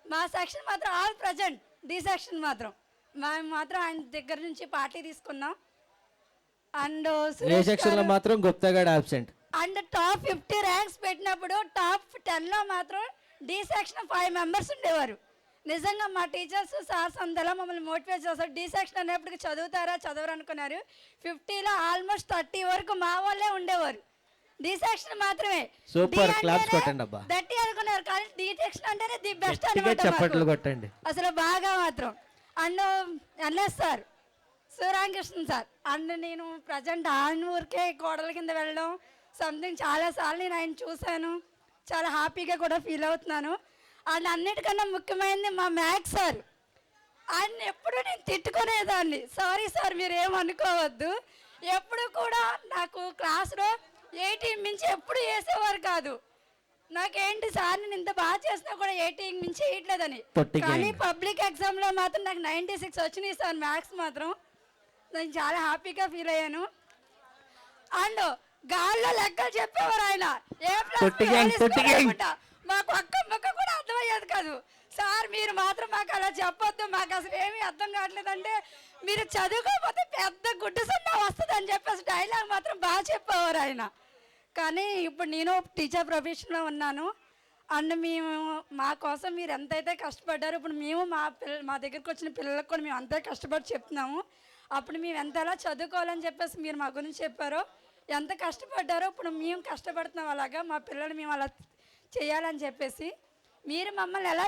మా సెక్షన్ మాత్రం ఆల్ ప్రజెంట్, డి సెక్షన్ మాత్రం మేము మాత్రం ఆయన దగ్గర నుంచి పార్టీ తీసుకున్నాం. అండ్ ఏ సెక్షన్లో మాత్రం గుప్తాగాడు అబ్సెంట్. అండ్ టాప్ 50 ర్యాంక్స్ పెట్టినప్పుడు టాప్ 10లో మాత్రం డి సెక్షన్ 5 members ఉండేవారు. నిజంగా మా టీచర్స్ సార్స్ అందరూ మమ్మల్ని మోటివేట్ చేస్తారు. డి సెక్షన్ అనేప్పటికి చదువుతారా చదవరు అనుకున్నారు. 50లో ఆల్మోస్ట్ 30 వరకు మా వాళ్ళే ఉండేవారు. డి సెక్షన్ మాత్రమే సూపర్, క్లాప్స్ కొట్టండి అబ్బా. 30 అనుకున్నారు కానీ డి సెక్షన్ అంటేనే ది బెస్ట్ చప్పట్లు కొట్టండి అసలు బాగా మాత్రం. And NS sir, Sivaramakrishna sir, and నేను ప్రజెంట్ ఆనూరుకే కోడల కింద వెళ్ళడం సంథింగ్ చాలాసార్లు నేను ఆయన చూశాను, చాలా హ్యాపీగా కూడా ఫీల్ అవుతున్నాను. అండ్ అన్నిటికన్నా ముఖ్యమైనది మా మ్యాథ్స్ సార్, ఆయన ఎప్పుడు నేను తిట్టుకునేదాన్ని, సారీ సార్ మీరు ఏమనుకోవద్దు, ఎప్పుడు కూడా నాకు క్లాస్లో 80 మించి ఎప్పుడు వేసేవారు కాదు. నాకేంటి సార్ నేను ఇంత బాగా చేసినా కూడా 80 మించి వేయట్లేదని. కానీ పబ్లిక్ ఎగ్జామ్లో మాత్రం నాకు 96 వచ్చినాయి సార్ మ్యాథ్స్ మాత్రం. నేను చాలా హ్యాపీగా ఫీల్ అయ్యాను. అండ్ గాల్లో లెక్కలు చెప్పేవారు ఆయన, మాకు ఒక్క మొక్క కూడా అర్థమయ్యేది కాదు. సార్ మీరు మాత్రం మాకు అలా చెప్పొద్దు, మాకు అసలు ఏమీ అర్థం కావట్లేదంటే మీరు చదువుకోకపోతే పెద్ద గుడ్డు సున్నా వస్తుంది అని చెప్పేసి డైలాగ్ మాత్రం బాగా చెప్పేవారు ఆయన. కానీ ఇప్పుడు నేను టీచర్ ప్రొఫెషన్లో ఉన్నాను. అండ్ మేము మా కోసం మీరు ఎంతైతే కష్టపడ్డారో ఇప్పుడు మేము మా దగ్గరికి వచ్చిన పిల్లలకు కూడా మేము అంతే కష్టపడి చెప్తున్నాము. అప్పుడు మేము ఎంతలా చదువుకోవాలని చెప్పేసి మీరు మా గురించి చెప్పారో, ఎంత కష్టపడ్డారో ఇప్పుడు మేము కష్టపడుతున్నాం అలాగా మా పిల్లలు మేము అలా చేయాలని చెప్పేసి మీరు మమ్మల్ని ఎలా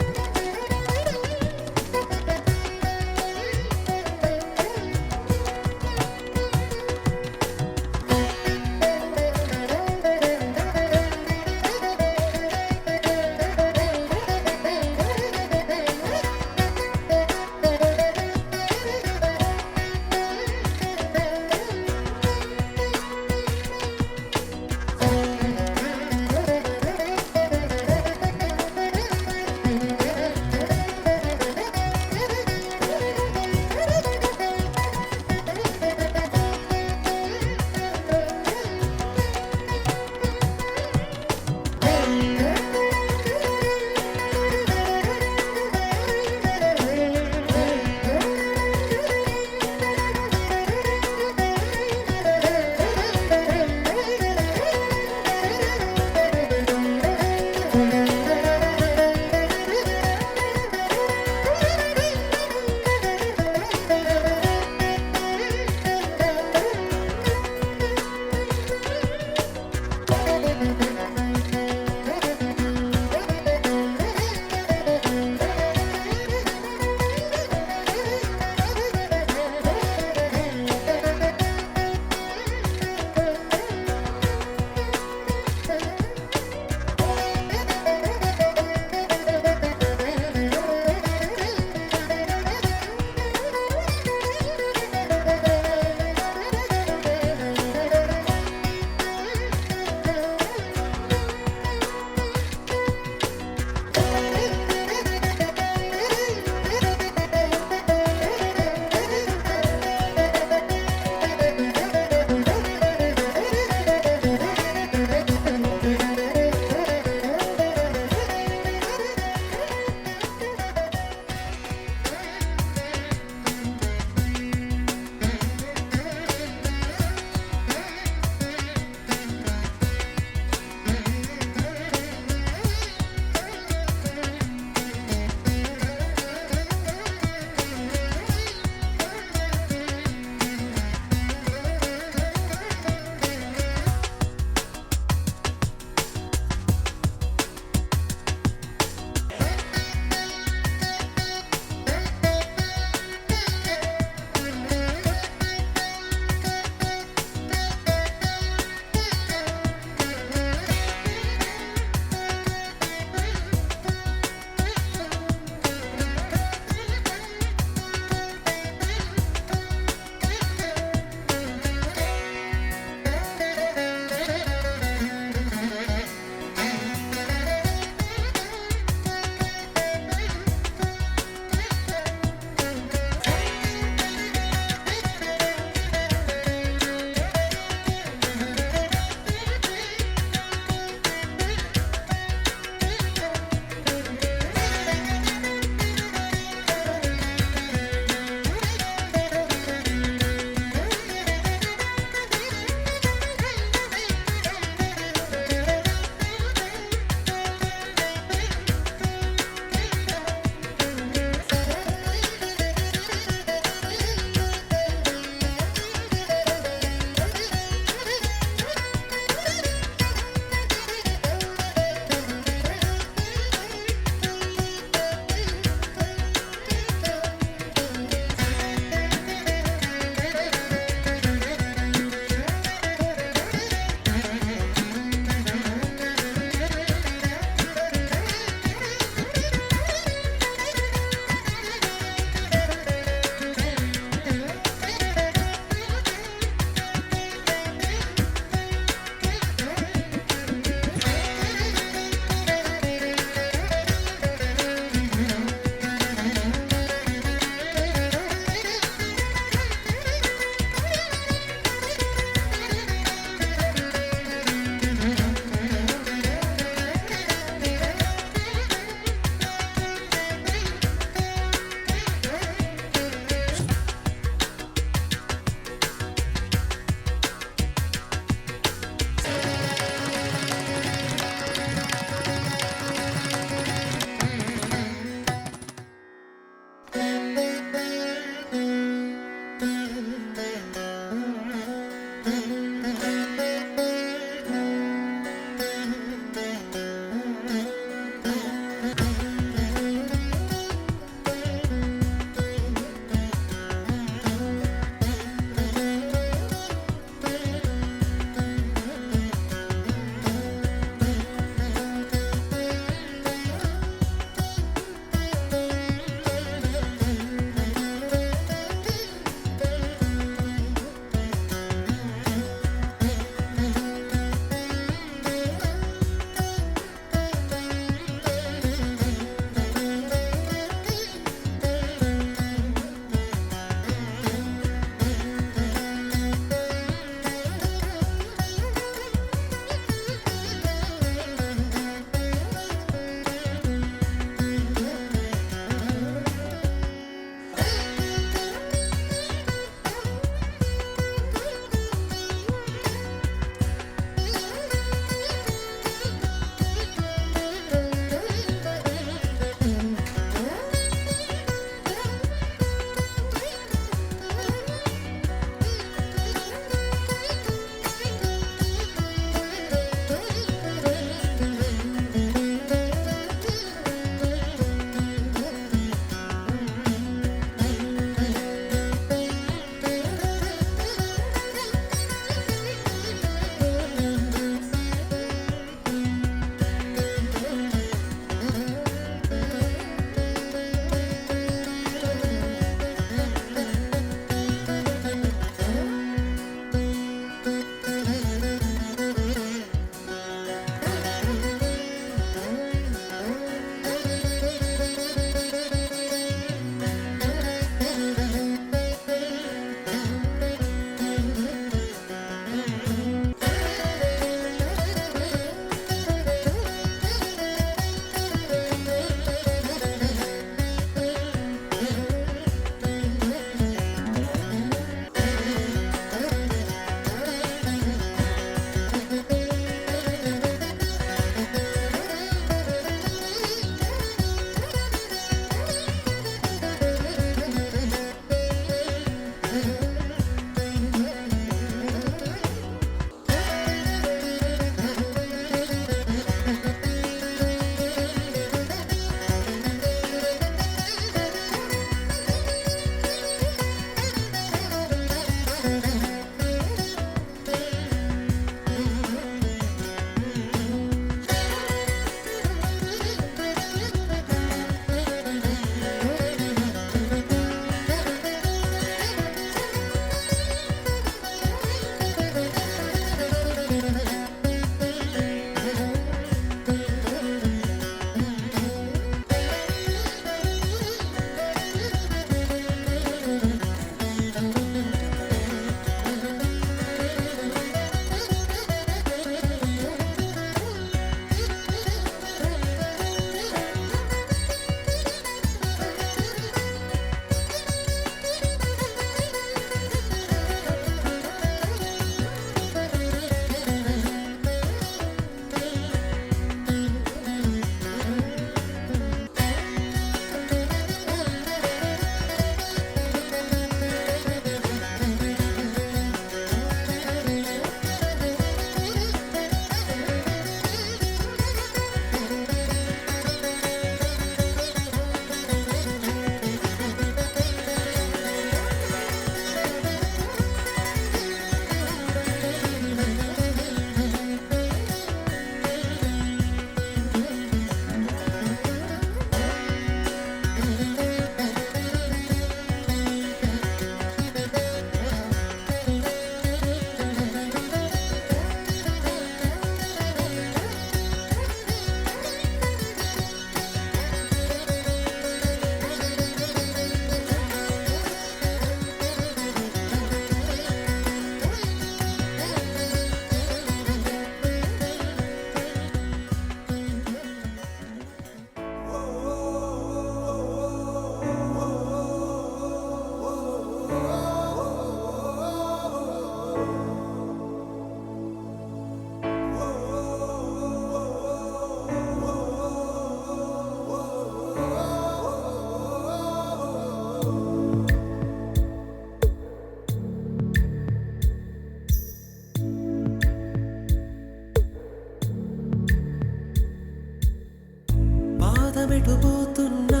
ప్రాణమెటుపోతున్నా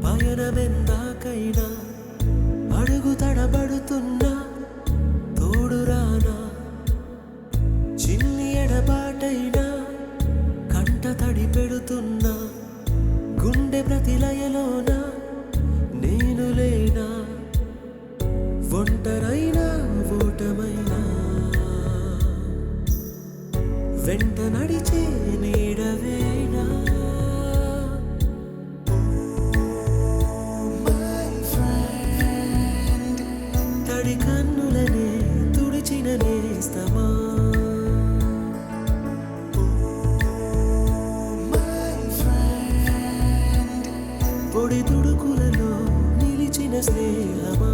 పయనమెందాకైనా అడుగు తడబడుతున్నా తోడురానా చిన్ని ఎడబాటైనా కంట తడి పెడుతున్నా గుండె ప్రతిలయలోన నేను లేనా ఒంటరైనా ఓటమైనా వెంట నడిచే నీడవేనా తడి కన్నులనే తుడిచిన నేస్తమా పొడి తుడుకులలో నిలిచిన స్నేహమా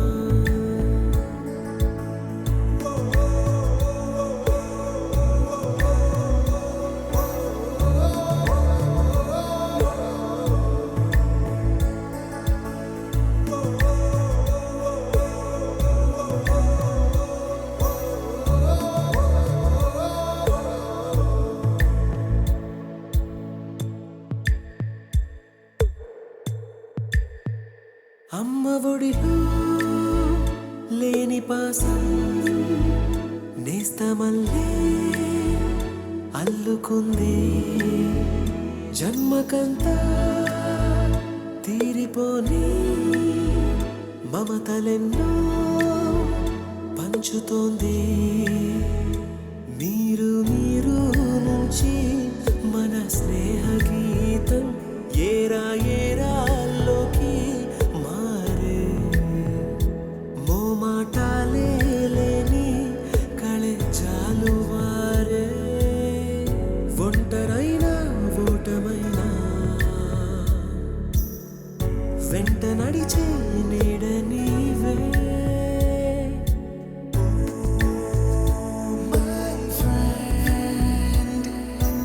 అమ్మ ఒడిలో లేని పాసం నేస్తమల్లే అల్లుకుంది జన్మకంతా తీరిపోని మమతలెన్నో పంచుతోంది మీరు మీరు నుంచి మన స్నేహ గీతం ఏరా ఏరాల్లోకి మారే మోమాటాలే లేని కళే జాలువారే ఒంటరైనా ఓటమైనా వెంట నడిచే నీడ నీవే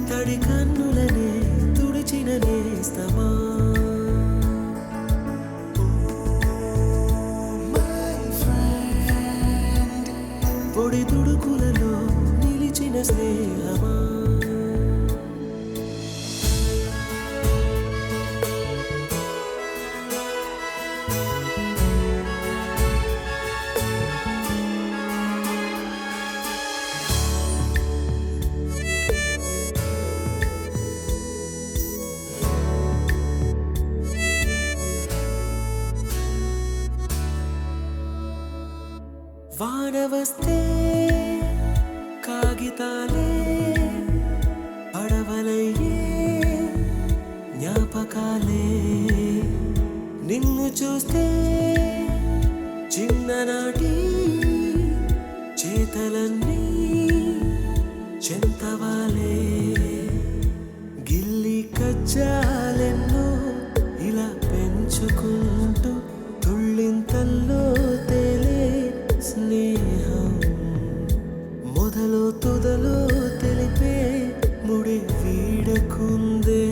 తడి కన్నులనే తుడిచిన నేస్తమా పొడి తుడుకులలో నిలిచిన స్నేహమా వాన వస్తే కాగితాలే పడవలయ్యే జ్ఞాపకాలే నిన్ను చూస్తే చిన్ననాటి చేతలన్నీ చెంతవాలే గిల్లి కజ్జాలెన్నో ఇలా పెంచుకుంటూ తుళ్ళింతల్లో తేలే స్నేహం మొదలు తుదలు తెలిపే ముడి వీడకుందే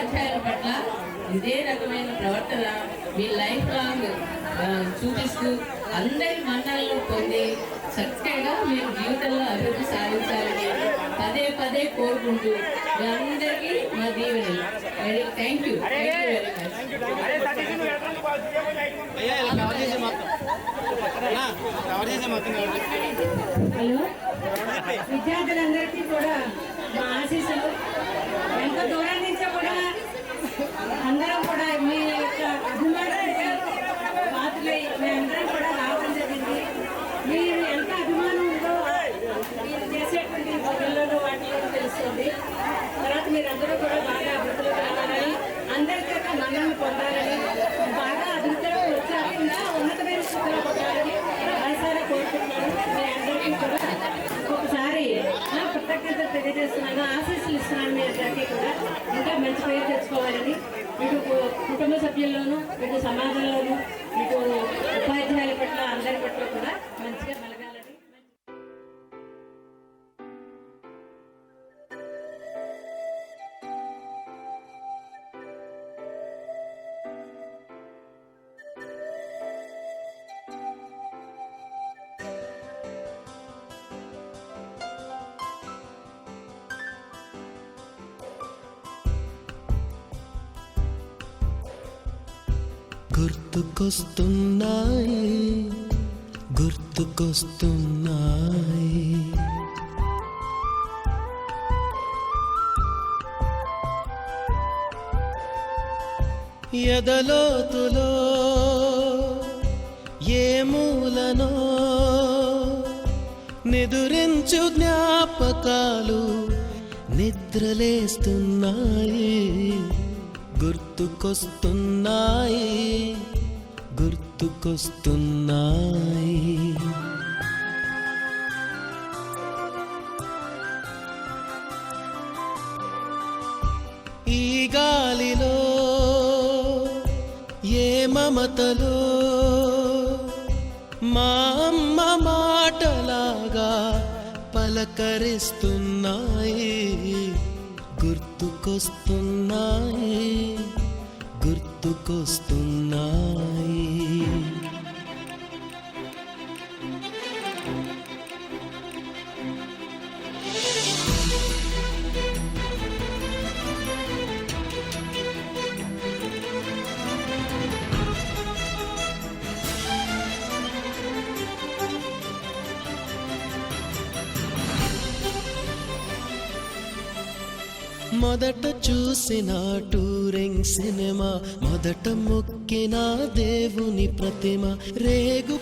ఉపాధ్యాయుల పట్ల ఇదే రకమైన ప్రవర్తన మీ లైఫ్ లాంగ్ చూపిస్తూ అందరి మన్నలను పొంది చక్కగా మీరు జీవితంలో అభివృద్ధి సాధించాలని పదే పదే కోరుకుంటూ మీ అందరికీ మా దీవెనలు. Thank you very much. Hello, విద్యార్థులందరికీ కూడా మా ఆశీస్సులు. ఎంత దూరం నుంచో కూడా అందరం కూడా మీ యొక్క అభిమానానికి పాత్రలై మేమందరం కూడా రావడం జరిగింది. మీరు ఎంత అభిమానం ఉందో మీరు చేసేటువంటి పనులలో వాటిలో తెలుస్తుంది. తర్వాత మీరందరూ కూడా బాగా అభివృద్ధిలో కావాలని, అందరి చేత మన్నలను పొందాలని, బాగా అభివృద్ధిలో వచ్చాకుండా ఉన్నతమైన స్థితిలో పొందాలని మనసారా కోరుకుంటున్నాను. మీ అందరికీ కూడా ఒకసారి నా కృతజ్ఞతలు తెలియజేస్తున్నాను. ఆశీస్సులు ఇస్తున్నాను మీ అందరికీ కూడా. ఇంకా మంచి పేరు తెచ్చుకోవాలని, మీకు కుటుంబ సభ్యుల్లోనూ, మీకు సమాజంలోనూ, మీకు ఉపాధ్యాయుల పట్ల అందరి పట్ల కూడా మంచిగా మెలగాలని. గుర్తుకొస్తున్నాయి, గుర్తుకొస్తున్నాయి ఎదలోతులో ఏ మూలనో నిదురించు జ్ఞాపకాలు నిద్రలేస్తున్నాయి. గుర్తుకొస్తున్నాయి, గుర్తుకొస్తున్నాయి. ఈ గాలిలో ఏ మమతలో మా అమ్మ మాటలాగా పలకరిస్తున్నాయి. గుర్తుకొస్తున్నాయి, గుర్తుకొస్తున్నాయి. మొదట చూసిన టూరింగ్ సినిమా, మొదట మొక్కిన దేవుని ప్రతిమ, రేగు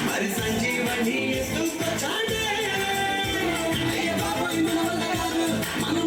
మరి సంజీవని మనం